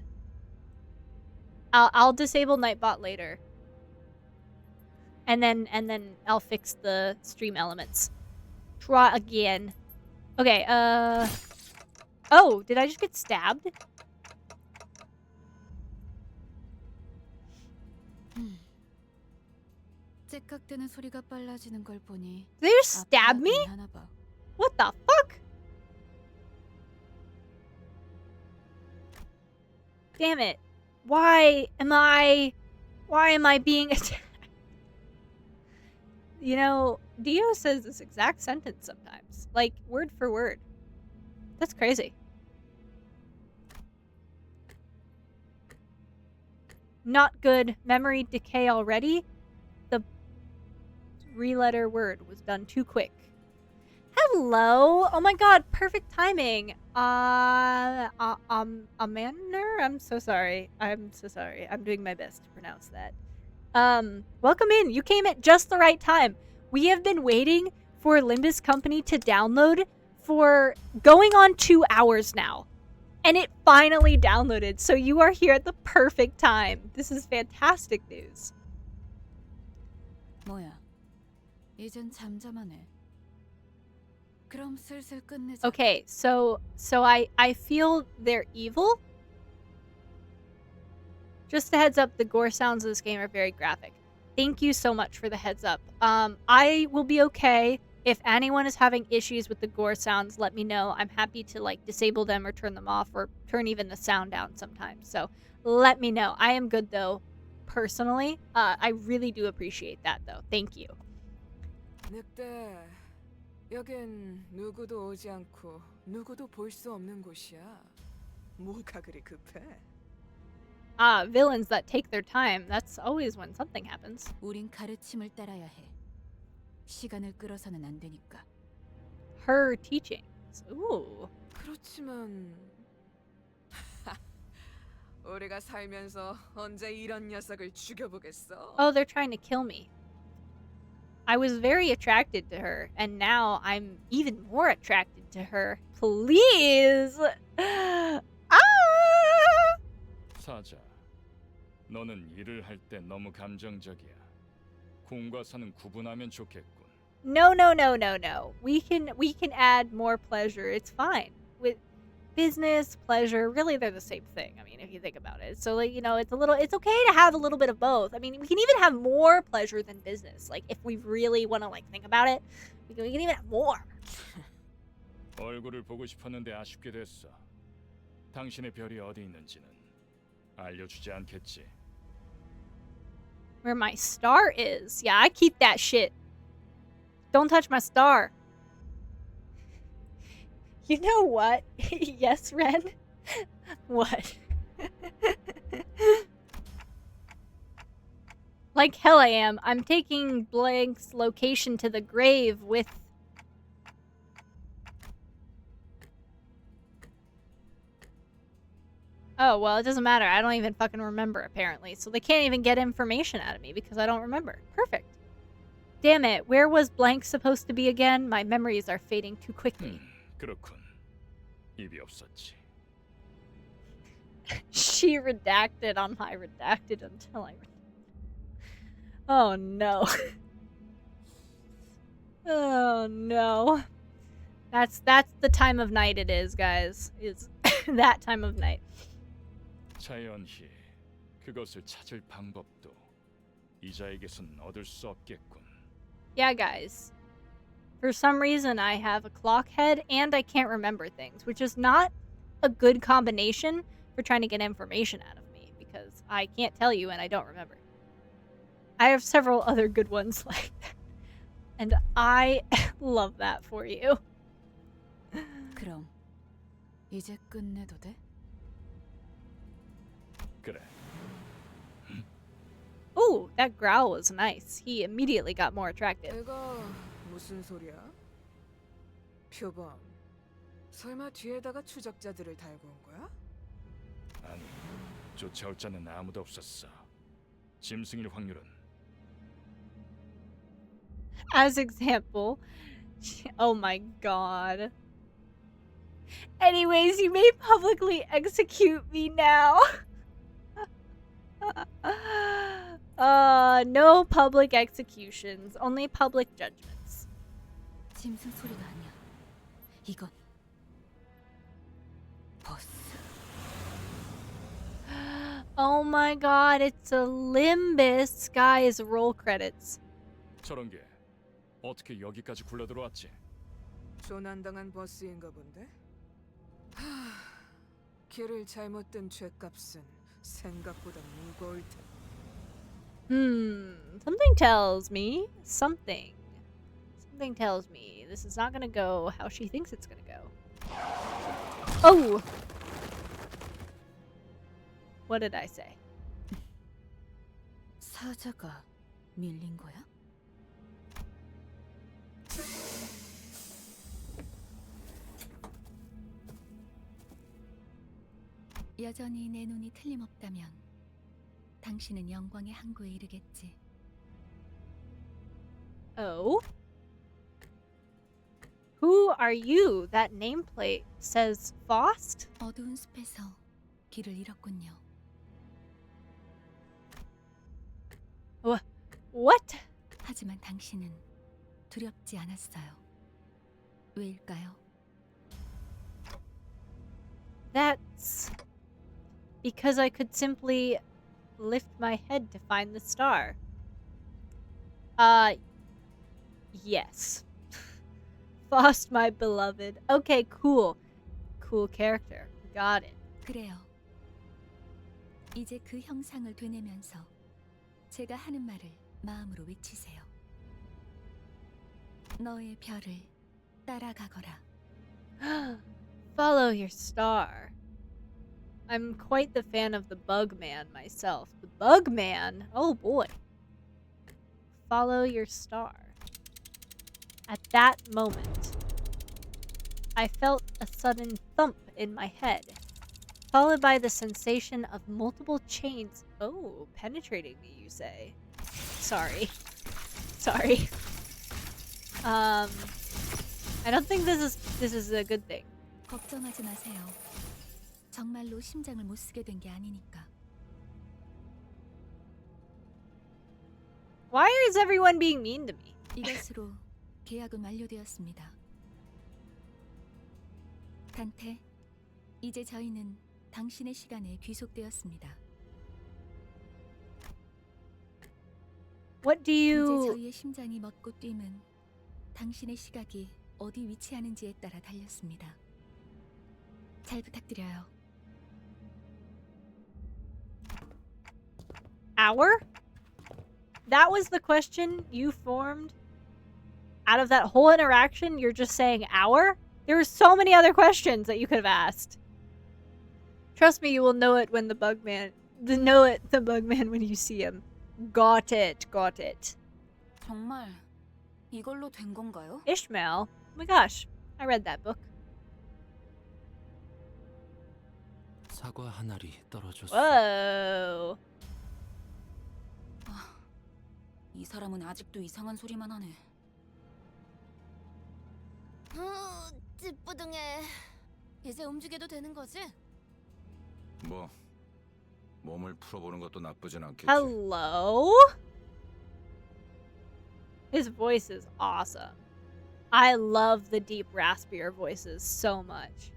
A: I'll disable Nightbot later. And then I'll fix the stream elements. Try again. Okay, Oh, did I just get stabbed?
F: 째깍대는 소리가 빨라지는 걸 보니
A: Did they just stab me?
F: 아파하긴 하나 봐.
A: What the fuck? Damn it. Why am I being attacked? You know, Dio says this exact sentence sometimes. Like, word for word. That's crazy. Not good. Memory decay already? The three-letter word was done too quick. Hello! Oh my god, perfect timing. Amander? I'm so sorry. I'm so sorry. I'm doing my best to pronounce that. Welcome in. You came at just the right time. We have been waiting for Limbus Company to download for going on 2 hours now. And it finally downloaded, so you are here at the perfect time. This is fantastic news.
F: 뭐야? 이젠 잠잠하네. 그럼 슬슬 끝내자.
A: Okay, so I feel they're evil. Just a heads up, the gore sounds of this game are very graphic. Thank you so much for the heads up. I will be okay. If anyone is having issues with the gore sounds, let me know. I'm happy to like disable them or turn them off or turn even the sound down sometimes. So let me know. I am good though, personally. I really do appreciate that though. Thank you.
D: 늑대, 여긴 누구도 오지 않고 누구도 볼 수 없는 곳이야. 뭐가 그리 급해?
A: Villains that take their time. That's always when something happens.
F: 우린 가르침을 따라야 해. 시간을 끌어서는 안 되니까.
A: Her teachings. Ooh.
D: 그렇지만 우리가 살면서 언제 이런 녀석을 죽여보겠어?
A: Oh, they're trying to kill me. I was very attracted to her, and now I'm even more attracted to her. Please! Ah!
E: 사자, 너는 일을 할 때 너무 감정적이야. 공과 사는 구분하면 좋겠군.
A: No, no, no, no, no. We can add more pleasure. It's fine. With business, pleasure, really they're the same thing. I mean, if you think about it. So like, you know, it's okay to have a little bit of both. I mean, we can even have more pleasure than business. Like if we really want to like think about it, we can even have more.
E: 얼굴을 보고 싶었는데 아쉽게 됐어. 당신의 별이 어디 있는지는 알려주지 않겠지.
A: Where my star is. Yeah, I keep that shit. Don't touch my star. You know what? Yes, Ren? What? Like hell I am. I'm taking Blank's location to the grave with... Oh, well, it doesn't matter. I don't even fucking remember, apparently. So they can't even get information out of me because I don't remember. Perfect. Damn it. Where was Blank supposed to be again? My memories are fading too quickly.
E: 그렇군. 입이 없었지.
A: She redacted on my redacted until I... Oh, no. Oh, no. That's the time of night it is, guys. It's that time of night.
E: 자연히 그것을 찾을 방법도 이자에게선 얻을 수 없겠군.
A: Yeah, guys. For some reason, I have a clock head and I can't remember things, which is not a good combination for trying to get information out of me, because I can't tell you and I don't remember. I have several other good ones like that. And I love that for you.
F: 그럼 이제 끝내도 돼?
E: 그래.
A: Ooh, that growl was nice. He immediately got more attractive.
D: 이거 무슨 소리야? 표범, 설마 뒤에다가 추적자들을 달고 온 거야?
E: 아니, 쫓아올 자는 아무도 없었어. 짐승일 확률은
A: As example. Oh my god. Anyways, you may publicly execute me now. No public executions, only public judgments.
F: 짐승 소리가 아니야. 이건 버스.
A: Oh my god, it's a Limbus. Guys, roll credits.
E: 저런 게 어떻게 여기까지 굴러 들어왔지?
D: 조난당한 버스인가 본데? 길을 잘못 든 죄값은 생각보다 무거울 테.
A: Something tells me. Something tells me this is not gonna go how she thinks it's gonna go. Oh! What did I say?
F: 사자가 밀린 거야? 여전히 내 눈이 틀림없다면 당신은 영광의 항구에 이르겠지.
A: Oh? Who are you? That nameplate says Faust?
F: 어두운 숲에서 길을 잃었군요.
A: What?
F: 하지만 당신은 두렵지 않았어요. 왜일까요?
A: That's because I could simply lift my head to find the star. Yes. Faust, my beloved. Okay, cool. Cool character. Got it.
F: 그래요. 이제 그 형상을 되뇌면서 제가 하는 말을 마음으로 외치세요. 너의 별을 따라가거라.
A: Follow your star. I'm quite the fan of the Bugman myself. The Bugman? Oh boy. Follow your star. At that moment, I felt a sudden thump in my head, followed by the sensation of multiple chains. Oh, penetrating me, you say? Sorry. Sorry. I don't think this is a good thing.
F: 걱정하지 마세요. 정말로 심장을 못 쓰게 된 게 아니니까.
A: Why is everyone being mean to me?
F: 이것으로 계약은 완료되었습니다. 단테, 이제 저희는 당신의 시간에 귀속되었습니다.
A: What do
F: 이제
A: you...
F: 저희의 심장이 멎고 뛰면 당신의 시각이 어디 위치하는지에 따라 달렸습니다. 잘 부탁드려요.
A: Hour? That was the question you formed? Out of that whole interaction, you're just saying hour? There were so many other questions that you could have asked. Trust me, you will know it when the Bugman... the Bugman when you see him. Got it.
F: 정말 이걸로 된 건가요?
A: Ishmael? Oh my gosh. I read that book.
G: 사과 한 알이 떨어졌어.
A: Whoa.
F: 이 사람은 아직도 이상한 소리만 하네. 찌뿌둥해. 이제 움직여도 되는 거지?
H: 뭐 몸을 풀어보는 것도 나쁘진 않겠지.
A: Hello? His voice is awesome. I love the deep, raspier voices so much.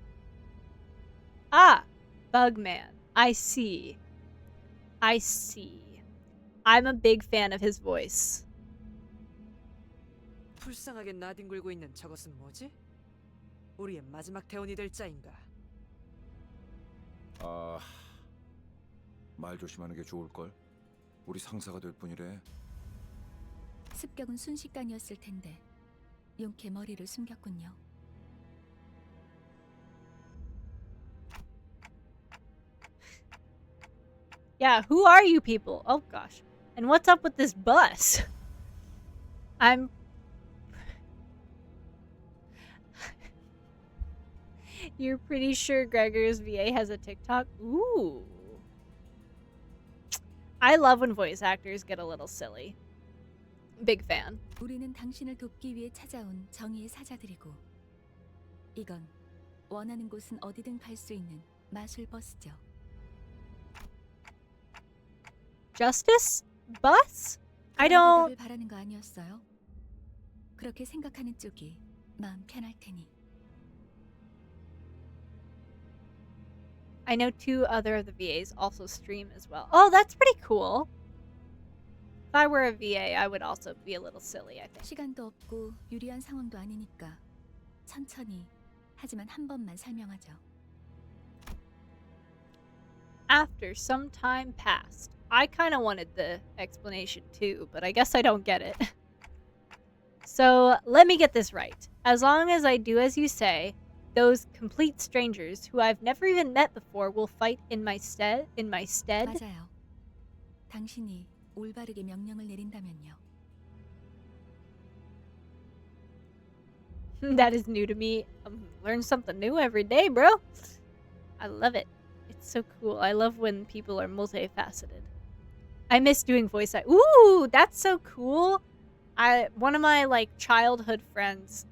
A: Ah, Bugman. I see. I'm a big fan of his voice.
D: 불쌍하게 나뒹굴고 있는 저것은 뭐지? 우리의 마지막 대원이 될 자인가?
H: 아, 말 조심하는 게 좋을 걸. 우리 상사가 될 뿐이래.
F: 습격은 순식간이었을 텐데 용케 머리를 숨겼군요.
A: Yeah, who are you people? Oh gosh. And what's up with this bus? I'm... You're pretty sure Gregor's VA has a TikTok? Ooh. I love when voice actors get a little silly. Big fan.
F: 우리는 당신을 돕기 위해 찾아온 정의의 사자들이고 이건 원하는 곳은 어디든 갈 수 있는 마술 버스죠.
A: Justice? Bus? I don't...
F: 대답을 바라는 거 아니었어요? 그렇게 생각하는 쪽이 마음 편할 테니.
A: I know 2 other of the VAs also stream as well. Oh, that's pretty cool. If I were a VA, I would also be a little silly, I think.
F: 시간도 없고 유리한 상황도 아니니까 천천히 하지만 한 번만 설명하죠.
A: After some time passed. I kind of wanted the explanation too, but I guess I don't get it. So, let me get this right. As long as I do as you say, those complete strangers who I've never even met before will fight in my stead?
F: 맞아요. 당신이 올바르게 명령을 내린다면요.
A: That is new to me. Learn something new every day, bro. I love it. It's so cool. I love when people are multifaceted. I miss doing voice act. Ooh, that's so cool. One of my like childhood friends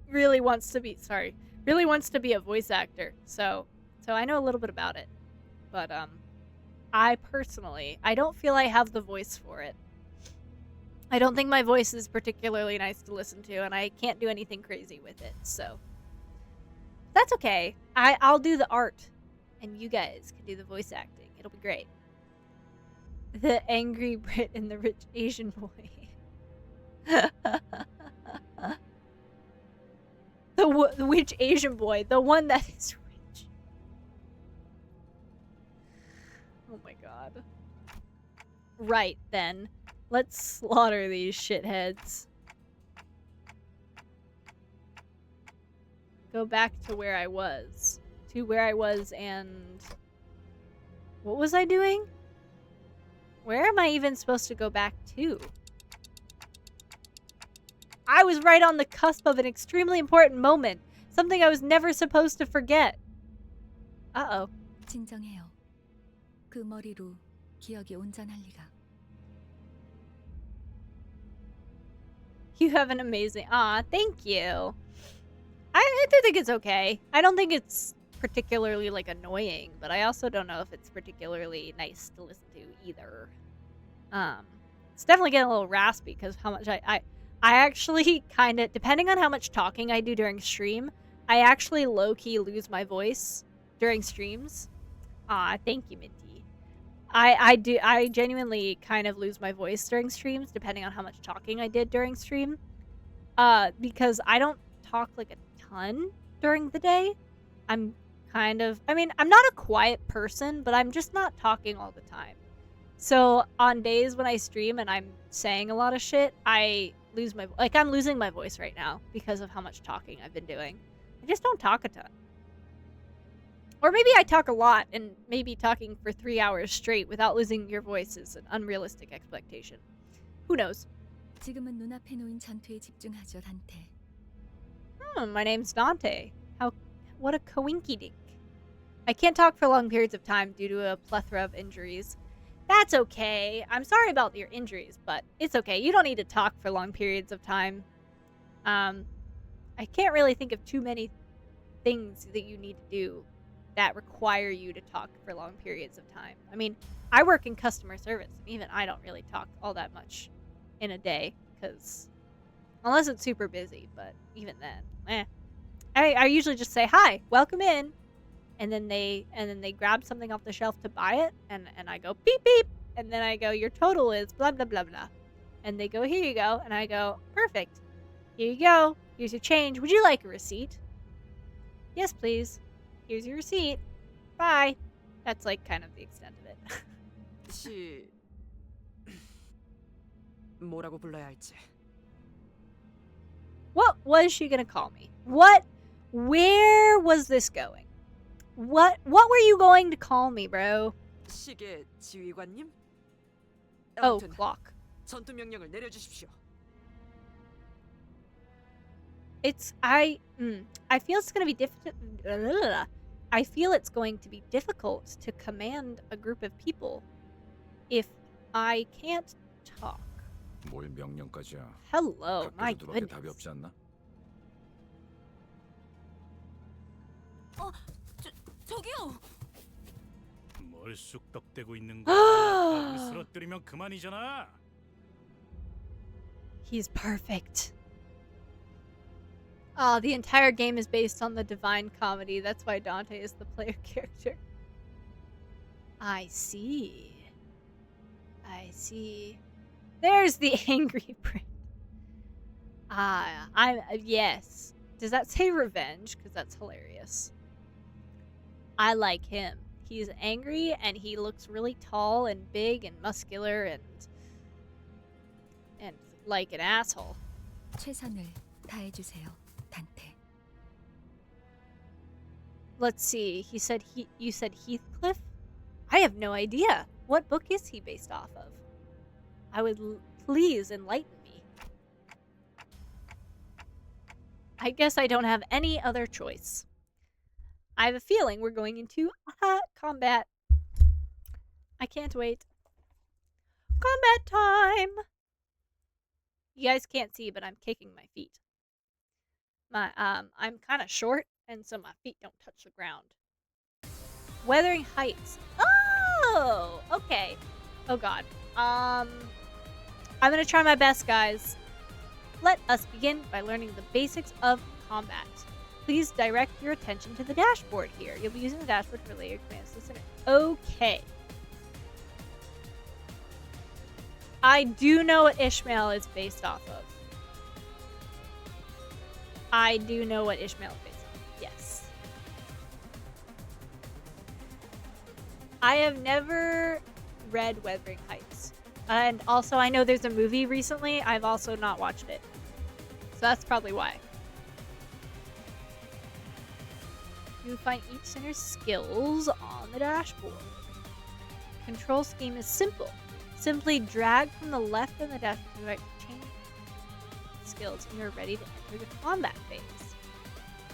A: really wants to be a voice actor. So I know a little bit about it. But I personally, I don't feel I have the voice for it. I don't think my voice is particularly nice to listen to, and I can't do anything crazy with it. So that's okay. I'll do the art, and you guys can do the voice acting. It'll be great. The angry Brit and the rich Asian boy. The which Asian boy? The one that is rich. Oh my god. Right then. Let's slaughter these shitheads. Go back to where I was. And... What was I doing? Where am I even supposed to go back to? I was right on the cusp of an extremely important moment. Something I was never supposed to forget. Uh-oh.
F: 진정해요. 그 머리로 기억이 온전할 리가.
A: You have an amazing... Aw, thank you. I do think it's okay. I don't think it's particularly, like, annoying, but I also don't know if it's particularly nice to listen to either. It's definitely getting a little raspy because how much I actually kind of, depending on how much talking I do during stream, I actually low-key lose my voice during streams. Aw, thank you, Minty. I genuinely kind of lose my voice during streams, depending on how much talking I did during stream. Because I don't talk, like, a ton during the day. I'm kind of, I mean, I'm not a quiet person, but I'm just not talking all the time. So on days when I stream and I'm saying a lot of shit, I lose my, like, I'm losing my voice right now because of how much talking I've been doing. I just don't talk a ton. Or maybe I talk a lot, and maybe talking for 3 hours straight without losing your voice is an unrealistic expectation. Who knows?
F: 지금은 눈앞에 놓인 전투에 집중하죠, 단테.
A: My name's Dante. What a coinkydink. I can't talk for long periods of time due to a plethora of injuries. That's okay. I'm sorry about your injuries, but it's okay. You don't need to talk for long periods of time. I can't really think of too many things that you need to do that require you to talk for long periods of time. I mean, I work in customer service, and even I don't really talk all that much in a day, because unless it's super busy, but even then, I usually just say, hi, welcome in, and then they grab something off the shelf to buy it, and I go, beep, beep, and then I go, your total is blah, blah, blah, blah, and they go, here you go, and I go, perfect, here you go, here's your change, would you like a receipt? Yes, please. Here's your receipt. Bye. That's like kind of the extent of it.
D: 씨 뭐라고 불러야 할지.
A: What was she gonna call me? Where was this going? What were you going to call me, bro?
D: 시계 지휘관님?
A: Oh,
D: 아무튼
A: clock.
D: 전투 명령을 내려주십시오.
A: I feel it's gonna be I feel it's going to be difficult to command a group of people if I can't talk.
H: 뭘 명령까지야.
A: Hello, my
H: 밖에서 들어밖에 답이
A: goodness.
H: 없지 않나?
F: 저기요.
E: 뭘 쑥덕대고 있는 거야? 쓰러뜨리면 그만이잖아.
A: He's perfect. Oh, the entire game is based on the Divine Comedy. That's why Dante is the player character. I see. I see. There's the angry prince. Yes. Does that say revenge? Because that's hilarious. I like him. He's angry and he looks really tall and big and muscular and like an asshole.
F: 최선을 다해주세요, 단테.
A: Let's see. You said Heathcliff? I have no idea. What book is he based off of? I would please enlighten me. I guess I don't have any other choice. I have a feeling we're going into combat. I can't wait. Combat time! You guys can't see, but I'm kicking my feet. I'm kind of short, and so my feet don't touch the ground. Weathering Heights. Oh, okay. Oh god. I'm gonna try my best, guys. Let us begin by learning the basics of combat. Please direct your attention to the dashboard here. You'll be using the dashboard to relay your commands to the center. Okay. I do know what Ishmael is based off of. I do know what Ishmael is based off of. Yes. I have never read Wuthering Heights. And also, I know there's a movie recently. I've also not watched it. So that's probably why. You find each center's skills on the dashboard. Control scheme is simple. Simply drag from the left on the dashboard to the right to change skills, and you're ready to enter the combat phase.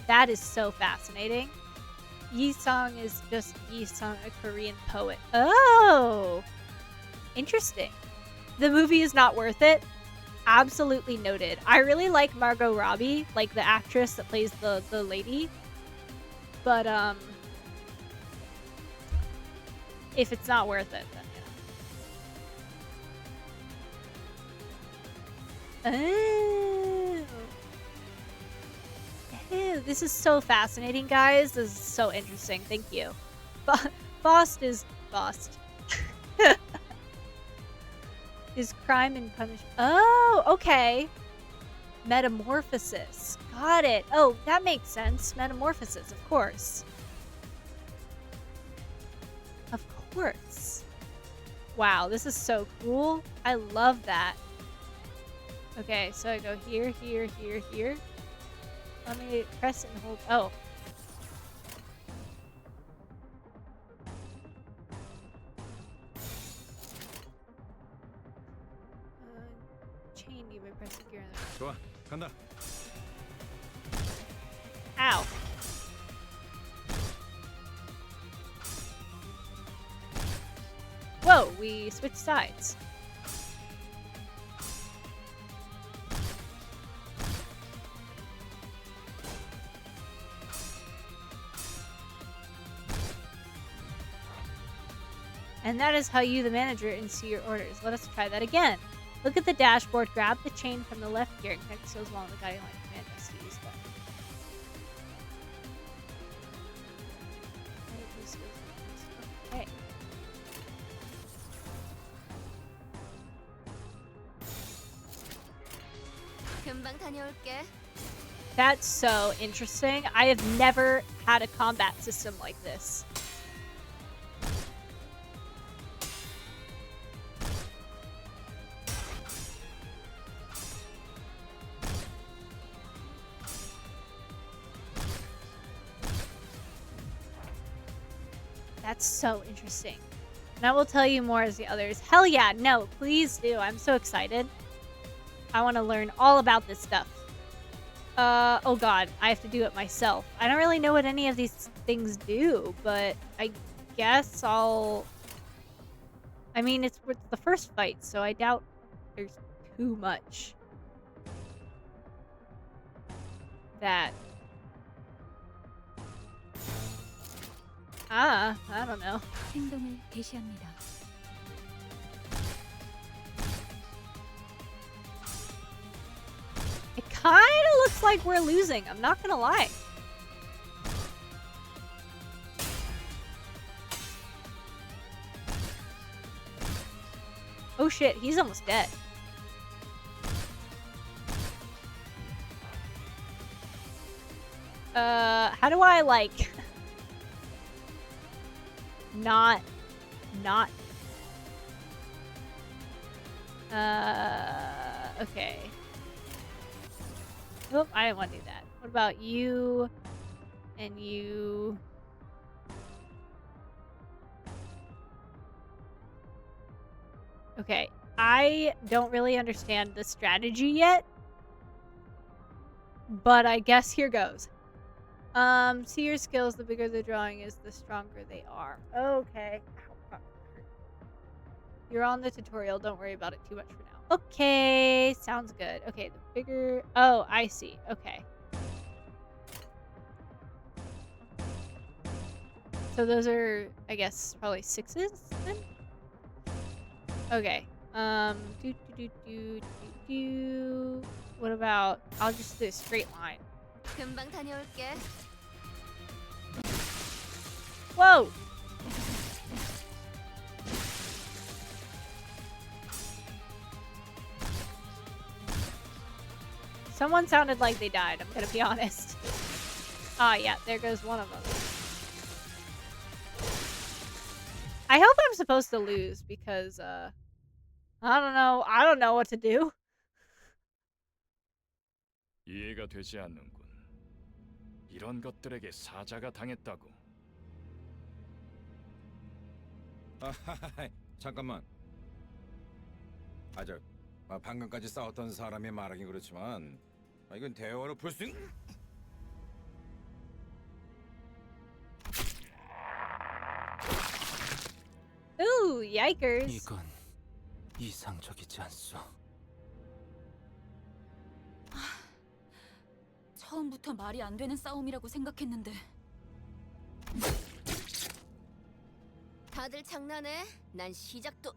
A: That is so fascinating. Yi-sung is just Yi-sung, a Korean poet. Oh! Interesting. The movie is not worth it. Absolutely noted. I really like Margot Robbie, like the actress that plays the lady. But, if it's not worth it, then yeah. Oh. Ew, this is so fascinating, guys. This is so interesting. Thank you. Faust is Faust. Is crime and punishment. Oh, okay. Metamorphosis. Got it. Oh, that makes sense. Metamorphosis, of course. Of course. Wow, this is so cool. I love that. Okay, so I go here, here, here, here. Let me press and hold. Oh. Chain you by pressing gear on
E: 좋아, 간다.
A: the. Ow. Whoa, we switched sides. And that is how you, the manager, issue your orders. Let us try that again. Look at the dashboard, grab the chain from the left gear, and connect skills along the guiding line. Command us to use them. Okay.
F: 금방 다녀올게.
A: That's so interesting. I have never had a combat system like this. That's so interesting. And I will tell you more as the others. Hell yeah, no, please do. I'm so excited. I want to learn all about this stuff. Oh god, I have to do it myself. I don't really know what any of these things do, but I guess I'll... I mean, it's the first fight, so I doubt there's too much that... I don't know.
F: 행동을 개시합니다.
A: It kind of looks like we're losing. I'm not gonna lie. Oh shit, he's almost dead. How do I, like... not... Okay. Nope, I didn't want to do that. What about you and you? Okay, I don't really understand the strategy yet, but I guess here goes. See your skills, the bigger the drawing is, the stronger they are. Okay. You're on the tutorial, don't worry about it too much for now. Okay, sounds good. Okay, the bigger... Oh, I see. Okay. So those are, I guess, probably 6s then? Okay. What about... I'll just do a straight line.
F: 금방 다녀올게.
A: Whoa! Someone sounded like they died, I'm gonna be honest. Ah, yeah, there goes one of them. I hope I'm supposed to lose because, I don't know what to do.
E: 이해가 되지 않는군. 이런 것들에게 사자가 당했다고.
H: 잠깐만. 방금까지 싸웠던 사람이 말하긴 그렇지만 이건 대화로 풀 수...
A: Ooh, yikers.
G: 이건 이상적이지 않소.
F: 처음부터 말이 안 되는 싸움이라고 생각했는데. 다들 장난해? 난 시작도.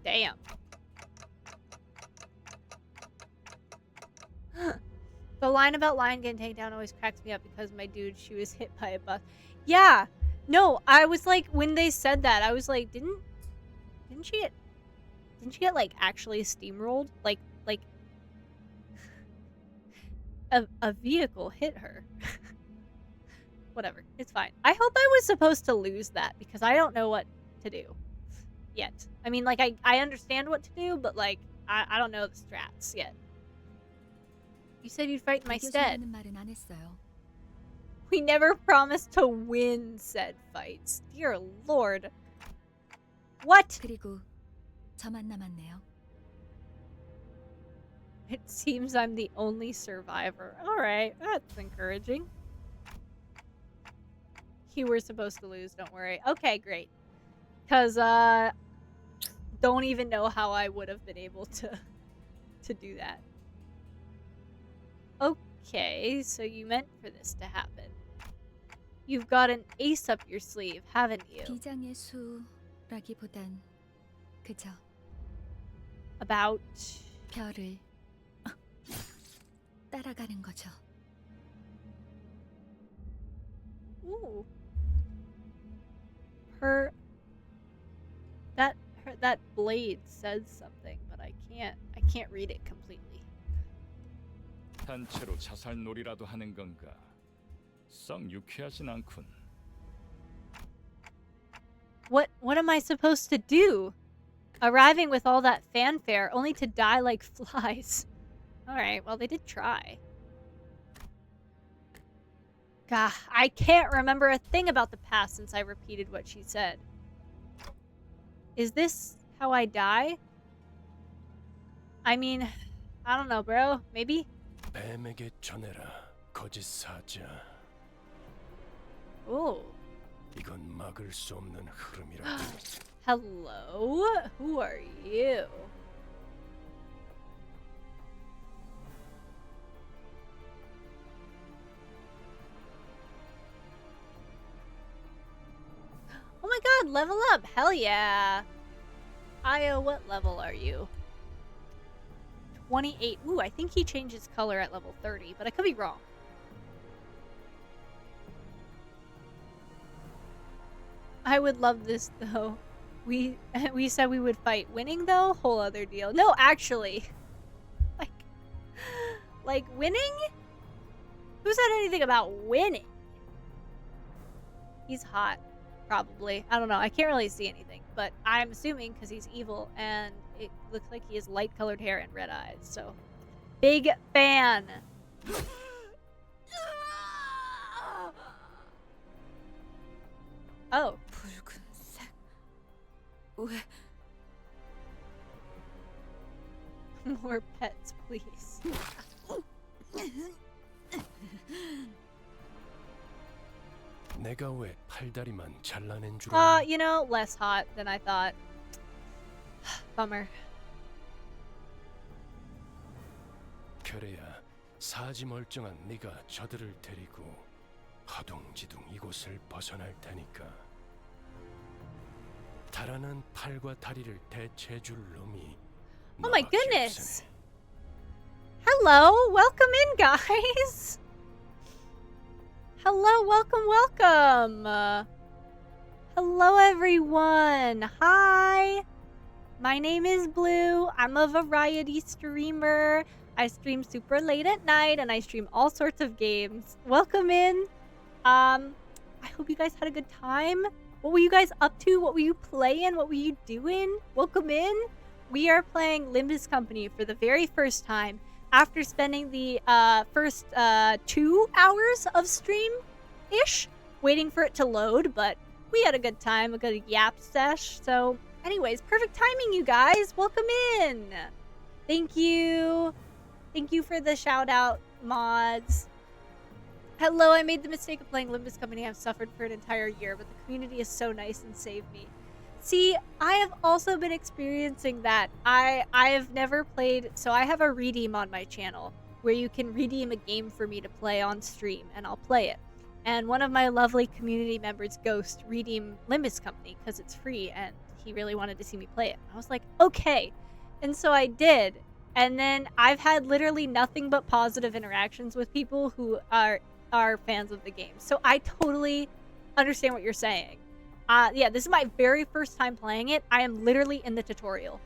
A: Damn. The line about Lion getting taken down always cracks me up because my dude, she was hit by a bus. Yeah. No, I was like, when they said that, I was like, didn't she get like actually steamrolled? Like a vehicle hit her. Whatever. It's fine. I hope I was supposed to lose that because I don't know what to do yet. I mean, like, I understand what to do, but like, I don't know the strats yet. You said you'd fight in my stead.
F: 말은 안 했어요.
A: We never promised to win said fights. Dear Lord. What?
F: 그리고 저만 남았네요.
A: It seems I'm the only survivor. Alright, that's encouraging. You were supposed to lose, don't worry. Okay, great. Because, don't even know how I would have been able to do that. Okay, so you meant for this to happen. You've got an ace up your sleeve, haven't you?
F: 비장의 수라기보단 그저
A: About...
F: 별을 따라가는 거죠.
A: Ooh. That blade says something, but I can't read it completely.
E: 단체로 자살놀이라도 하는 건가? 썩 유쾌하진 않군.
A: What am I supposed to do? Arriving with all that fanfare, only to die like flies. Alright, well, they did try. Gah, I can't remember a thing about the past since I repeated what she said. Is this how I die? I mean, I don't know, bro. Maybe?
I: 뱀에게 전해라, 거짓 사자.
A: Ooh.
I: 이건 막을 수 없는 흐름이라고.
A: Hello? Who are you? Oh my god, level up! Hell yeah! Io, what level are you? 28. Ooh, I think he changes color at level 30, but I could be wrong. I would love this though. We said we would fight. Winning though, whole other deal. No, actually, like, like winning. Who said anything about winning? He's hot, probably. I don't know. I can't really see anything, but I'm assuming because he's evil and it looks like he has light-colored hair and red eyes. So, big fan. Oh.
F: 붉은색. 왜
A: More pets, please.
I: 내가 왜 팔다리만 잘라낸 줄
A: You know, less hot than I thought. Bummer.
I: 그래야 사지 멀쩡한 네가 저들을 데리고 허둥지둥 이곳을 벗어날 테니까. 달아난 팔과 다리를 대체해줄 놈이
A: Oh my
I: 너밖에
A: goodness.
I: 없으니.
A: Hello, welcome in, guys. Hello, welcome. Hello, everyone. Hi. My name is Blue. I'm a variety streamer. I stream super late at night, and I stream all sorts of games. Welcome in. I hope you guys had a good time. What were you guys up to? What were you playing? What were you doing? Welcome in. We are playing Limbus Company for the very first time after spending the first 2 hours of stream-ish waiting for it to load, but we had a good time, a good yap sesh. So anyways, perfect timing, you guys. Welcome in. Thank you. Thank you for the shout out, mods. Hello, I made the mistake of playing Limbus Company. I've suffered for an entire year, but the community is so nice and saved me. See, I have also been experiencing that. I have never played, so I have a redeem on my channel where you can redeem a game for me to play on stream, and I'll play it. And one of my lovely community members, Ghost, redeemed Limbus Company because it's free, and he really wanted to see me play it. I was like, okay. And so I did. And then I've had literally nothing but positive interactions with people who are fans of the game. So I totally understand what you're saying. Yeah, this is my very first time playing it. I am literally in the tutorial.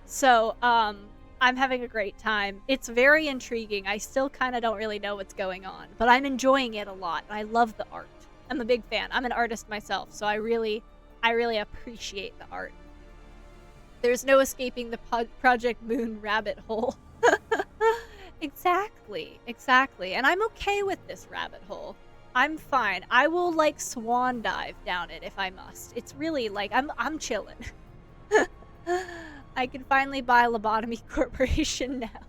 A: So, I'm having a great time. It's very intriguing. I still kind of don't really know what's going on, but I'm enjoying it a lot. I love the art. I'm a big fan. I'm an artist myself, so I really appreciate the art. There's no escaping the Project Moon rabbit hole. Exactly. And I'm okay with this rabbit hole. I'm fine. I will, like, swan dive down it if I must. It's really, like, I'm chilling. I can finally buy Lobotomy Corporation now.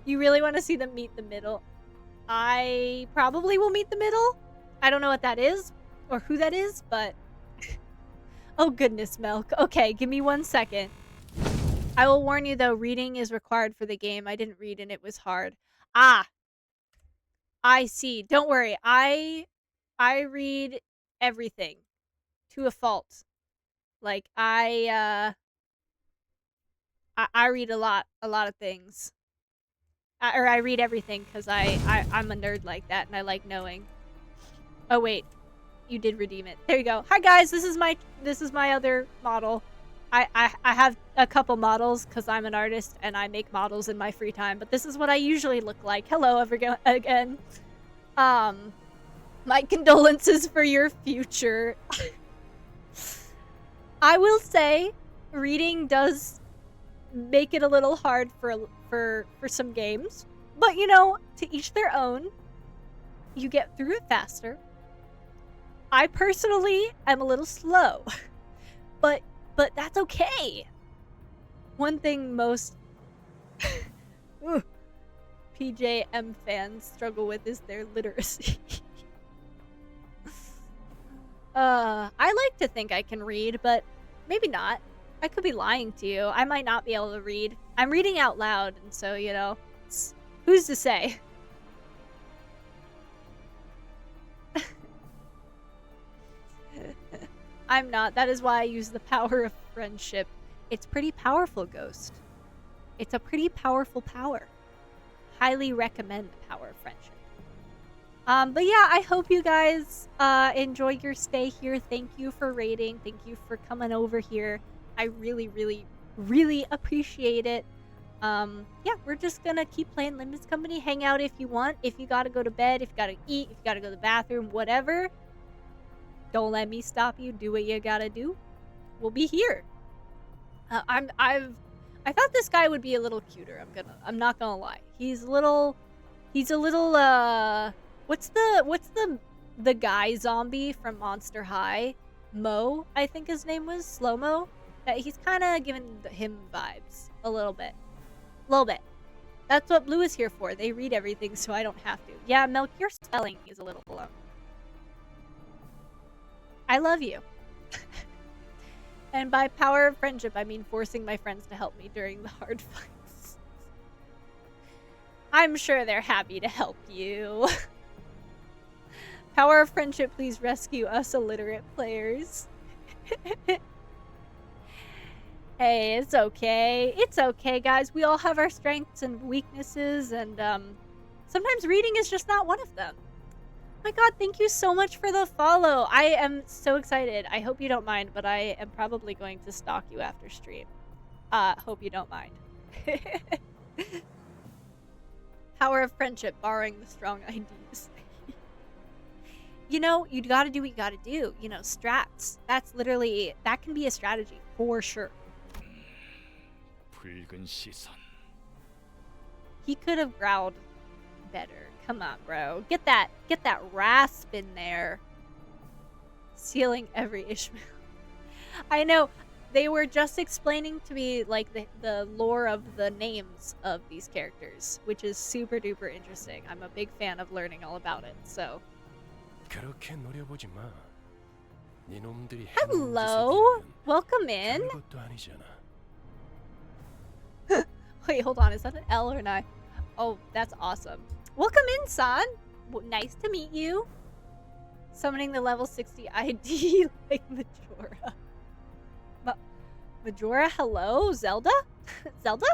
A: You really want to see them meet the middle? I probably will meet the middle. I don't know what that is or who that is, but... Oh, goodness, Milk. Okay, give me 1 second. I will warn you, though, reading is required for the game. I didn't read and it was hard. Ah! I see. Don't worry. I read everything to a fault. Like I read a lot of things. I read everything because I'm a nerd like that and I like knowing. Oh wait, you did redeem it. There you go. Hi guys, this is my other model. I have a couple models because I'm an artist and I make models in my free time, but this is what I usually look like. Hello again. My condolences for your future. I will say, reading does make it a little hard for some games, but you know, to each their own. You get through it faster. I personally am a little slow, but that's okay. One thing most PJM fans struggle with is their literacy. I like to think I can read, but maybe not. I could be lying to you. I might not be able to read. I'm reading out loud, and so, you know, who's to say? I'm not. That is why I use the power of friendship. It's pretty powerful, Ghost. It's a pretty powerful power. Highly recommend the power of friendship. But yeah, I hope you guys enjoy your stay here. Thank you for raiding. Thank you for coming over here. I really, really, really appreciate it. Yeah, we're just gonna keep playing Limbus Company. Hang out if you want. If you gotta go to bed, if you gotta eat, if you gotta go to the bathroom, whatever. Don't let me stop you. Do what you gotta do. We'll be here. I thought this guy would be a little cuter. I'm not gonna lie. He's a little what's the guy zombie from Monster High? Mo, I think his name was Slow-Mo. He's kind of giving him vibes a little bit. That's what Blue is here for. They read everything so I don't have to. Yeah, Milk, your spelling is a little below. I love you. And by power of friendship, I mean forcing my friends to help me during the hard fights. I'm sure they're happy to help you. Power of friendship, please rescue us illiterate players. Hey, it's okay. It's okay, guys. We all have our strengths and weaknesses, and sometimes reading is just not one of them. My god, thank you so much for the follow. I am so excited. I hope you don't mind, but I am probably going to stalk you after stream. Hope you don't mind. Power of friendship, borrowing the strong IDs. You know, you gotta do what you gotta do. You know, strats. That can be a strategy for sure.
E: 붉은 시선.
A: He could have growled better. Come on, bro. Get that rasp in there. Sealing every Ishmael. I know. They were just explaining to me like the lore of the names of these characters, which is super duper interesting. I'm a big fan of learning all about it. So.
I: 그렇게 노려보지 마. 네 놈들이
A: Hello. Welcome in.
I: 것도 아니잖아.
A: Wait, hold on. Is that an L or an I? Oh, that's awesome. Welcome in, San. Nice to meet you. Summoning the level 60 ID like Majora. Majora, hello? Zelda? Zelda?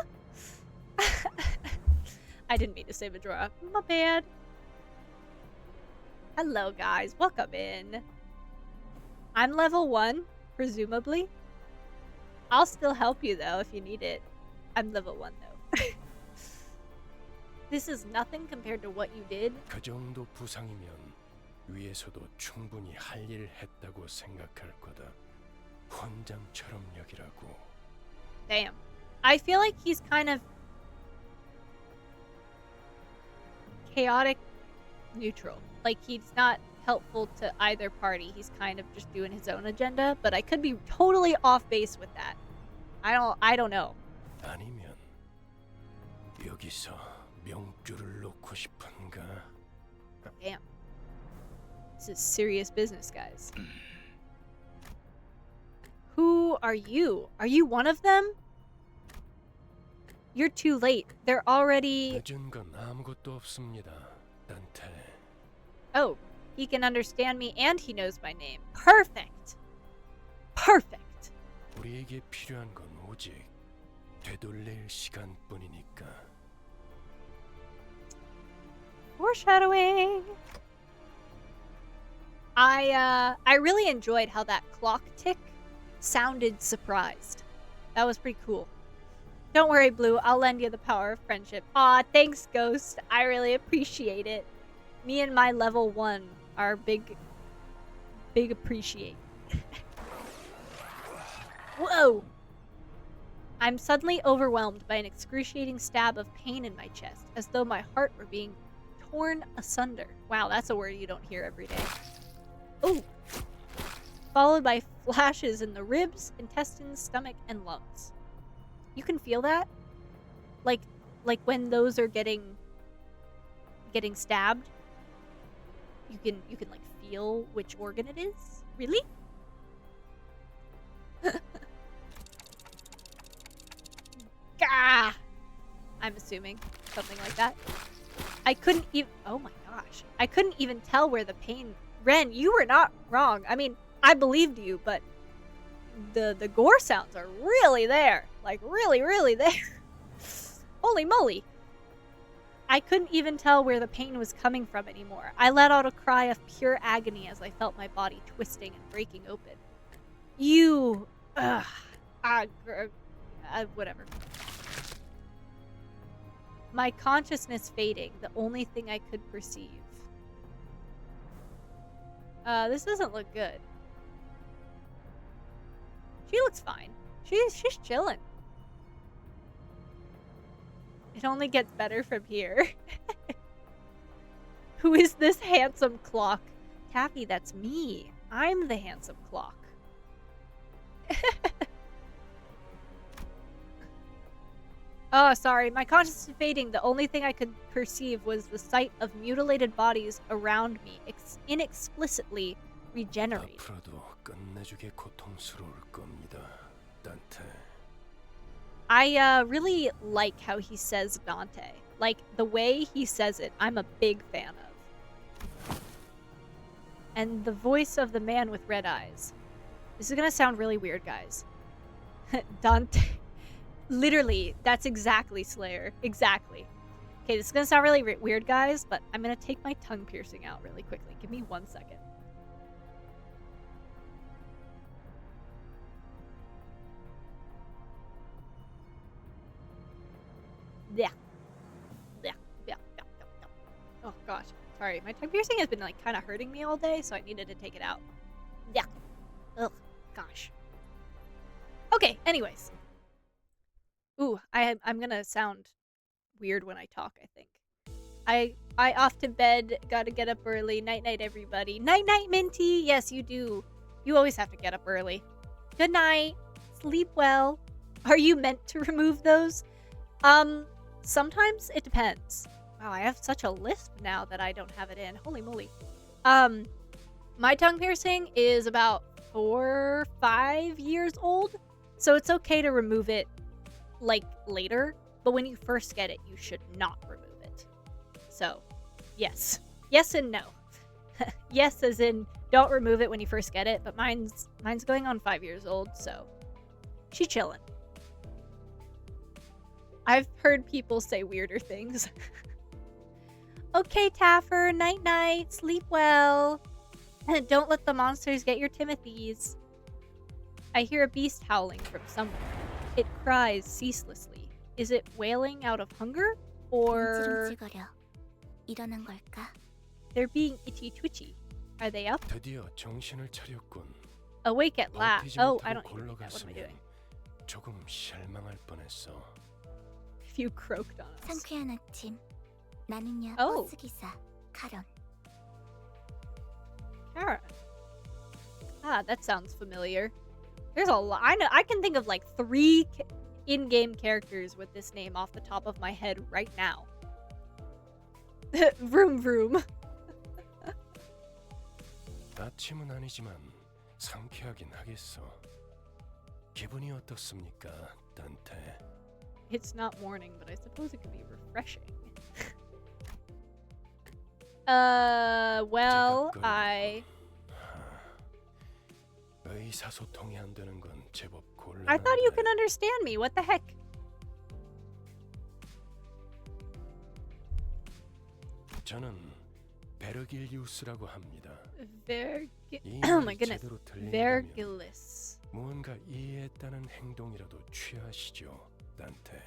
A: I didn't mean to say Majora. My bad. Hello, guys. Welcome in. I'm level 1, presumably. I'll still help you, though, if you need it. I'm level 1, though. This is nothing compared to what you did.
I: 그 정도 부상이면 위에서도 충분히 할 일 했다고 생각할 거다. 혼장처럼 여기라고.
A: Damn. I feel like he's kind of chaotic neutral. Like, he's not helpful to either party. He's kind of just doing his own agenda, but I could be totally off base with that. I don't know.
I: 아니면 여기서 명줄을 놓고 싶은가?
A: Damn. This is serious business, guys. Who are you? Are you one of them? You're too late. They're already...
I: 늦은 건 아무것도 없습니다. 단테.
A: Oh, he can understand me and he knows my name. Perfect. Perfect.
I: 우리에게 필요한 건 오직 되돌릴 시간뿐이니까.
A: Foreshadowing. I really enjoyed how that clock tick sounded surprised. That was pretty cool. Don't worry, Blue. I'll lend you the power of friendship. Aw, thanks, Ghost. I really appreciate it. Me and my level 1 are big appreciate. Whoa! I'm suddenly overwhelmed by an excruciating stab of pain in my chest, as though my heart were being torn asunder. Wow, that's a word you don't hear every day. Ooh! Followed by flashes in the ribs, intestines, stomach, and lungs. You can feel that? Like when those are getting stabbed? You can like feel which organ it is? Really? Gah! I'm assuming something like that. I couldn't even... Oh my gosh. I couldn't even tell where the pain... Ren, you were not wrong. I mean, I believed you, but the gore sounds are really there. Like, really, really there. Holy moly. I couldn't even tell where the pain was coming from anymore. I let out a cry of pure agony as I felt my body twisting and breaking open. You... Ugh. Whatever. My consciousness fading, the only thing I could perceive. This doesn't look good. She looks fine. She's chilling. It only gets better from here. Who is this handsome clock? Taffy, that's me. I'm the handsome clock. Oh, sorry. My consciousness fading. The only thing I could perceive was the sight of mutilated bodies around me, inexplicitly regenerating.
I: 앞으로도 끝내주게 고통스러울 겁니다, 단테.
A: I really like how he says Dante. Like, the way he says it, I'm a big fan of. And the voice of the man with red eyes. This is gonna sound really weird, guys. Dante. Literally, that's exactly Slayer. Exactly. Okay, this is gonna sound really weird, guys, but I'm gonna take my tongue piercing out really quickly. Give me 1 second. Yeah. Yeah. Yeah. Yeah. Yeah. Oh gosh. Sorry, my tongue piercing has been like kind of hurting me all day, so I needed to take it out. Yeah. Ugh. Gosh. Okay, anyways. Ooh, I'm gonna sound weird when I talk, I think. I off to bed, gotta get up early. Night night, everybody. Night night, Minty! Yes, you do. You always have to get up early. Good night. Sleep well. Are you meant to remove those? Sometimes it depends. Wow, I have such a lisp now that I don't have it in. Holy moly. My tongue piercing is about 4 or 5 years old, so it's okay to remove it like later, but when you first get it, you should not remove it. So, yes. Yes and no. Yes as in don't remove it when you first get it, but mine's going on 5 years old, so she chillin'. I've heard people say weirder things. Okay, Taffer, night night, sleep well. And don't let the monsters get your Timothys. I hear a beast howling from somewhere. It cries ceaselessly. Is it wailing out of hunger? Or
F: 일어난 걸까?
A: they're being itchy twitchy. Are they up?
I: 드디어 정신을 차렸군.
A: Awake at last.
I: 버티지
A: Oh, I
I: 못하고
A: don't need to do that. What am I
I: 골러갔으면
A: doing?
I: 조금 실망할 뻔했어.
A: If you croaked on us.
F: 상쾌한 아침. 나는야
A: Oh.
F: 버스 기사 카런.
A: Kara. Ah, that sounds familiar. There's a lot. I can think of like 3 in-game characters with this name off the top of my head right now. Vroom vroom.
I: 아침은 아니지만 상쾌하긴 하겠어. 기분이 어떻습니까, 단테?
A: It's not morning, but I suppose it could be refreshing. Well, I
I: 의사소통이 안 되는 건 제법 곤란한데.
A: thought you could understand me. What the heck?
I: 저는 베르길리우스라고 합니다. 이
A: Oh my
I: 말이
A: goodness.
I: 제대로 들린다면
A: Vergilius.
I: 무언가 이해했다는 행동이라도 취하시죠, 단테.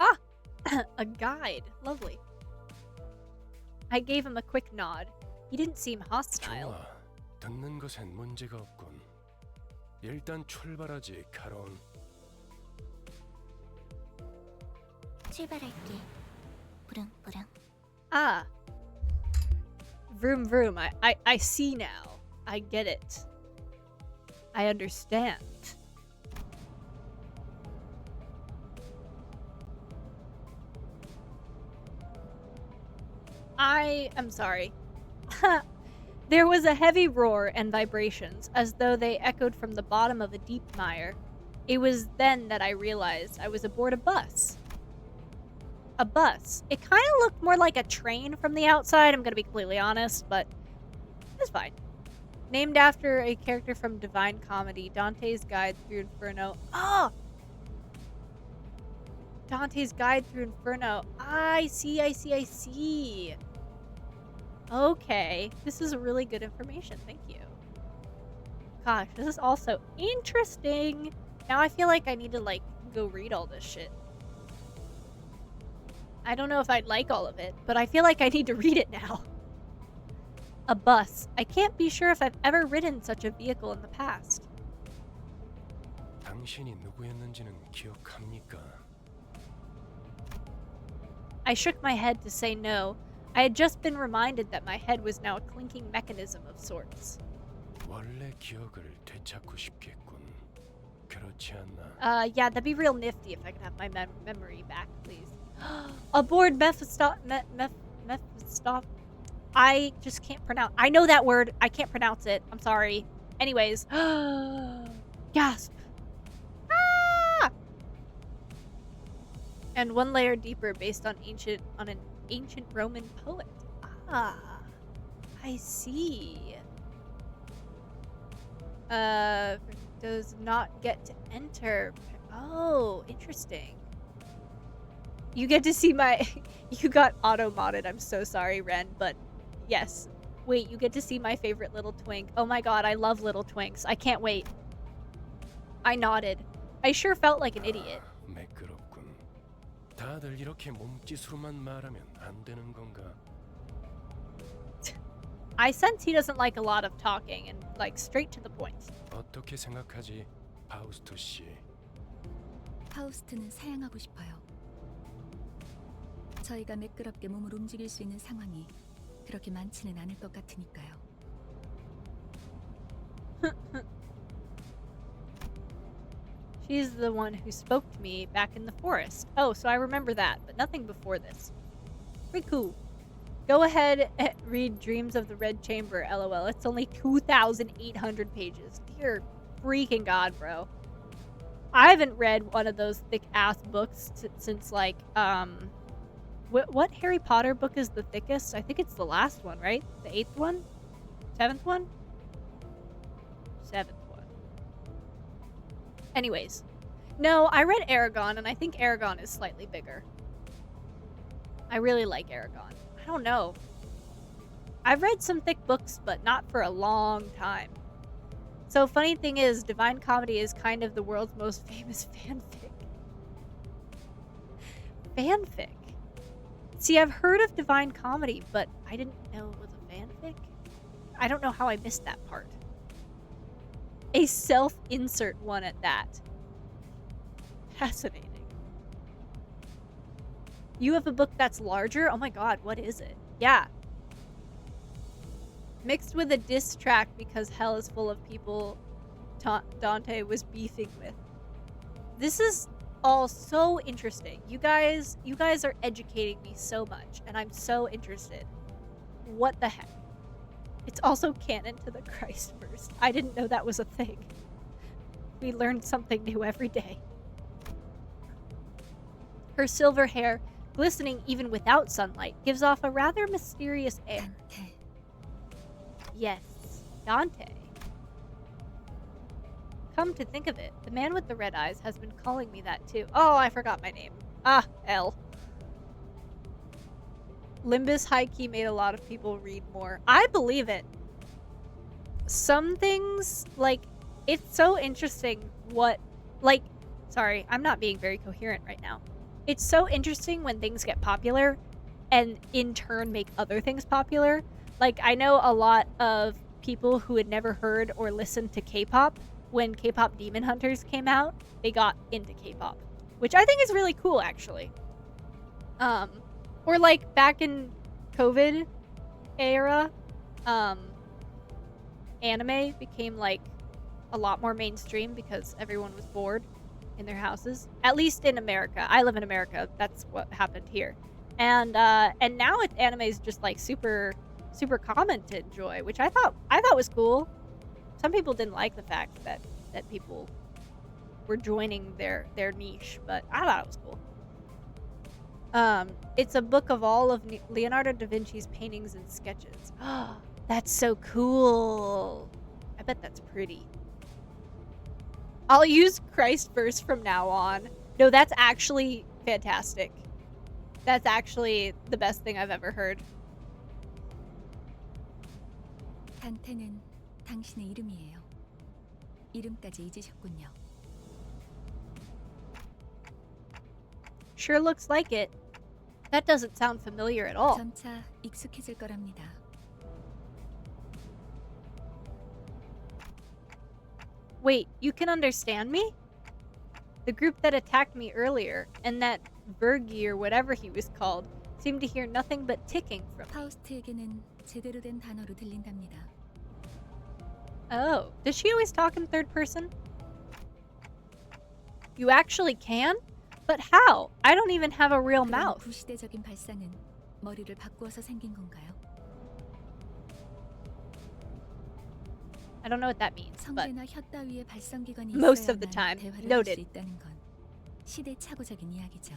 A: A guide. Lovely. I gave him a quick nod. He didn't seem hostile.
I: 좋아, 듣는 것엔 문제가 없군. 일단 출발하지, 카론.
F: 출발할게. 부릉부릉.
A: Ah. Vroom vroom. I see now. I get it. I understand. I am sorry. There was a heavy roar and vibrations, as though they echoed from the bottom of a deep mire. It was then that I realized I was aboard a bus. A bus. It kind of looked more like a train from the outside, I'm gonna be completely honest, but it's fine. Named after a character from Divine Comedy, Dante's Guide Through Inferno. Oh! Dante's Guide Through Inferno. I see. Okay. This is really good information. Thank you. Gosh, this is also interesting. Now I feel like I need to, like, go read all this shit. I don't know if I'd like all of it, but I feel like I need to read it now. A bus. I can't be sure if I've ever ridden such a vehicle in the past.
I: 당신이 누구였는지는 기억합니까?
A: I shook my head to say no. I had just been reminded that my head was now a clinking mechanism of sorts.
I: 원래 기억을 되찾고 싶겠군. 그렇지 않나?
A: Yeah, that'd be real nifty if I could have my memory back, please. Aboard Mephistoph. I just can't pronounce. I know that word. I can't pronounce it. I'm sorry. Anyways. Gasp. Ah! And one layer deeper based on an ancient Roman poet. Ah. I see. Does not get to enter. Oh, interesting. You get to see my... You got auto-modded. I'm so sorry, Ren, but yes. Wait, you get to see my favorite little twink. Oh my god, I love little twinks. I can't wait. I nodded. I sure felt like an idiot.
I: 매끄럽군. 다들 이렇게 몸짓으로만 말하면 안 되는 건가?
A: I sense he doesn't like a lot of talking and, like, straight to the point.
I: 어떻게 생각하지, 파우스토 씨?
F: 파우스트는 사양하고 싶어요. 저희가 매끄럽게 몸을 움직일 수 있는 상황이 그렇게 많지는 않을 것 같으니까요.
A: She's the one who spoke to me back in the forest. Oh, so I remember that, but nothing before this. Pretty cool. Go ahead and read Dreams of the Red Chamber, LOL. It's only 2,800 pages. Dear freaking god, bro. I haven't read one of those thick-ass books since, like, What Harry Potter book is the thickest? I think it's the last one, right? The 8th one? 7th one? 7th one. Anyways. No, I read Aragon, and I think Aragon is slightly bigger. I really like Aragon. I don't know. I've read some thick books, but not for a long time. So funny thing is, Divine Comedy is kind of the world's most famous fanfic. Fanfic? See, I've heard of Divine Comedy, but I didn't know it was a fanfic. I don't know how I missed that part. A self-insert one at that. Fascinating. You have a book that's larger? Oh my god, what is it? Yeah. Mixed with a diss track because hell is full of people Dante was beefing with. This is all so interesting. You guys are educating me so much, and I'm so interested. What the heck? It's also canon to the Christverse. I didn't know that was a thing. We learn something new every day. Her silver hair, glistening even without sunlight, gives off a rather mysterious air.
F: 단테.
A: Yes, Dante. Come to think of it, the man with the red eyes has been calling me that too. Oh, I forgot my name. Ah, L. Limbus high-key made a lot of people read more. I believe it. Some things, like, it's so interesting what, like, sorry, I'm not being very coherent right now. It's so interesting when things get popular and in turn make other things popular. Like, I know a lot of people who had never heard or listened to K-pop. When K-pop Demon Hunters came out, they got into K-pop, which I think is really cool, actually. Or like back in COVID era, anime became like a lot more mainstream because everyone was bored in their houses. At least in America. I live in America. That's what happened here. And now anime is just like super common to enjoy, which I thought was cool. Some people didn't like the fact that people were joining their niche, but I thought it was cool. It's a book of all of Leonardo da Vinci's paintings and sketches. That's so cool. bet that's pretty. I'll use Christ first from now on. No, that's actually fantastic. That's actually the best thing I've ever heard.
F: 단테는 당신의 이름이에요. 이름까지 잊으셨군요.
A: Sure looks like it. That doesn't sound familiar at all.
F: 점차 익숙해질 거랍니다.
A: Wait, you can understand me? The group that attacked me earlier, and that Bergie or whatever he was called, seemed to hear nothing but ticking from me.
F: 파우스트에게는 제대로 된 단어로 들린답니다.
A: Oh, does she always talk in third person? You actually can? But how? I don't even have a real
F: 그런
A: mouth.
F: 구시대적인 발상은 머리를 바꾸어서 생긴 건가요?
A: I don't know what that means, but
F: 성대나 혀 따위의 발성기관이
A: most of the
F: 있어야만
A: time,
F: 대화를 할 수
A: noted.
F: 있다는 건 시대착오적인 이야기죠.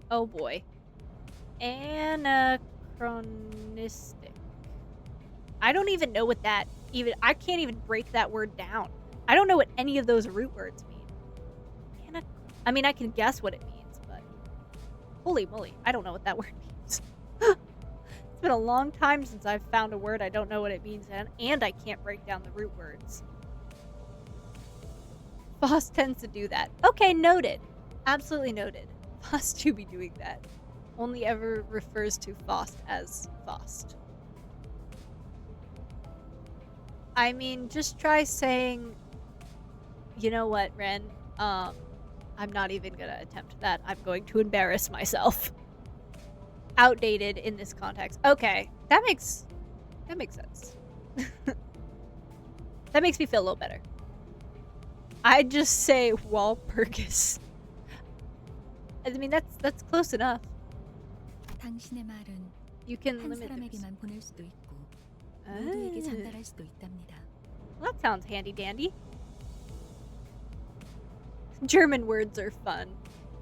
A: Oh boy. Anachronistic. I don't even know what that I can't even break that word down. I don't know what any of those root words mean. I mean, I can guess what it means, but holy moly, I don't know what that word means. It's been a long time since I've found a word I don't know what it means, and I can't break down the root words. Voss tends to do that. Okay, noted. Absolutely noted. Voss to be doing that. Only ever refers to Faust as Faust. I mean, just try saying, you know what, Ren? I'm not even gonna attempt that. I'm going to embarrass myself. Outdated in this context. Okay, that makes sense. That makes me feel a little better. I'd just say Walpurgis. I mean, that's close enough.
F: 당신의 말은
A: You can
F: 한
A: limit this.
F: 사람에게만 보낼 수도 있고 모두에게 전달할 수도 있답니다.
A: Well, that sounds handy dandy. German words are fun.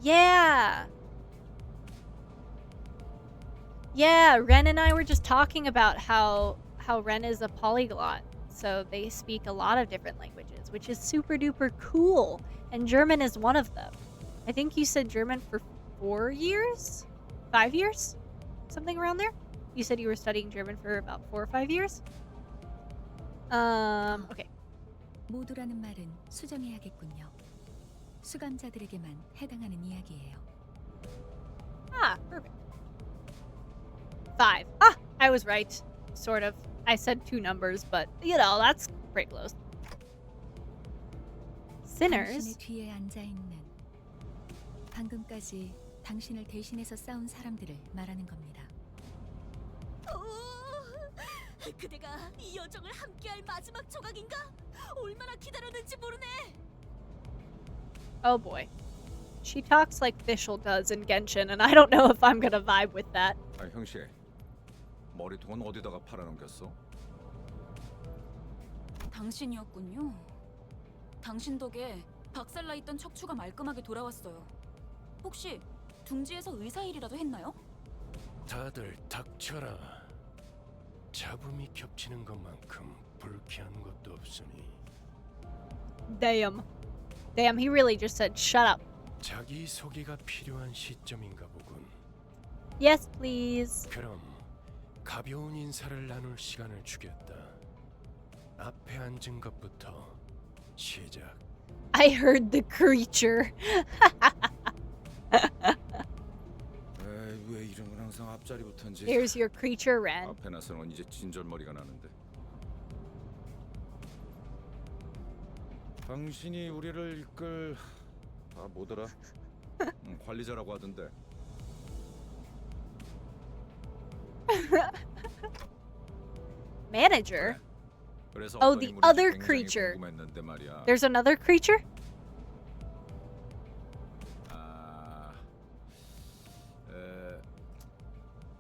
A: Yeah. Yeah, Ren and I were just talking about how Ren is a polyglot. So they speak a lot of different languages, which is super duper cool. And German is one of them. I think you said German for 4 years? 5 years? Something around there? You said you were studying German for about 4 or 5 years? Okay.
F: 모두라는 말은 수정해야겠군요. 수감자들에게만 해당하는 이야기예요.
A: Ah, perfect. 5. Ah, I was right. Sort of. I said 2 numbers, but, you know, that's pretty close. Sinners?
F: 당신의 뒤에 앉아있는 방금까지 당신을 대신해서 싸운 사람들을 말하는 겁니다.
J: 그대가 이 여정을 함께할 마지막 조각인가? 얼마나 기다렸는지 모르네.
A: Oh boy. She talks like Fischl does in Genshin, and I don't know if I'm gonna vibe with that.
H: 아, 형씨. 머리통은 어디다가 팔아넘겼어?
J: 당신이었군요. 당신 덕에 박살나 있던 척추가 말끔하게 돌아왔어요. 혹시 둥지에서 의사 일이라도 했나요?
I: 다들 닥쳐라. 잡음이 겹치는 것만큼 불쾌한 것도 없으니
A: Damn. Damn, he really just said, shut up.
I: 자기 소개가 필요한 시점인가 보군.
A: Yes, please.
I: 그럼 가벼운 인사를 나눌 시간을 주겠다. 앞에 앉은 것부터 시작.
A: I heard the creature.
H: 에이, 왜 이름은 항상 앞자리부터인지.
A: Here's your creature, Ren.
H: 앞에 나서는 이제 진절머리가 나는데. 당신이 우리를 이끌 뭐더라? 관리자라고 하던데.
A: Manager?
H: 그래서
A: Oh,
H: 어떤
A: the
H: 인물인지
A: other
H: 굉장히
A: creature.
H: 궁금했는데 말이야.
A: There's another creature?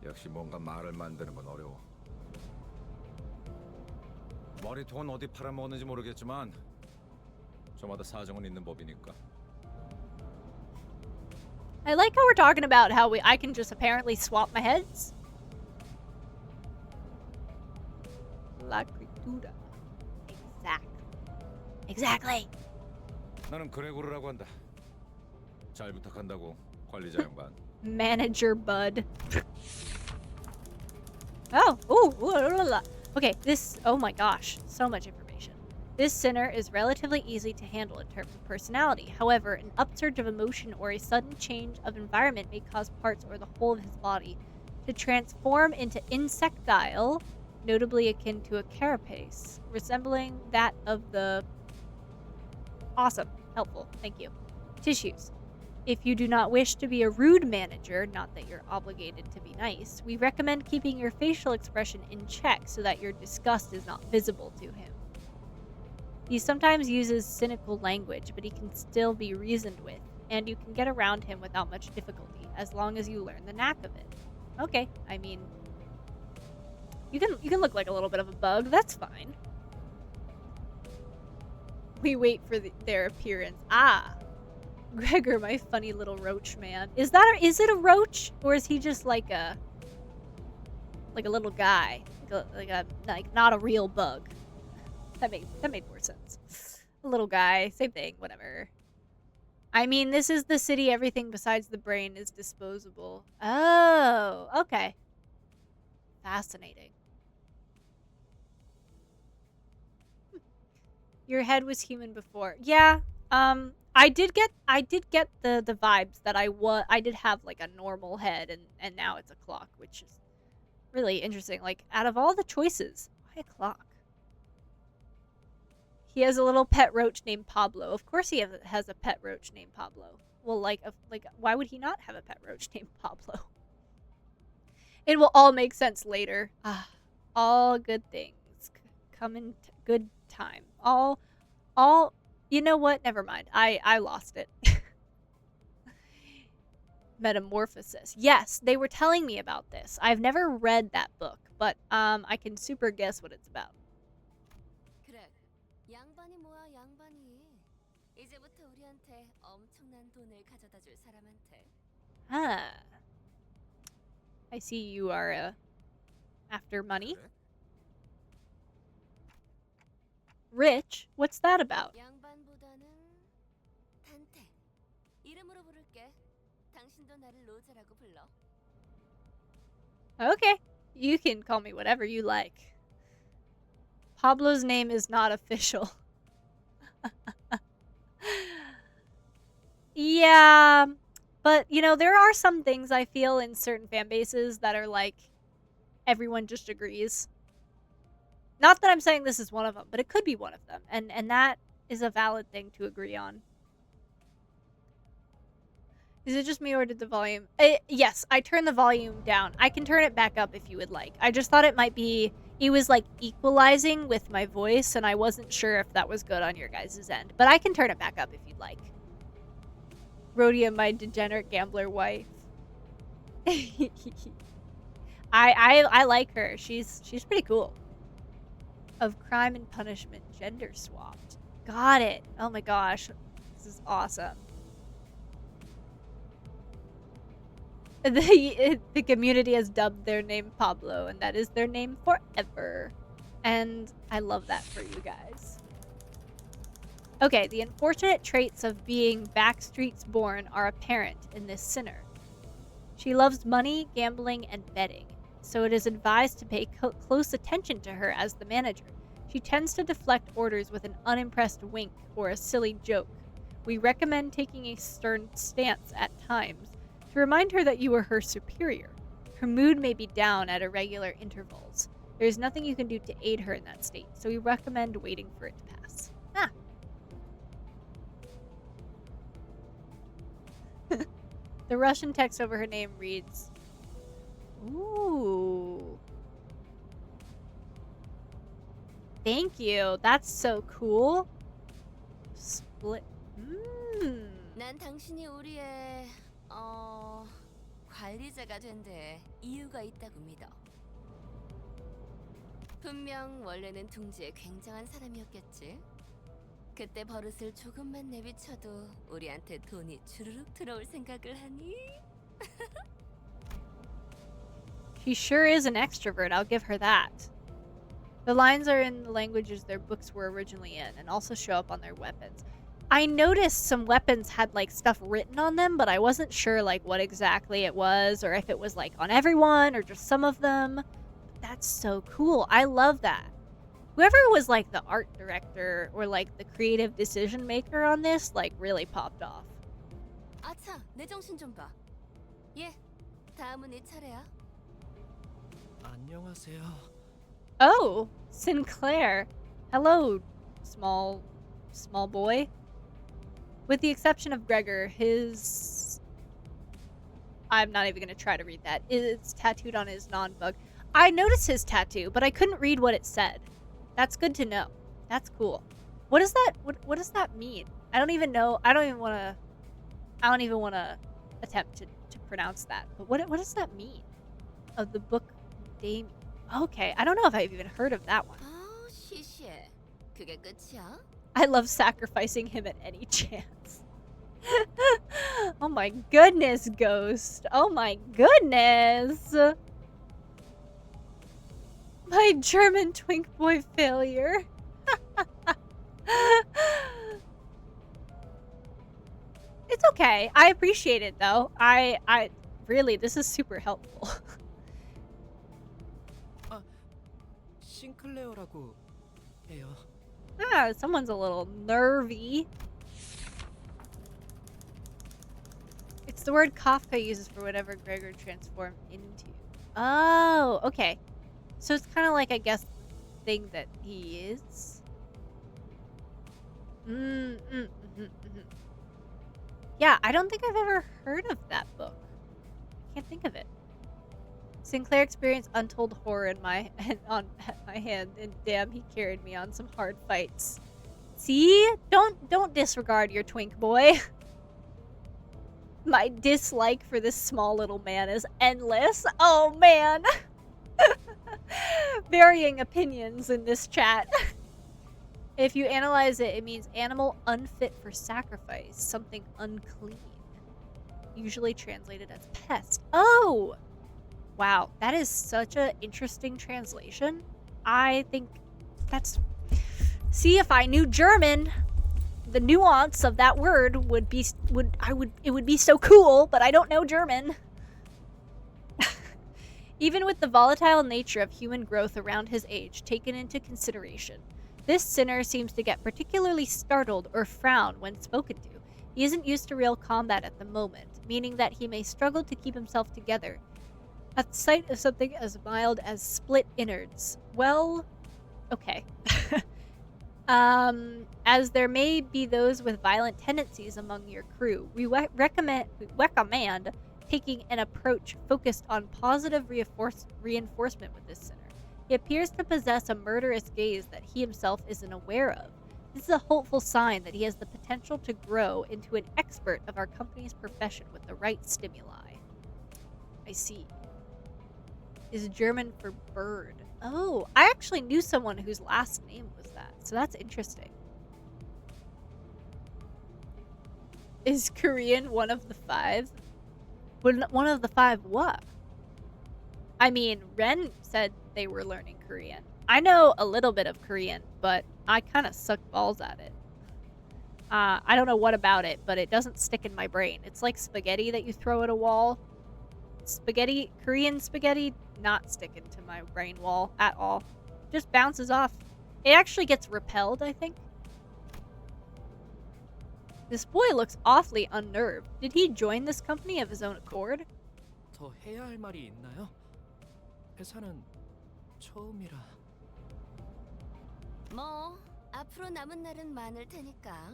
H: 역시 뭔가 말을 만드는 건 어려워. 머리통은 어디 팔아먹었는지 모르겠지만 저마다 사정은 있는 법이니까.
A: I like how we're talking about how I can just apparently swap my heads. La critura. Exactly.
H: 나는 그레고르라고 한다. 잘 부탁한다고 관리자 양반.
A: Manager Bud. Oh, ooh. Okay, oh my gosh, so much information. This sinner is relatively easy to handle in terms of personality. However, an upsurge of emotion or a sudden change of environment may cause parts or the whole of his body to transform into insectile, notably akin to a carapace, resembling that of the... Awesome. Helpful. Thank you. Tissues. If you do not wish to be a rude manager, not that you're obligated to be nice, we recommend keeping your facial expression in check so that your disgust is not visible to him. He sometimes uses cynical language, but he can still be reasoned with, and you can get around him without much difficulty, as long as you learn the knack of it. Okay, I mean, you can look like a little bit of a bug, that's fine. We wait for their appearance. Ah! Gregor, my funny little roach man. Is it a roach? Or is he just like a little guy? Like not a real bug. That made more sense. A little guy, same thing, whatever. I mean, this is the city, everything besides the brain is disposable. Oh, okay. Fascinating. Your head was human before. Yeah. I did get the vibes that I did have like a normal head and now it's a clock, which is really interesting. Like out of all the choices, why a clock? He has a little pet roach named Pablo. Of course he has a pet roach named Pablo. Well, like why would he not have a pet roach named Pablo? It will all make sense later. Ah, all good things come in good time. All you know what? Never mind. I lost it. Metamorphosis. Yes, they were telling me about this. I've never read that book, but I can super guess what it's about.
J: 그래, 양반이 뭐야 양반이. 이제부터 우리한테 엄청난 돈을 가져다 줄 사람한테.
A: Ah. I see you are after money. Rich? What's that about?
J: 양반보다는 단테. 이름으로 부를게. 당신도 나를 로제라고 불러.
A: Okay. You can call me whatever you like. Pablo's name is not official. Yeah, but you know, there are some things I feel in certain fan bases that are like everyone just agrees. Not that I'm saying this is one of them, but it could be one of them, and that is a valid thing to agree on. Is it just me or did the volume... yes, I turned the volume down. I can turn it back up if you would like. I just thought it might be... It was like equalizing with my voice, and I wasn't sure if that was good on your guys' end. But I can turn it back up if you'd like. Rhodia, my degenerate gambler wife. I like her. She's pretty cool. Of crime and punishment, gender swapped. Got it. Oh my gosh. This is awesome. The community has dubbed their name Pablo, and that is their name forever. And I love that for you guys. Okay, the unfortunate traits of being backstreets born are apparent in this sinner. She loves money, gambling, and betting, so it is advised to pay close attention to her as the manager. She tends to deflect orders with an unimpressed wink or a silly joke. We recommend taking a stern stance at times to remind her that you are her superior. Her mood may be down at irregular intervals. There is nothing you can do to aid her in that state, so we recommend waiting for it to pass. Ah. The Russian text over her name reads, ooh. Thank you. That's so cool. Split.
J: 난 당신이 우리의 관리자가 된 데 이유가 있다고 믿어. 분명 원래는 둥지에 굉장한 사람이었겠지. 그때 버릇을 조금만 내비쳐도 우리한테 돈이 주르륵 들어올 생각을 하니?
A: She sure is an extrovert, I'll give her that. The lines are in the languages their books were originally in, and also show up on their weapons. I noticed some weapons had, like, stuff written on them, but I wasn't sure, like, what exactly it was, or if it was, like, on everyone, or just some of them. That's so cool. I love that. Whoever was, like, the art director, or, like, the creative decision maker on this, like, really popped off.
J: 아차, 내 정신 좀 봐. 예, 다음은 네 차례야.
G: 안녕하세요.
A: Oh, Sinclair. Hello, small boy. With the exception of Gregor, his... I'm not even going to try to read that. It's tattooed on his non-bug. I noticed his tattoo, but I couldn't read what it said. That's good to know. That's cool. What does that what does that mean? I don't even know. I don't even want to attempt to pronounce that. But what does that mean? Of the book Damien. Okay, I don't know if I've even heard of that one.
J: 아, 시시해. 그게 끝이야?
A: I love sacrificing him at any chance. Oh my goodness, Ghost. Oh my goodness. My German twink boy failure. It's okay. I appreciate it though. I really, this is super helpful.
G: 싱클레어라고 해요.
A: Ah, someone's a little nervy. It's the word Kafka uses for whatever Gregor transformed into. Oh, okay. So it's kind of like, I guess, the thing that he is. Yeah, I don't think I've ever heard of that book. I can't think of it. Sinclair experienced untold horror in my hand, and damn, he carried me on some hard fights. See? Don't disregard your twink boy. My dislike for this small little man is endless. Oh man. Varying opinions in this chat. If you analyze it, it means animal unfit for sacrifice, something unclean. Usually translated as pest. Oh! Wow, that is such an interesting translation. I think that's... See, if I knew German, the nuance of that word would be so cool, but I don't know German. Even with the volatile nature of human growth around his age taken into consideration, this sinner seems to get particularly startled or frown when spoken to. He isn't used to real combat at the moment, meaning that he may struggle to keep himself together at the sight of something as mild as split innards. Well, okay. As there may be those with violent tendencies among your crew, we recommend taking an approach focused on positive reinforcement with this sinner. He appears to possess a murderous gaze that he himself isn't aware of. This is a hopeful sign that he has the potential to grow into an expert of our company's profession with the right stimuli. I see. Is German for bird. Oh, I actually knew someone whose last name was that, so that's interesting. Is Korean one of the 5? One of the 5 what? I mean, Ren said they were learning Korean. I know a little bit of Korean, but I kind of suck balls at it. I don't know what about it, but it doesn't stick in my brain. It's like spaghetti that you throw at a wall. Spaghetti, Korean spaghetti, not sticking to my brain wall at all. Just bounces off. It actually gets repelled, I think. This boy looks awfully unnerved. Did he join this company of his own accord?
G: 더 해야 할 말이 있나요? 회사는 처음이라.
J: 뭐 앞으로 남은 날은 많을 테니까.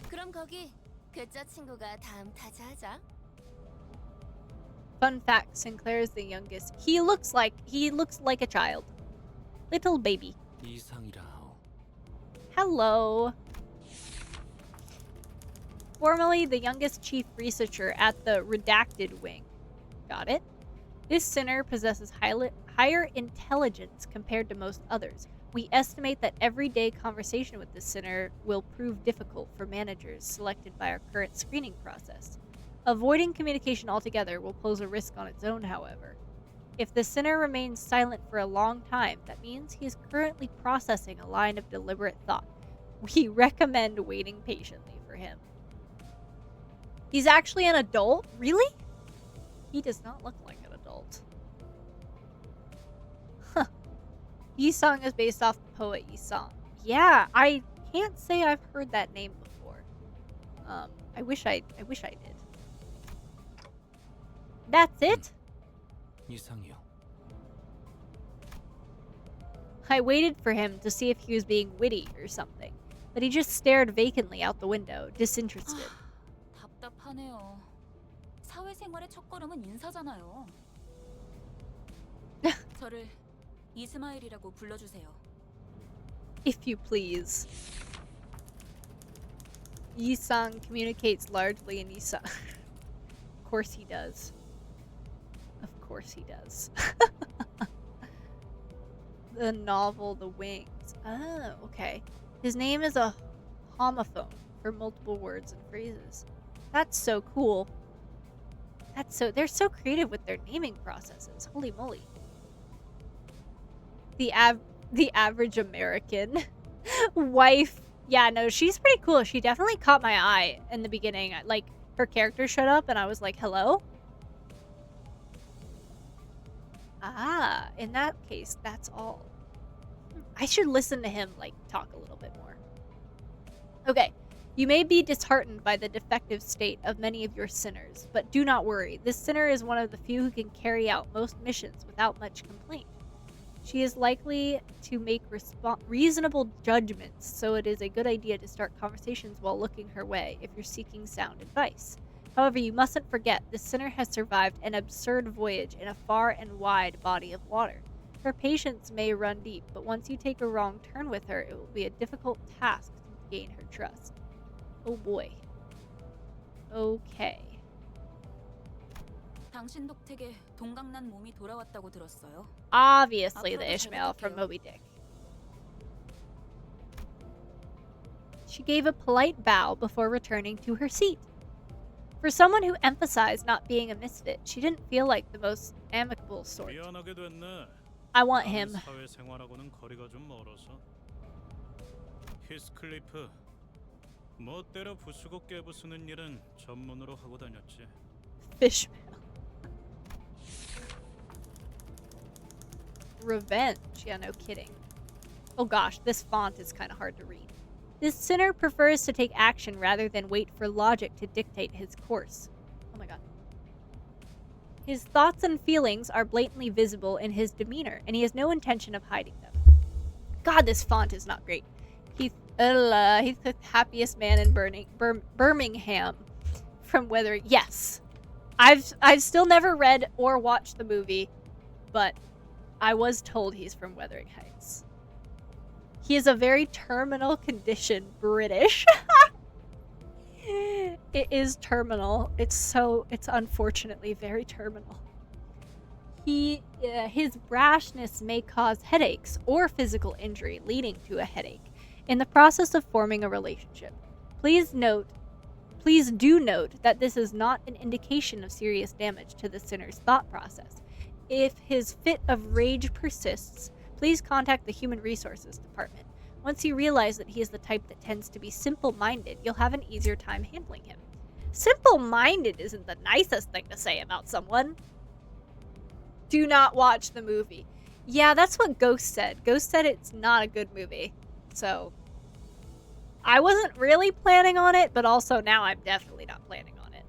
J: 그럼 거기 괴짜 친구가 다음 타자하자.
A: Fun fact, Sinclair is the youngest. He looks like a child. Little baby.
G: 이상이라.
A: Hello. Formerly the youngest chief researcher at the Redacted Wing. Got it? This sinner possesses higher intelligence compared to most others. We estimate that everyday conversation with this sinner will prove difficult for managers selected by our current screening process. Avoiding communication altogether will pose a risk on its own, however. If the sinner remains silent for a long time, that means he is currently processing a line of deliberate thought. We recommend waiting patiently for him. He's actually an adult? Really? He does not look like an adult. Huh. Yisang is based off the poet Yisang. Yeah, I can't say I've heard that name before. I wish I did. That's it?
G: 이상이요.
A: I waited for him to see if he was being witty or something, but he just stared vacantly out the window, disinterested.
F: 답답하네요. 사회생활의 첫걸음은 인사잖아요. 저를 이스마일이라고 불러주세요.
A: If you please. Yisang communicates largely in Yisang. Of course he does. Of course he does. The novel The Wings. Oh, okay. His name is a homophone for multiple words and phrases. That's so cool. They're so creative with their naming processes. Holy moly. The average American wife. Yeah, no, she's pretty cool. She definitely caught my eye in the beginning. Like, her character showed up and I was like, hello? Ah, in that case, that's all. I should listen to him, like, talk a little bit more. Okay, you may be disheartened by the defective state of many of your sinners, but do not worry. This sinner is one of the few who can carry out most missions without much complaint. She is likely to make reasonable judgments, so it is a good idea to start conversations while looking her way if you're seeking sound advice. However, you mustn't forget, this sinner has survived an absurd voyage in a far and wide body of water. Her patience may run deep, but once you take a wrong turn with her, it will be a difficult task to gain her trust. Oh boy. Okay.
F: 당신 덕택에 동강난 몸이 돌아왔다고 들었어요.
A: Obviously the Ishmael from Moby Dick. She gave a polite bow before returning to her seat. For someone who emphasized not being a misfit, she didn't feel like the most amicable sort. I want him.
E: 사회생활하고는 거리가 좀 멀어서. 히스클리프, 멋대로 부수고 깨부수는 일은 전문으로 하고 다녔지.
A: Fishmail. Revenge. Yeah, no kidding. Oh gosh, this font is kind of hard to read. This sinner prefers to take action rather than wait for logic to dictate his course. Oh my god. His thoughts and feelings are blatantly visible in his demeanor, and he has no intention of hiding them. God, this font is not great. He's the happiest man in Birmingham from Wuthering. Yes. I've still never read or watched the movie, but I was told he's from Wuthering Heights. He is a very terminal condition British. It is terminal. It's unfortunately very terminal. His brashness may cause headaches or physical injury leading to a headache in the process of forming a relationship. Please do note that this is not an indication of serious damage to the sinner's thought process. If his fit of rage persists, please contact the Human Resources Department. Once you realize that he is the type that tends to be simple-minded, you'll have an easier time handling him. Simple-minded isn't the nicest thing to say about someone. Do not watch the movie. Yeah, that's what Ghost said. Ghost said it's not a good movie. So, I wasn't really planning on it, but also now I'm definitely not planning on it.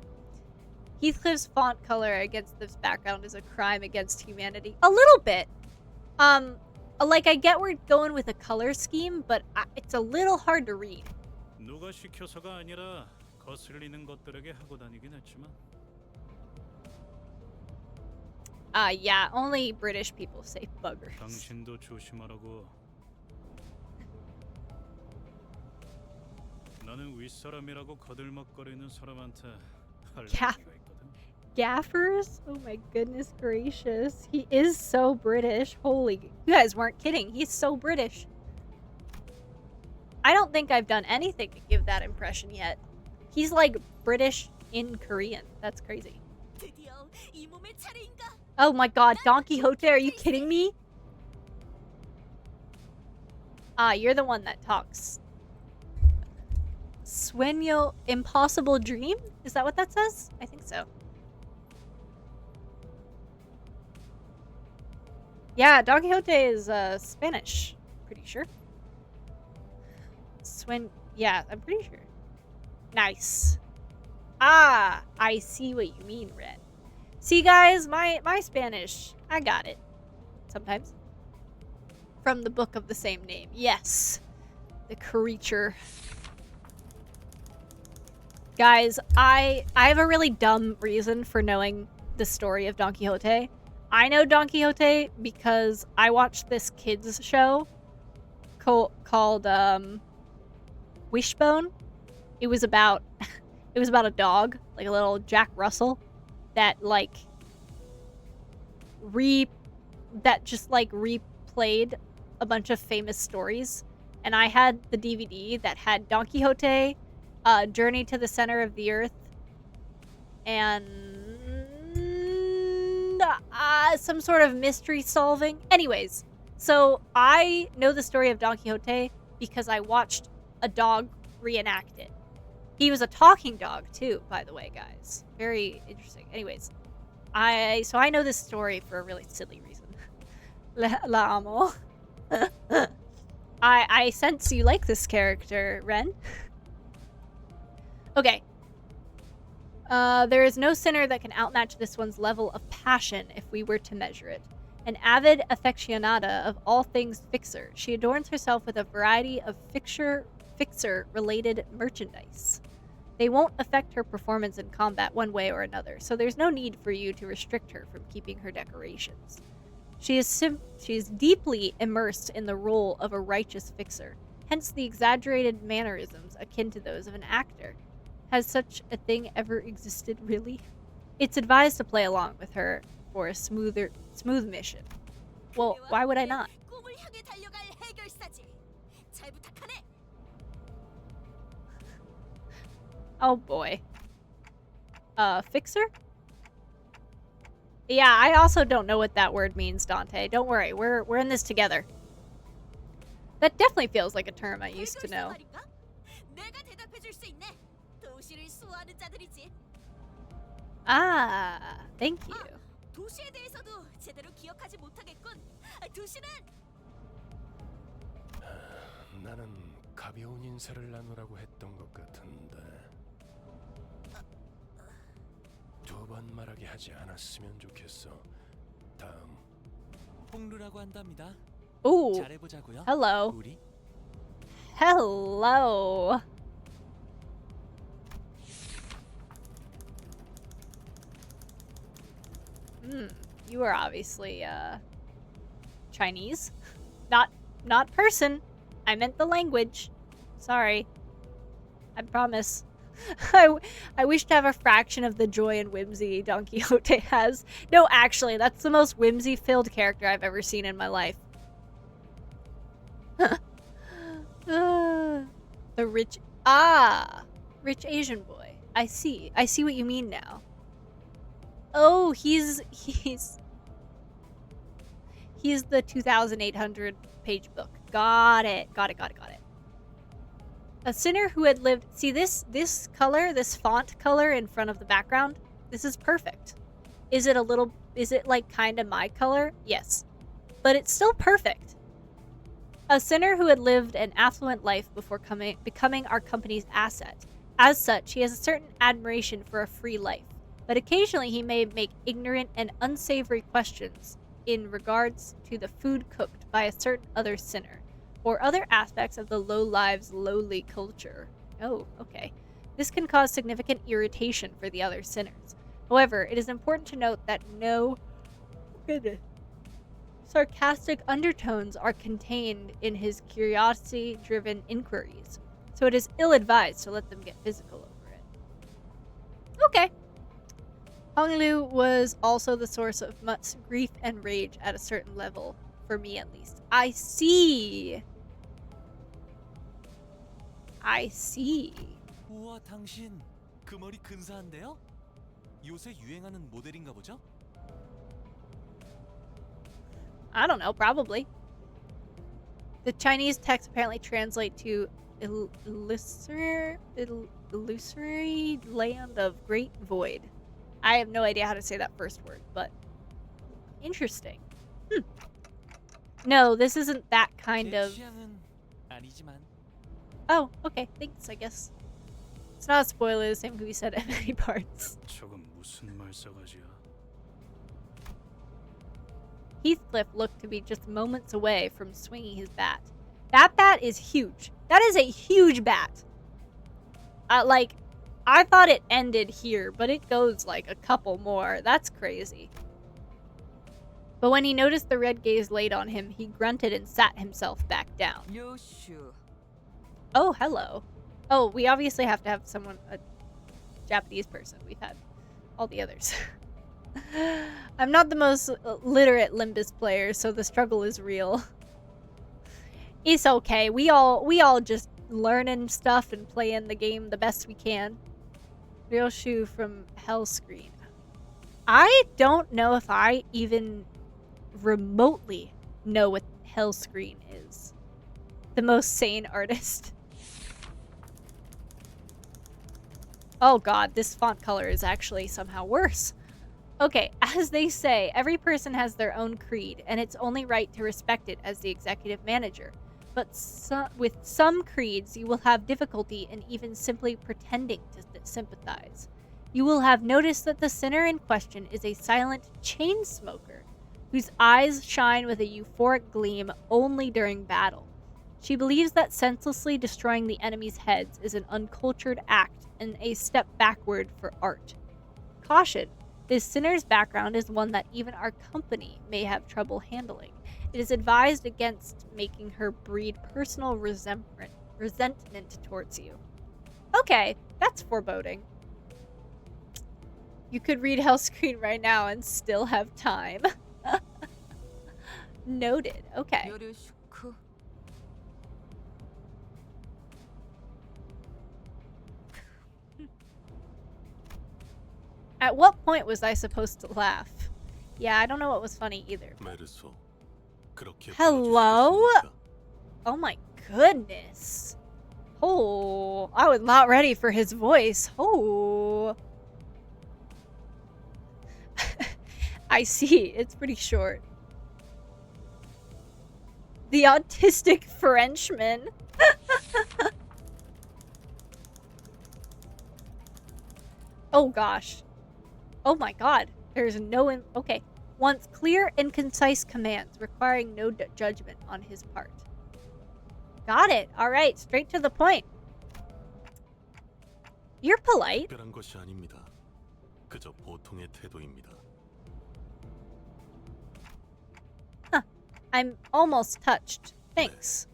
A: Heathcliff's font color against this background is a crime against humanity. A little bit. Like, I get we're going with a color scheme, but it's a little hard to read.
E: 누가 시켜서가 아니라 거슬리는 것들에게 하고 다니긴 했지만.
A: Yeah, only British people say buggers.
E: 당신도 조심하라고. 나는 윗사람이라고 거들먹거리는 사람한테 할 얘기가 있거든.
A: Gaffers? Oh my goodness gracious. He is so British. Holy, you guys weren't kidding. He's so British. I don't think I've done anything to give that impression yet. He's like British in Korean. That's crazy.
J: 드디어 이 몸의 차례인가?
A: Oh my god, Don Quixote, are you kidding me? Ah, you're the one that talks. Sueño Impossible Dream? Is that what that says? I think so. Yeah, Don Quixote is Spanish. Pretty sure. Yeah, I'm pretty sure. Nice. Ah, I see what you mean, Red. See, guys, my Spanish, I got it. Sometimes. From the book of the same name. Yes. The creature. Guys, I have a really dumb reason for knowing the story of Don Quixote. I know Don Quixote because I watched this kids show called Wishbone. It was about a dog, like a little Jack Russell, that just replayed a bunch of famous stories. And I had the DVD that had Don Quixote, Journey to the Center of the Earth, and some sort of mystery solving. Anyways, so I know the story of Don Quixote because I watched a dog reenact it. He was a talking dog too, by the way, guys. Very interesting. Anyways, so I know this story for a really silly reason. La amo. I sense you like this character, Ren. Okay. There is no sinner that can outmatch this one's level of passion if we were to measure it. An avid aficionada of all things fixer, she adorns herself with a variety of fixer-related merchandise. They won't affect her performance in combat one way or another, so there's no need for you to restrict her from keeping her decorations. She is deeply immersed in the role of a righteous fixer, hence the exaggerated mannerisms akin to those of an actor. Has such a thing ever existed, really? It's advised to play along with her for a smooth mission. Well, why would I not?
J: 꿈을 향해 달려갈 해결사지. 잘 부탁하네.
A: Oh boy. Fixer? Yeah, I also don't know what that word means, Dante. Don't worry, we're in this together. That definitely feels like a term I used to know.
J: 말인가? 내가 대답해줄 수 있네. 도시를 수호하는 자들이지.
A: Ah, thank you.
J: 도시에 대해서도 제대로 기억하지 못하겠군. 도시는
I: 나는 가벼운 인사를 나누라고 했던 것 같은데 두 번 말하게 하지 않았으면 좋겠어. 다음
G: 홍루라고 한답니다.
A: Ooh.
G: 잘해보자고요.
A: Hello.
G: 우리
A: Hello. You are obviously Chinese. Not person. I meant the language. Sorry. I promise. I wish to have a fraction of the joy and whimsy Don Quixote has. No, actually, that's the most whimsy-filled character I've ever seen in my life. The rich Asian boy. I see what you mean now. Oh, he's the 2,800 page book. Got it. A sinner who had lived... See, this color, this font color in front of the background? This is perfect. Is it like kind of my color? Yes. But it's still perfect. A sinner who had lived an affluent life before becoming our company's asset. As such, he has a certain admiration for a free life. But occasionally he may make ignorant and unsavory questions in regards to the food cooked by a certain other sinner, or other aspects of the low lives' lowly culture. Oh, okay. This can cause significant irritation for the other sinners. However, it is important to note that no sarcastic undertones are contained in his curiosity-driven inquiries, so it is ill-advised to let them get physical over it. Okay. Hong Lu was also the source of much grief and rage at a certain level, for me at least. I see! I see.
G: 우와, 당신 그 머리 근사한데요? 요새 유행하는 모델인가 보죠?
A: I don't know, probably. The Chinese text apparently translate to illusory land of great void. I have no idea how to say that first word, but interesting. No, this isn't that kind
G: 제
A: of...
G: 취향은 아니지만
A: Oh, okay, thanks, I guess. It's not a spoiler, the same could be said at many parts.
I: 저건 무슨 말싸가지야?
A: Heathcliff looked to be just moments away from swinging his bat. That bat is huge. That is a huge bat. Like, I thought it ended here, but it goes like a couple more. That's crazy. But when he noticed the red gaze laid on him, he grunted and sat himself back down.
D: 요슈.
A: Oh, hello. Oh, we obviously have to have someone, a Japanese person. We've had all the others. I'm not the most literate Limbus player, so the struggle is real. It's okay. We all just learning stuff and playing the game the best we can. Real shoe from Hellscreen. I don't know if I even remotely know what Hellscreen is. The most sane artist. Oh god, this font color is actually somehow worse. Okay, as they say, every person has their own creed, and it's only right to respect it as the executive manager. But with some creeds, you will have difficulty in even simply pretending to sympathize. You will have noticed that the sinner in question is a silent chain smoker, whose eyes shine with a euphoric gleam only during battle. She believes that senselessly destroying the enemy's heads is an uncultured act and a step backward for art. Caution! This sinner's background is one that even our company may have trouble handling. It is advised against making her breed personal resentment towards you. Okay, that's foreboding. You could read Hellscreen right now and still have time. Noted. Okay.
D: 요르슈크.
A: At what point was I supposed to laugh? Yeah, I don't know what was funny either.
I: 메르소, 그렇게
A: Hello?
I: 불러줄 수 있습니까?
A: Oh my goodness. Oh, I was not ready for his voice. Oh. I see. It's pretty short. The autistic Frenchman. Oh gosh. Oh my god. There's no... Okay. Wants clear and concise commands, requiring no judgment on his part. Got it. Alright, straight to the point. You're polite.
I: 특별한 것이 아닙니다. 그저 보통의 태도입니다.
A: Huh. I'm almost touched. Thanks.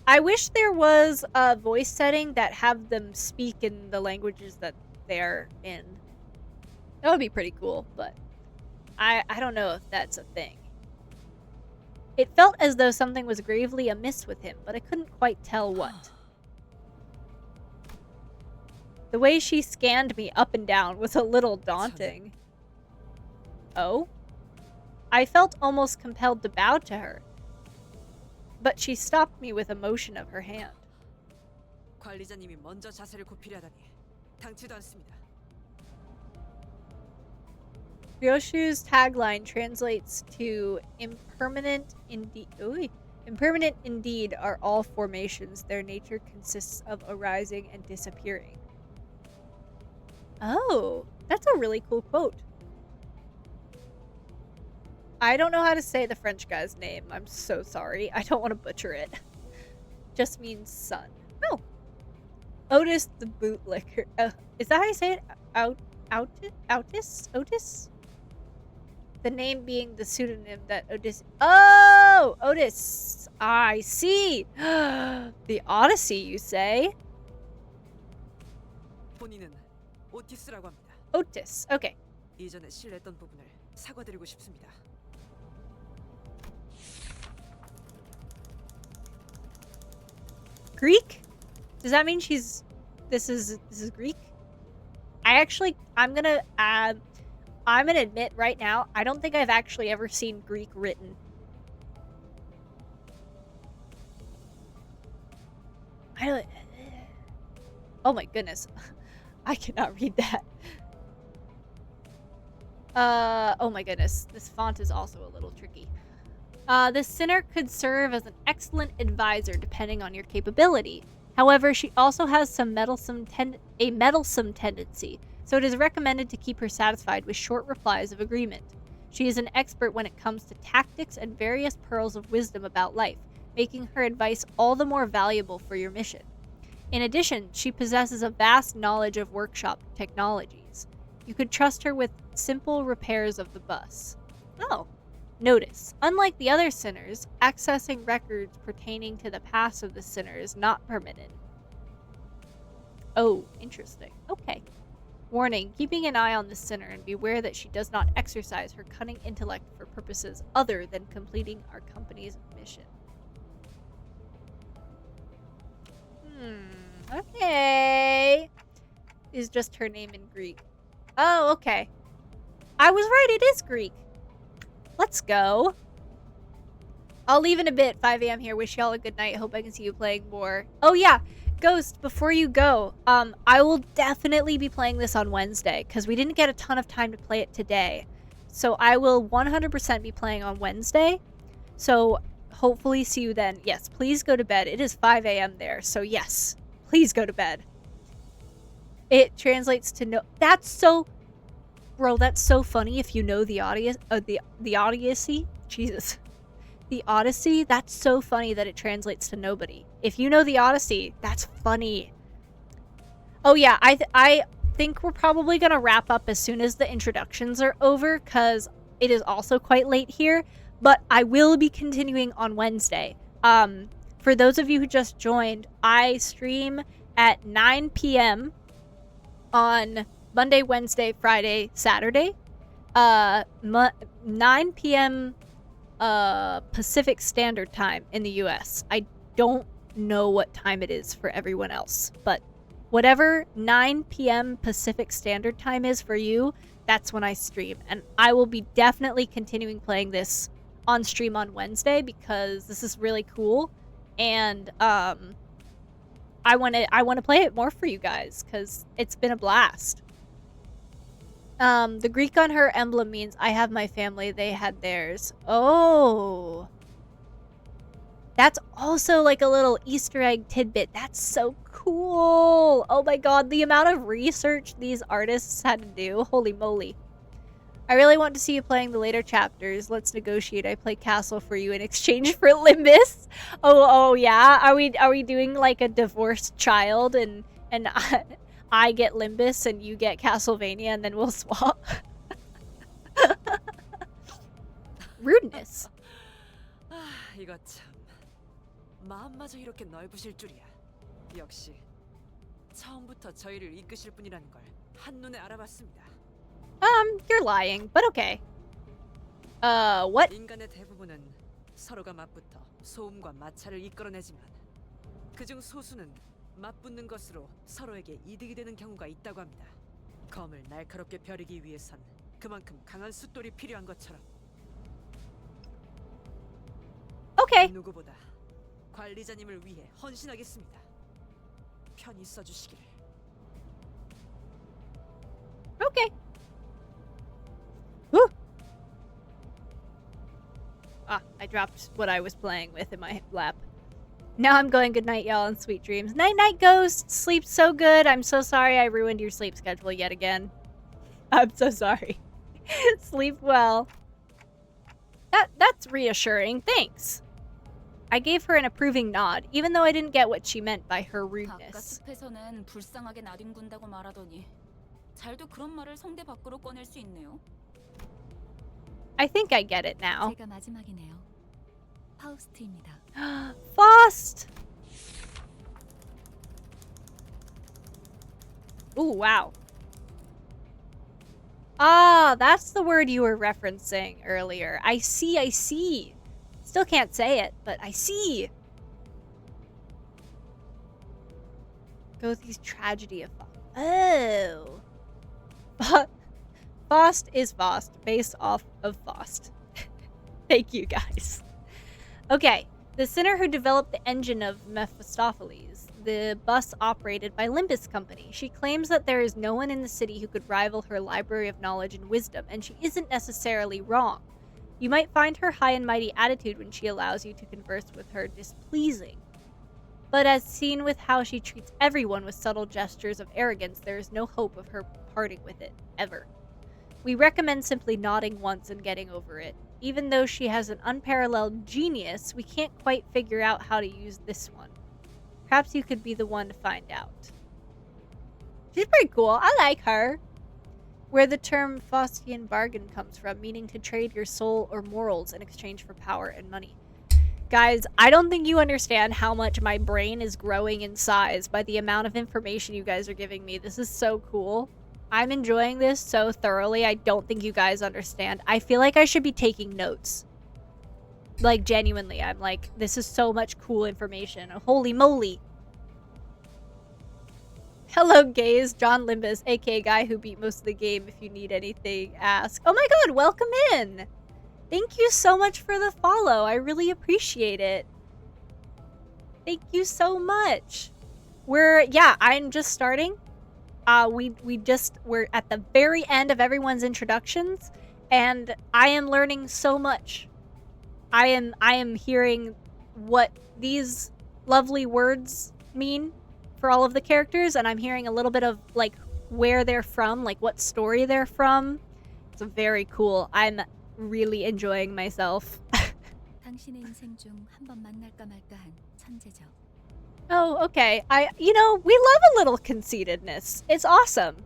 A: I wish there was a voice setting that have them speak in the languages that they're in. That would be pretty cool, but I don't know if that's a thing. It felt as though something was gravely amiss with him, but I couldn't quite tell what. The way she scanned me up and down was a little daunting. Oh? I felt almost compelled to bow to her, but she stopped me with a motion of her hand.
D: 관리자님이 먼저 자세를 굽히려 하다니 당치도 않습니다.
A: Ryoshu's tagline translates to impermanent indeed are all formations. Their nature consists of arising and disappearing. Oh, that's a really cool quote. I don't know how to say the French guy's name. I'm so sorry. I don't want to butcher it. Just means son. Oh. Otis the bootlicker. Is that how you say it? Otis? The name being the pseudonym that Otis... Oh! Otis! I see! The Odyssey, you say?
D: 본인은 오티스라고 합니다.
A: Otis. Okay.
D: 이전에 실례했던 부분을 사과드리고 싶습니다.
A: Greek? Does that mean this is Greek? I'm gonna admit right now, I don't think I've actually ever seen Greek written. Oh my goodness. I cannot read that. Oh my goodness. This font is also a little tricky. This sinner could serve as an excellent advisor depending on your capability. However, she also has a meddlesome tendency, so it is recommended to keep her satisfied with short replies of agreement. She is an expert when it comes to tactics and various pearls of wisdom about life, making her advice all the more valuable for your mission. In addition, she possesses a vast knowledge of workshop technologies. You could trust her with simple repairs of the bus. Oh. Notice, unlike the other sinners, accessing records pertaining to the past of the sinner is not permitted. Oh, interesting. Okay. Warning, keeping an eye on the sinner and beware that she does not exercise her cunning intellect for purposes other than completing our company's mission. Okay. Is just her name in Greek. Oh, okay. I was right, it is Greek. Let's go. I'll leave in a bit. 5 a.m. here. Wish y'all a good night. Hope I can see you playing more. Oh yeah, Ghost, before you go, I will definitely be playing this on Wednesday because we didn't get a ton of time to play it today. So I will 100% be playing on Wednesday. So hopefully see you then. Yes, please go to bed. It is 5 a.m. there. So yes, please go to bed. It translates to no. That's so... Bro, that's so funny if you know the Odyssey. Jesus. The Odyssey, that's so funny that it translates to nobody. If you know the Odyssey, that's funny. Oh yeah, I think we're probably going to wrap up as soon as the introductions are over because it is also quite late here. But I will be continuing on Wednesday. For those of you who just joined, I stream at 9 p.m. on Monday, Wednesday, Friday, Saturday. 9 p.m. Pacific Standard Time in the US. I don't know what time it is for everyone else, but whatever 9 p.m. Pacific Standard Time is for you, that's when I stream. And I will be definitely continuing playing this on stream on Wednesday because this is really cool. And I want to play it more for you guys because it's been a blast. The Greek on her emblem means I have my family, they had theirs. Oh. That's also like a little Easter egg tidbit. That's so cool. Oh my god, the amount of research these artists had to do. Holy moly. I really want to see you playing the later chapters. Let's negotiate. I play Castle for you in exchange for Limbus. Oh yeah. Are we doing like a divorced child and I get Limbus and you get Castlevania and then we'll swap? Rudeness.
D: 이거 참 마음마저 이렇게 넓으실 줄이야. 역시 처음부터 저희를 이끄실 분이라는 걸 한눈에 알아봤습니다.
A: You're lying, but okay. What?
D: 인간의 대부분은 서로가 맞붙어 소음과 마찰을 이끌어내지만 그중 소수는 맞붙는 것으로 서로에게 이득이 되는 경우가 있다고 합니다. 검을 날카롭게 벼르기 위해선 그만큼 강한 숫돌이 필요한 것처럼.
A: Okay.
D: 누구보다 관리자님을 위해 헌신하겠습니다. 편히 써주시기를.
A: Okay. Woo. Ah, I dropped what I was playing with in my lap. Now I'm going good night, y'all, and sweet dreams. Night night, Ghost. Sleep so good. I'm so sorry I ruined your sleep schedule yet again. I'm so sorry. Sleep well. That's reassuring. Thanks. I gave her an approving nod, even though I didn't get what she meant by her rudeness.
F: 숲에서는 불쌍하게 나뒹군다고 말하더니 잘도 그런 말을 성대 밖으로 꺼낼 수 있네요.
A: I think I get it now.
F: 제가 마지막이네요. 파우스트입니다.
A: Faust! Ooh, wow. Ah, that's the word you were referencing earlier. I see. Still can't say it, but I see. Gothi's tragedy of Faust. Oh. Faust is Faust, based off of Faust. Thank you, guys. Okay, the sinner who developed the engine of Mephistopheles, the bus operated by Limbus Company. She claims that there is no one in the city who could rival her library of knowledge and wisdom, and she isn't necessarily wrong. You might find her high and mighty attitude when she allows you to converse with her displeasing. But as seen with how she treats everyone with subtle gestures of arrogance, there is no hope of her parting with it, ever. We recommend simply nodding once and getting over it. Even though she has an unparalleled genius, we can't quite figure out how to use this one. Perhaps you could be the one to find out. She's pretty cool. I like her. Where the term Faustian bargain comes from, meaning to trade your soul or morals in exchange for power and money. Guys, I don't think you understand how much my brain is growing in size by the amount of information you guys are giving me. This is so cool. I'm enjoying this so thoroughly. I don't think you guys understand. I feel like I should be taking notes. Like, genuinely. I'm like, this is so much cool information. Holy moly. Hello, gays. John Limbus, aka guy who beat most of the game. If you need anything, ask. Oh my god, welcome in. Thank you so much for the follow. I really appreciate it. Thank you so much. I'm just starting. We're at the very end of everyone's introductions, and I am learning so much. I am hearing what these lovely words mean for all of the characters, and I'm hearing a little bit of like where they're from, like what story they're from. It's very cool. I'm really enjoying myself.
F: 당신의 인생 중 한 번 만날까 말까한 천재죠.
A: Oh, okay. We love a little conceitedness. It's awesome.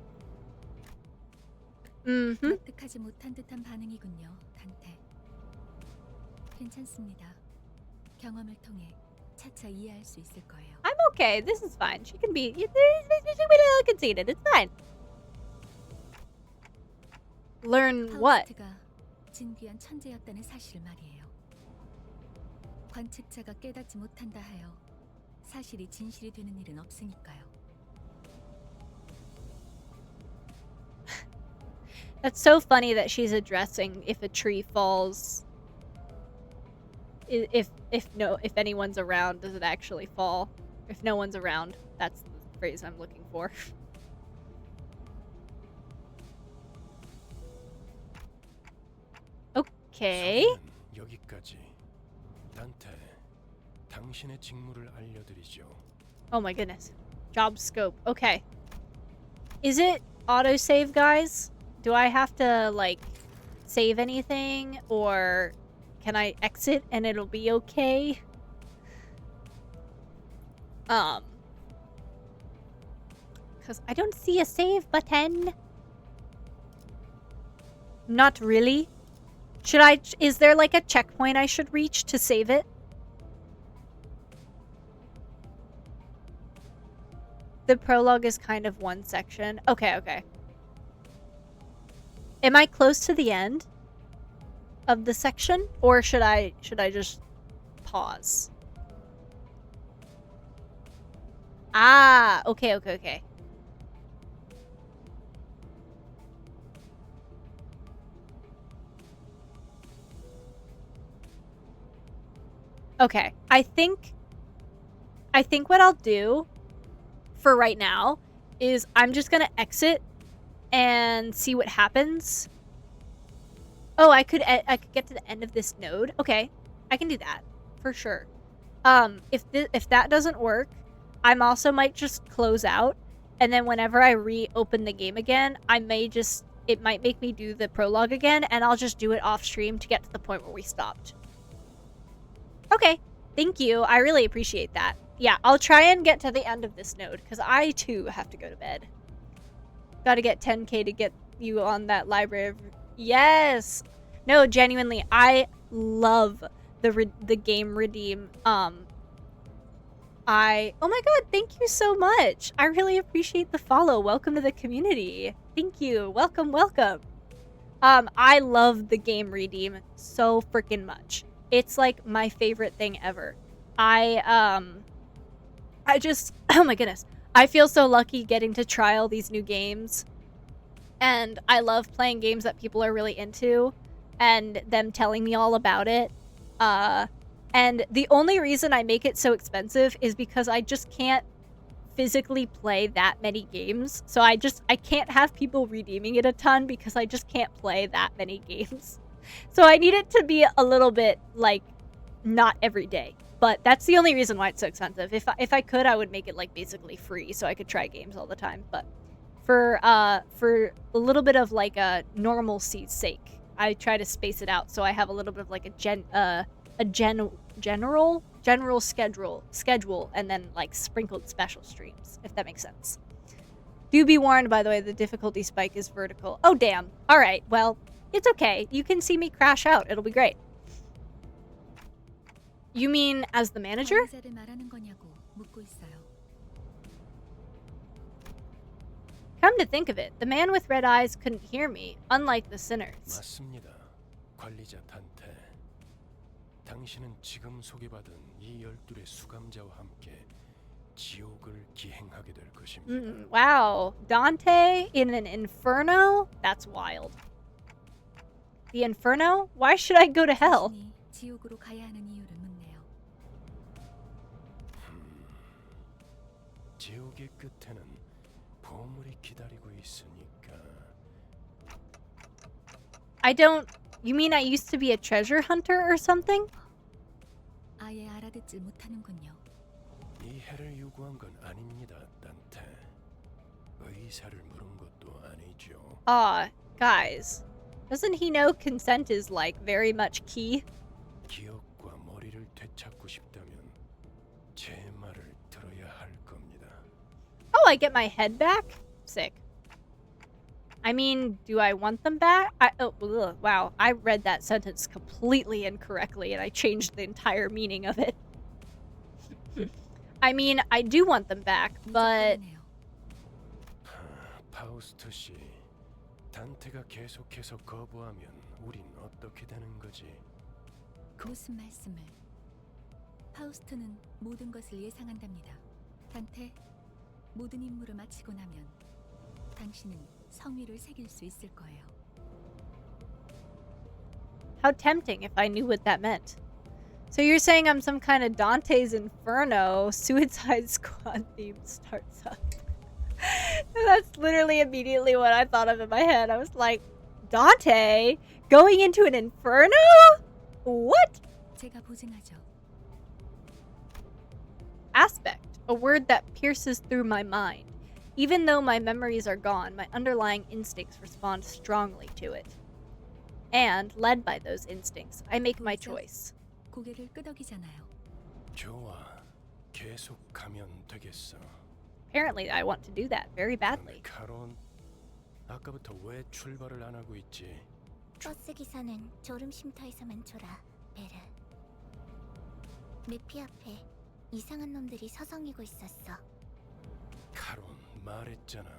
F: 납득하지 못한 듯한 반응이군요, 단테. 괜찮습니다. 경험을 통해 차차 이해할 수 있을 거예요.
A: I'm okay. This is fine. She can be a little conceited. It's fine. Learn what?
F: 파우스트가 진귀한 천재였다는 사실을 말이에요. 관측자가 깨닫지 못한다 하여 사실이 진실이 되는 일은 없으니까요.
A: That's so funny that she's addressing if a tree falls. If anyone's around, does it actually fall? If no one's around, that's the phrase I'm looking for. Okay.
I: 여기까지. 단테, 당신의 직무를 알려드리죠.
A: Oh my goodness. Job scope. Okay. Is it autosave, guys? Do I have to, like, save anything? Or can I exit and it'll be okay? Because I don't see a save button. Not really. Is there, like, a checkpoint I should reach to save it? The prologue is kind of one section. Okay. Am I close to the end of the section, or should I just pause? Ah, okay. Okay, I think what I'll do for right now is I'm just gonna exit and see what happens. Oh, I could get to the end of this node. Okay, I can do that for sure. If that doesn't work, I'm also might just close out, and then whenever I reopen the game again, it might make me do the prologue again, and I'll just do it off stream to get to the point where we stopped. Okay, thank you. I really appreciate that. Yeah, I'll try and get to the end of this node, because I, too, have to go to bed. Gotta get 10k to get you on that library. Yes! No, genuinely, I love the game Redeem. Oh my god, thank you so much! I really appreciate the follow. Welcome to the community. Thank you. Welcome. I love the game Redeem so freaking much. It's like my favorite thing ever. I just, oh my goodness. I feel so lucky getting to try all these new games. And I love playing games that people are really into and them telling me all about it. And the only reason I make it so expensive is because I just can't physically play that many games. So I can't have people redeeming it a ton because I just can't play that many games. So I need it to be a little bit like not every day. But that's the only reason why it's so expensive. If I could, I would make it like basically free so I could try games all the time. But for a little bit of like a normalcy's sake, I try to space it out so I have a little bit of like a general schedule and then like sprinkled special streams, if that makes sense. Do be warned, by the way, the difficulty spike is vertical. Oh damn. All right, well, it's okay. You can see me crash out. It'll be great. You mean as the manager?
F: 관리자를 말하는 거냐고 묻고 있어요.
A: Come to think of it, the man with red eyes couldn't hear me, unlike the sinners.
I: 맞습니다. 관리자 단테. 당신은 지금 소개받은 이 12의 수감자와 함께 지옥을 기행하게 될 것입니다.
A: Wow, Dante in an inferno? That's wild. The inferno? Why should I go to hell?
F: 당신이 지옥으로 가야 하는 이유를 묻네요.
I: 지옥의 끝에는 보물이 기다리고 있으니까.
A: I don't... You mean I used to be a treasure hunter or something?
F: 아예 알아듣질 못하는군요.
I: 이해를 요구한 건 아닙니다, 단테. 의사를 물은 것도 아니죠.
A: Guys. Doesn't he know consent is like very much key?
I: 기억과 머리를 되찾고 싶다면 제 말을 들어야 할 겁니다.
A: Oh, I get my head back? Sick. I mean, do I want them back? Wow, I read that sentence completely incorrectly and I changed the entire meaning of it. I mean, I do want them back, but...
F: 문제거리네요.
I: 파우스트 씨, 단테가 계속해서 거부하면 우린 어떻게 되는 거지?
F: 무슨 말씀을? 파우스트는 모든 것을 예상한답니다. 단테, 모든 임무를 마치고 나면 당신은 성위를 새길 수 있을 거예요.
A: How tempting if I knew what that meant. So you're saying I'm some kind of Dante's Inferno, Suicide Squad theme starts up. That's literally immediately what I thought of in my head. I was like, Dante? Going into an inferno? What?
F: 제가 보증하죠.
A: Aspect, a word that pierces through my mind. Even though my memories are gone, my underlying instincts respond strongly to it. And, led by those instincts, I make my choice.
F: 고개를 끄덕이잖아요.
I: 좋아, 계속 가면 되겠어.
A: Apparently, I want to do that very badly.
I: 카론, 아까부터 왜 출발을 안 하고 있지?
J: 버스 기사는 졸음 쉼터에서만 졸아, 베르. 내피 앞에 이상한 놈들이 서성이고 있었어.
I: 카론, 말했잖아.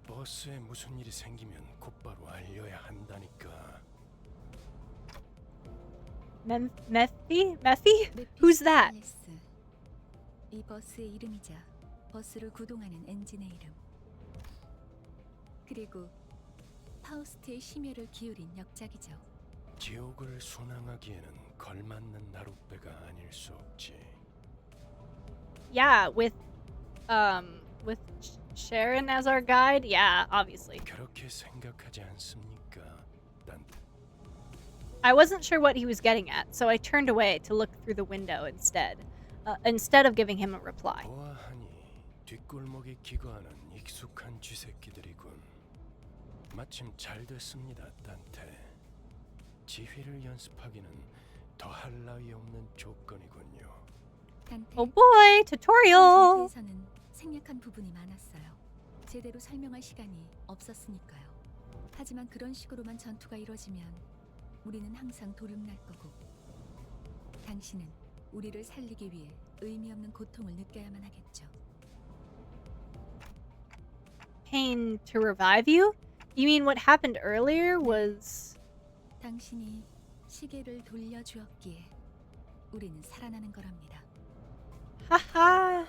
I: 버스에 무슨 일이 생기면 곧바로 알려야 한다니까.
A: Mephi? Who's that?
F: 메피스탈레스. 이 버스의 이름이자 버스를 구동하는 엔진의 이름. 그리고 파우스트의 심혈을 기울인 역작이죠.
I: 지옥을 순항하기에는 걸맞는 나룻배가 아닐 수 없지.
A: Yeah, with Sharon as our guide? Yeah, obviously.
I: 그렇게 생각하지 않습니까, 단테?
A: I wasn't sure what he was getting at, so I turned away to look through the window instead of giving him a reply.
I: 보아하니 뒷골목에 기거하는 익숙한 쥐새끼들이군. 마침 잘 됐습니다, 단테. 지휘를 연습하기는 더할 나위 없는 조건이군요.
F: 단테.
A: Oh boy, tutorial!
F: 전투에서는 생략한 부분이 많았어요. 제대로 설명할 시간이 없었으니까요. 하지만 그런 식으로만 전투가 이뤄지면 우리는 항상 도륙날 거고 당신은 우리를 살리기 위해 의미 없는 고통을 느껴야만 하겠죠.
A: Pain to revive you? You mean what happened earlier was...
F: 당신이 시계를 돌려주었기에 우리는 살아나는 거랍니다.
A: Haha.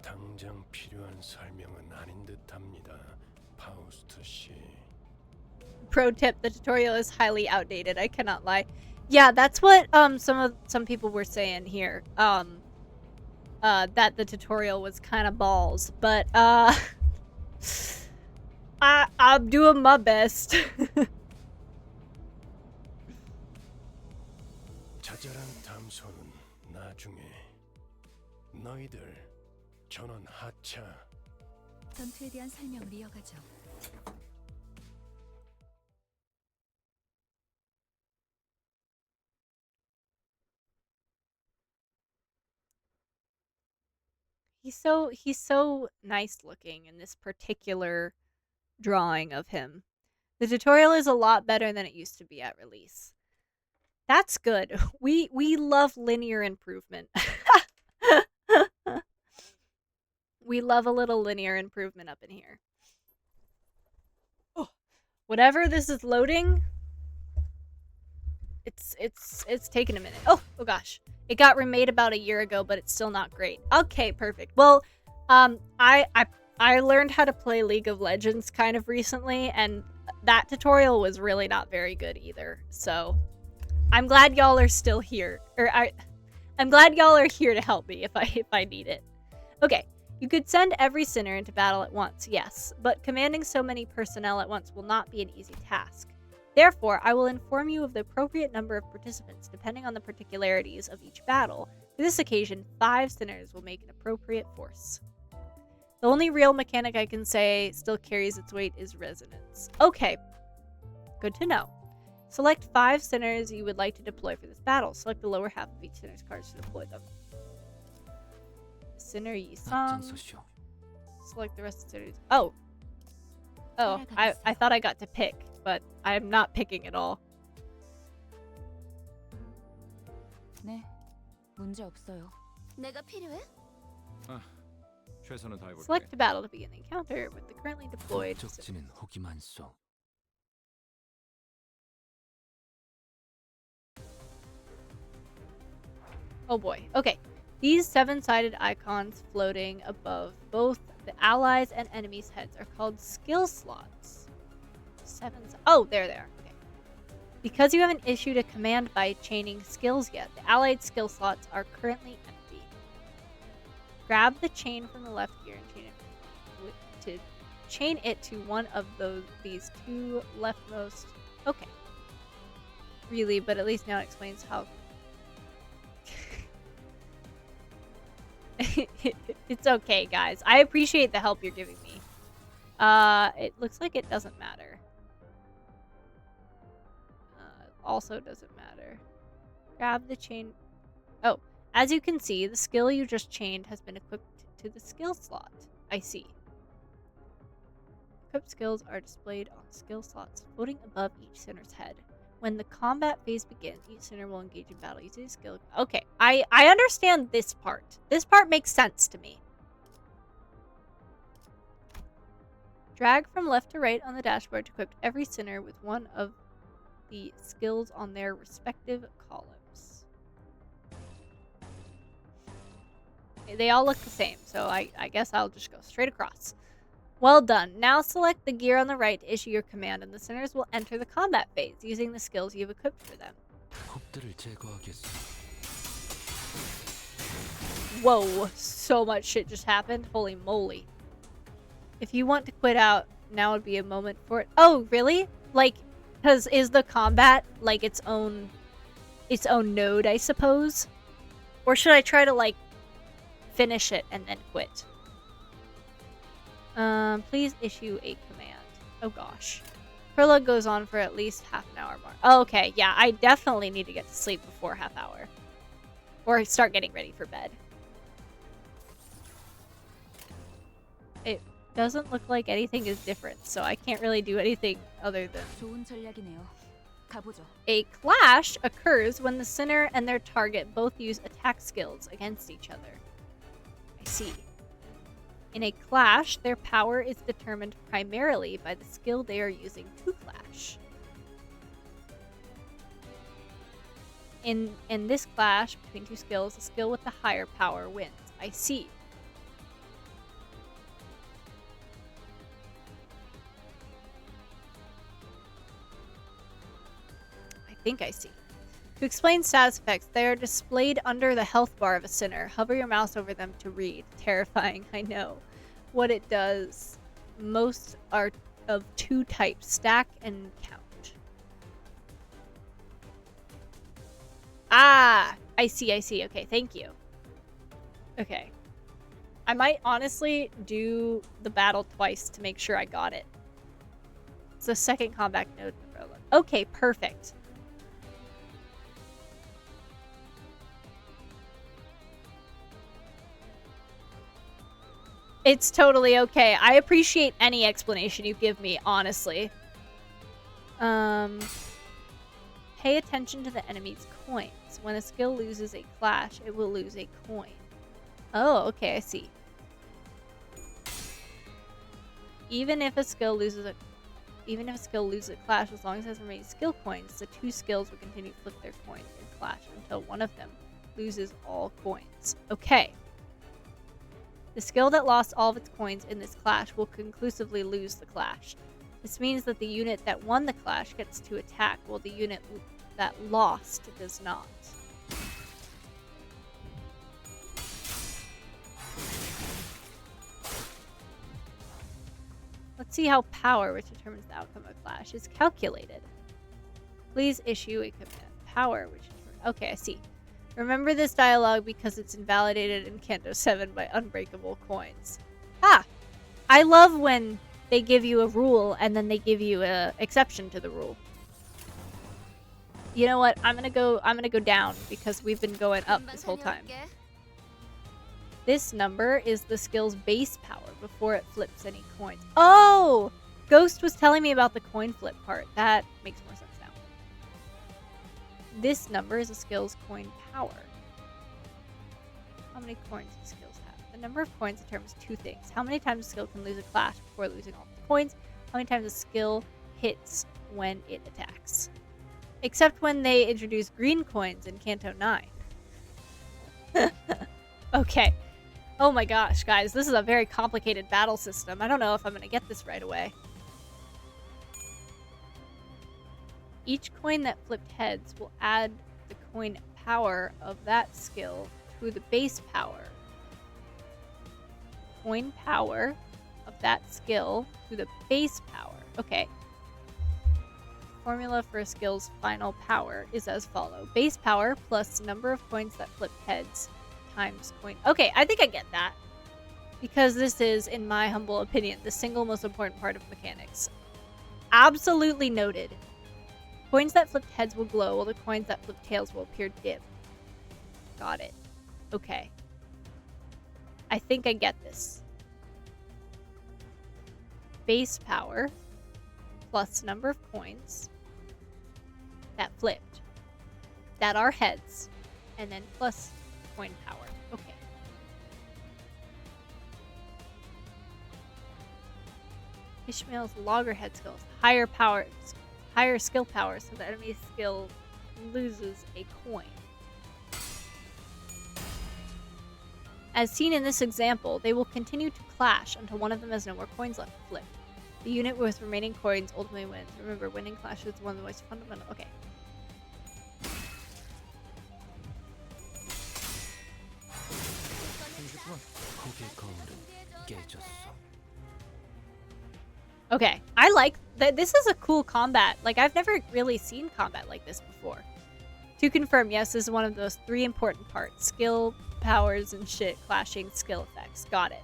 I: 당장 필요한 설명은 아닌 듯합니다, 파우스트 씨.
A: Pro tip: the tutorial is highly outdated. I cannot lie. Yeah, that's what some people were saying here. That the tutorial was kind of balls, but I'm doing my best.
I: 자잘한 담소는 나중에. 너희들 전원 하차.
F: 전투에 대한 설명을 이어가죠.
A: He's so nice looking in this particular drawing of him. The tutorial is a lot better than it used to be at release. That's good. We love linear improvement. We love a little linear improvement up in here. Oh, whatever this is loading, it's taking a minute. Oh gosh. It got remade about a year ago, but it's still not great. Okay, perfect. Well, I learned how to play League of Legends kind of recently, and that tutorial was really not very good either. So, I'm glad y'all are still here. I'm glad y'all are here to help me if I need it. Okay, you could send every sinner into battle at once, yes, but commanding so many personnel at once will not be an easy task. Therefore, I will inform you of the appropriate number of participants depending on the particularities of each battle. For this occasion, 5 sinners will make an appropriate force. The only real mechanic I can say still carries its weight is resonance. Okay, good to know. Select 5 sinners you would like to deploy for this battle. Select the lower half of each sinner's cards to deploy them. Sinner Yi-sang. Select the rest of the sinners. Oh, I thought I got to pick, but I'm not picking at all.
F: 네, 문제 없어요.
J: 내가 필요해?
H: 최선을 다해볼게.
A: Select a battle to begin the encounter with the currently deployed sinners.
G: 호기만 써.
A: Oh boy. Okay. These 7-sided icons floating above both the allies' and enemies' heads are called skill slots. Oh, there they are. Okay. Because you haven't issued a command by chaining skills yet, the allied skill slots are currently empty. Grab the chain from the left gear and chain it to one of these 2 leftmost. Okay. Really, but at least now it explains how. It's okay, guys. I appreciate the help you're giving me. It looks like it doesn't matter. Also doesn't matter. Grab the chain. Oh, as you can see, the skill you just chained has been equipped to the skill slot. I see. Equipped skills are displayed on skill slots floating above each sinner's head. When the combat phase begins, each sinner will engage in battle using a skill. Okay, I understand this part. This part makes sense to me. Drag from left to right on the dashboard to equip every sinner with one of the skills on their respective columns. They all look the same, so I guess I'll just go straight across. Well done. Now select the gear on the right to issue your command, and the sinners will enter the combat phase using the skills you've equipped for them. Whoa, so much shit just happened. Holy moly. If you want to quit out, now would be a moment for it. Oh, really? Like, because is the combat like its own node, I suppose? Or should I try to, like, finish it and then quit? Please issue a command. Oh gosh. Prologue goes on for at least half an hour more. Oh, okay, yeah, I definitely need to get to sleep before half hour. Or start getting ready for bed. It doesn't look like anything is different, so I can't really do anything other than...
F: 좋은 전략이네요. 가보죠.
A: A clash occurs when the sinner and their target both use attack skills against each other. I see. In a clash, their power is determined primarily by the skill they are using to clash. In this clash between 2 skills, the skill with the higher power wins. I see. think I see. To explain status effects, they are displayed under the health bar of a sinner. Hover your mouse over them to read. Terrifying, I know. What it does, most are of two types, stack and count. Ah, I see. Okay, thank you. Okay. I might honestly do the battle twice to make sure I got it. It's the second combat node. Okay, perfect. It's totally okay. I appreciate any explanation you give me, honestly. Pay attention to the enemy's coins. When a skill loses a clash, it will lose a coin. Oh, okay, I see. Even if a skill loses a clash, as long as it has remaining skill coins, the two skills will continue to flip their coins in clash until one of them loses all coins. Okay. The skill that lost all of its coins in this clash will conclusively lose the clash. This means that the unit that won the clash gets to attack, while the unit that lost does not. Let's see how power, which determines the outcome of a clash, is calculated. Please issue a command. Power, which determines... Okay, I see. Remember this dialogue because it's invalidated in Kanto 7 by unbreakable coins. Ah! I love when they give you a rule and then they give you a exception to the rule. You know what? I'm gonna go down because we've been going up this whole time. This number is the skill's base power before it flips any coins. Oh! Ghost was telling me about the coin flip part. That makes more sense now. This number is a skill's coin power. How many coins do skills have? The number of coins determines two things. How many times a skill can lose a clash before losing all the coins? How many times a skill hits when it attacks? Except when they introduce green coins in Kanto 9. Okay. Oh my gosh, guys. This is a very complicated battle system. I don't know if I'm going to get this right away. Each coin that flipped heads will add the coin power of that skill to the base power. Coin power of that skill to the base power. Okay. Formula for a skill's final power is as follows. Base power plus number of coins that flip heads times coin. Okay, I think I get that. Because this is, in my humble opinion, the single most important part of mechanics. Absolutely noted. Coins that flipped heads will glow, while the coins that flipped tails will appear dim. Got it. Okay. I think I get this. Base power plus number of coins that flipped that are heads, and then plus coin power. Okay. Ishmael's loggerhead skills. Higher skill power, so the enemy's skill loses a coin. As seen in this example, they will continue to clash until one of them has no more coins left to flip. The unit with remaining coins ultimately wins. Remember, winning clashes is one of the most fundamental... Okay. Okay, I like that. This is a cool combat. Like, I've never really seen combat like this before. To confirm, yes, this is one of those 3 important parts. Skill, powers, and shit clashing skill effects. Got it.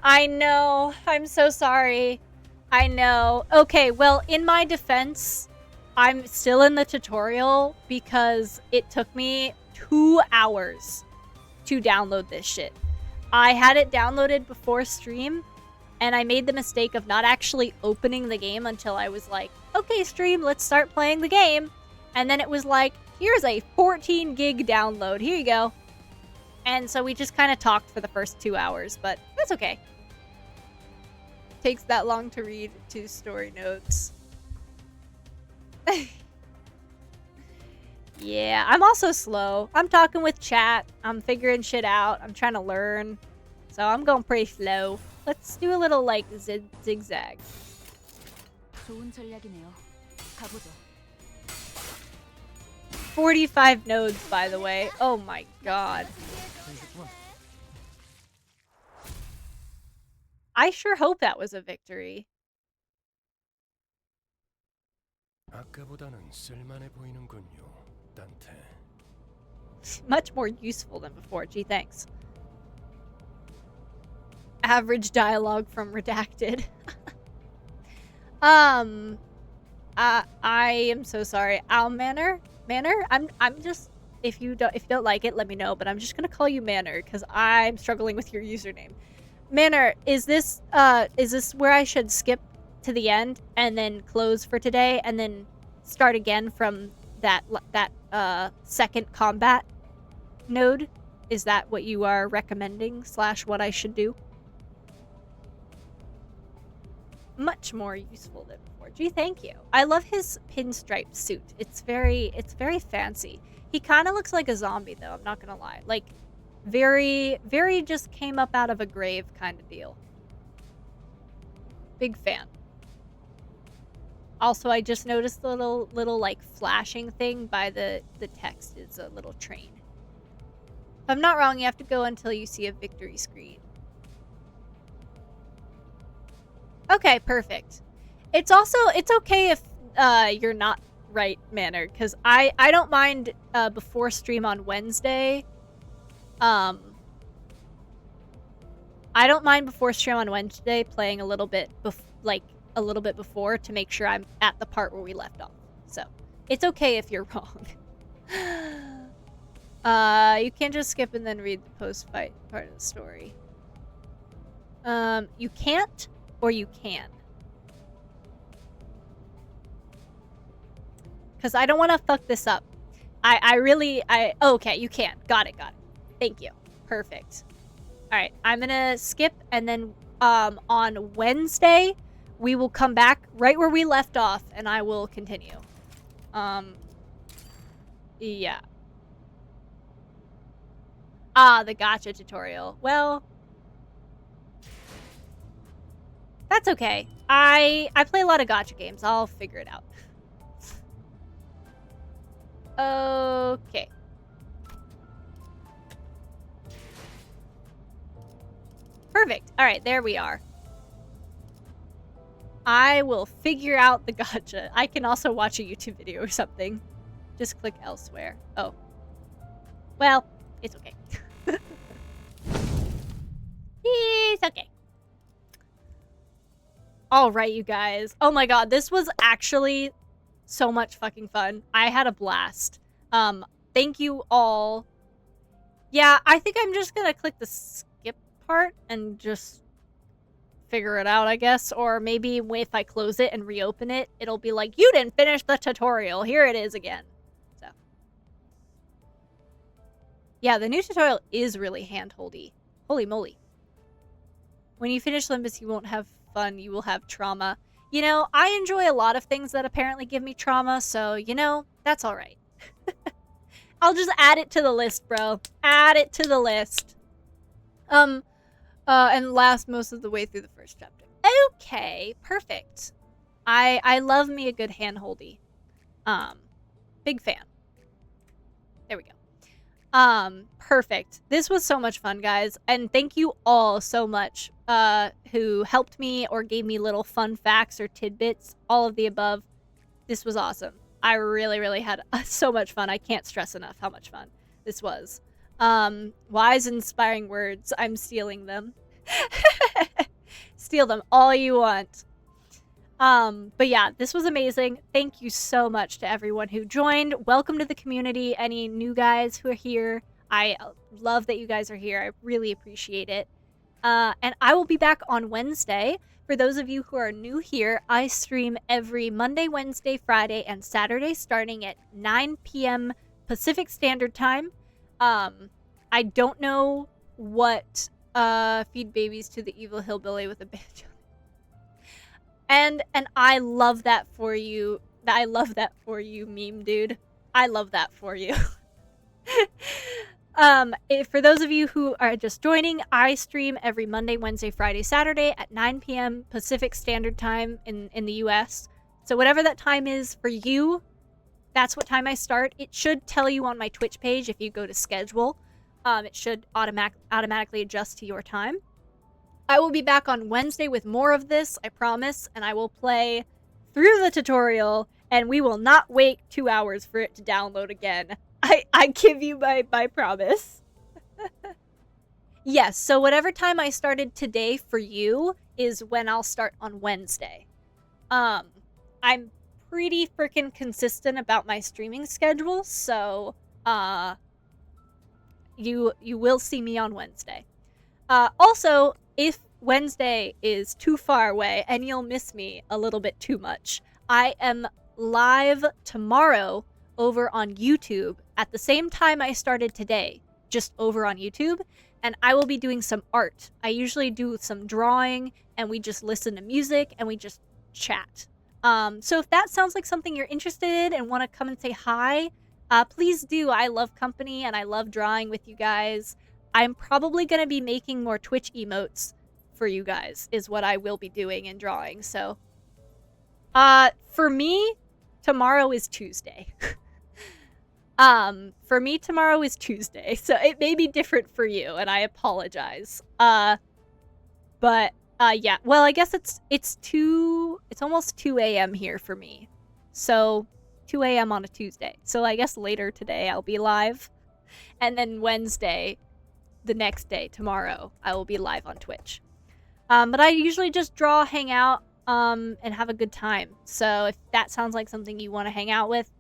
A: I know. I'm so sorry. I know. Okay, well, in my defense, I'm still in the tutorial because it took me 2 hours to download this shit. I had it downloaded before stream, and I made the mistake of not actually opening the game until I was like, okay, stream, let's start playing the game. And then it was like, here's a 14 gig download. Here you go. And so we just kind of talked for the first 2 hours, but that's okay. Takes that long to read 2 story notes. Yeah, I'm also slow. I'm talking with chat. I'm figuring shit out. I'm trying to learn. So I'm going pretty slow. Let's do a little, like, zigzag.
F: 좋은 전략이네요. 가보죠.
A: 45 nodes, by the way. Oh my god. I sure hope that was a victory.
I: 아까보다는 쓸만해 보이는군요, 단테.
A: Much more useful than before. Gee, thanks. Average dialogue from Redacted. I am so sorry. Manor? I'm just, if you don't like it, let me know, but I'm just gonna call you Manor because I'm struggling with your username. Manor, is this where I should skip to the end and then close for today and then start again from that second combat node? Is that what you are recommending / what I should do? Much more useful than before. Gee, thank you. I love his pinstripe suit. It's very fancy. He kind of looks like a zombie though, I'm not gonna lie. Like very just came up out of a grave kind of deal. Big fan. Also, I just noticed the little like flashing thing by the text is a little train. If I'm not wrong, you have to go until you see a victory screen. Okay, perfect. It's okay if you're not right, Manor, because I don't mind before stream on Wednesday. I don't mind before stream on Wednesday playing a little bit before to make sure I'm at the part where we left off. So it's okay if you're wrong. You can't just skip and then read the post-fight part of the story. You can't, or you can. Because I don't want to fuck this up. Okay, you can. Got it. Thank you. Perfect. Alright, I'm gonna skip, and then on Wednesday, we will come back right where we left off, and I will continue. Yeah. The gacha tutorial. Well, that's okay. I play a lot of gacha games. I'll figure it out. Okay. Perfect. All right, there we are. I will figure out the gacha. I can also watch a YouTube video or something. Just click elsewhere. Oh. Well, it's okay. It's okay. All right, you guys. Oh my god, this was actually so much fucking fun. I had a blast. Thank you all. Yeah, I think I'm just gonna click the skip part and just figure it out, I guess. Or maybe if I close it and reopen it, it'll be like, you didn't finish the tutorial. Here it is again. So. Yeah, the new tutorial is really hand-holdy. Holy moly. When you finish Limbus, you won't have fun. You will have trauma. You know, I enjoy a lot of things that apparently give me trauma, so, you know, that's alright. I'll just add it to the list, bro. Add it to the list. And last most of the way through the first chapter. Okay, perfect. I love me a good hand-holdy. Big fan. There we go. Perfect. This was so much fun, guys. And thank you all so much who helped me or gave me little fun facts or tidbits. All of the above. This was awesome. I really, really had so much fun. I can't stress enough how much fun this was. Wise, inspiring words. I'm stealing them. Steal them all you want. But yeah, this was amazing. Thank you so much to everyone who joined. Welcome to the community. Any new guys who are here. I love that you guys are here. I really appreciate it. And I will be back on Wednesday. For those of you who are new here, I stream every Monday, Wednesday, Friday, and Saturday starting at 9 p.m. Pacific Standard Time. I don't know what Feed Babies to the Evil Hillbilly with a Banjo. And I love that for you. I love that for you, meme dude. I love that for you. For those of you who are just joining, I stream every Monday, Wednesday, Friday, Saturday at 9 p.m. Pacific Standard Time in the US. So whatever that time is for you, that's what time I start. It should tell you on my Twitch page if you go to schedule. It should automatically adjust to your time. I will be back on Wednesday with more of this, I promise, and I will play through the tutorial, and we will not wait 2 hours for it to download again. I give you my promise. Yes, so whatever time I started today for you is when I'll start on Wednesday. I'm pretty freaking consistent about my streaming schedule, so you will see me on Wednesday. Also, if Wednesday is too far away and you'll miss me a little bit too much, I am live tomorrow over on YouTube at the same time I started today, just over on YouTube, and I will be doing some art. I usually do some drawing, and we just listen to music, and we just chat. So if that sounds like something you're interested in and want to come and say hi, please do. I love company, and I love drawing with you guys. I'm probably going to be making more Twitch emotes for you guys, is what I will be doing and drawing. So, for me, tomorrow is Tuesday. For me, tomorrow is Tuesday, so it may be different for you, and I apologize. Yeah. Well, I guess it's almost 2 a.m. here for me. So, 2 a.m. on a Tuesday. So I guess later today I'll be live. And then Wednesday, the next day, tomorrow, I will be live on Twitch. But I usually just draw, hang out, and have a good time. So if that sounds like something you want to hang out with,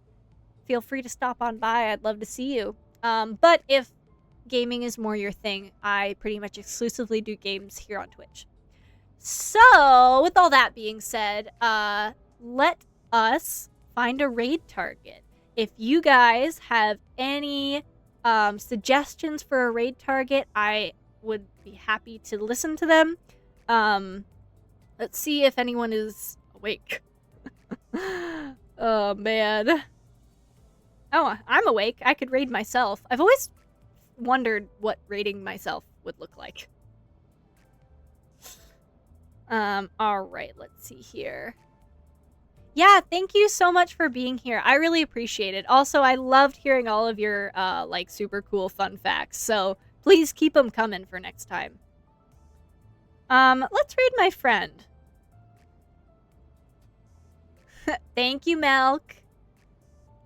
A: feel free to stop on by. I'd love to see you. But if gaming is more your thing, I pretty much exclusively do games here on Twitch. So, with all that being said, let us find a raid target. If you guys have any suggestions for a raid target, I would be happy to listen to them. Let's see if anyone is awake. Oh, man. Oh, I'm awake. I could raid myself. I've always wondered what raiding myself would look like. Alright, let's see here. Yeah, thank you so much for being here. I really appreciate it. Also, I loved hearing all of your, like, super cool fun facts, so please keep them coming for next time. Let's raid my friend. Thank you, Melk.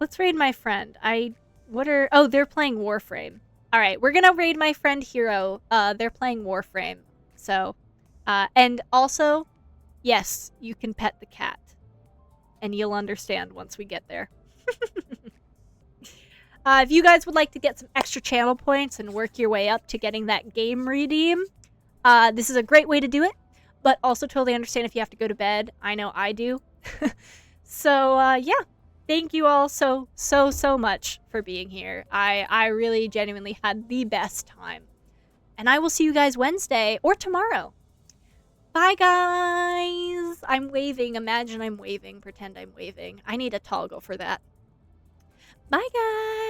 A: Let's raid my friend. Oh, they're playing Warframe. Alright, we're gonna raid my friend Hero. They're playing Warframe. So, and also, yes, you can pet the cat. And you'll understand once we get there. If you guys would like to get some extra channel points and work your way up to getting that game redeem, this is a great way to do it. But also totally understand if you have to go to bed. I know I do. So, yeah. Thank you all so much for being here. I really genuinely had the best time. And I will see you guys Wednesday or tomorrow. Bye, guys! I'm waving. Imagine I'm waving. Pretend I'm waving. I need a toggle for that. Bye, guys!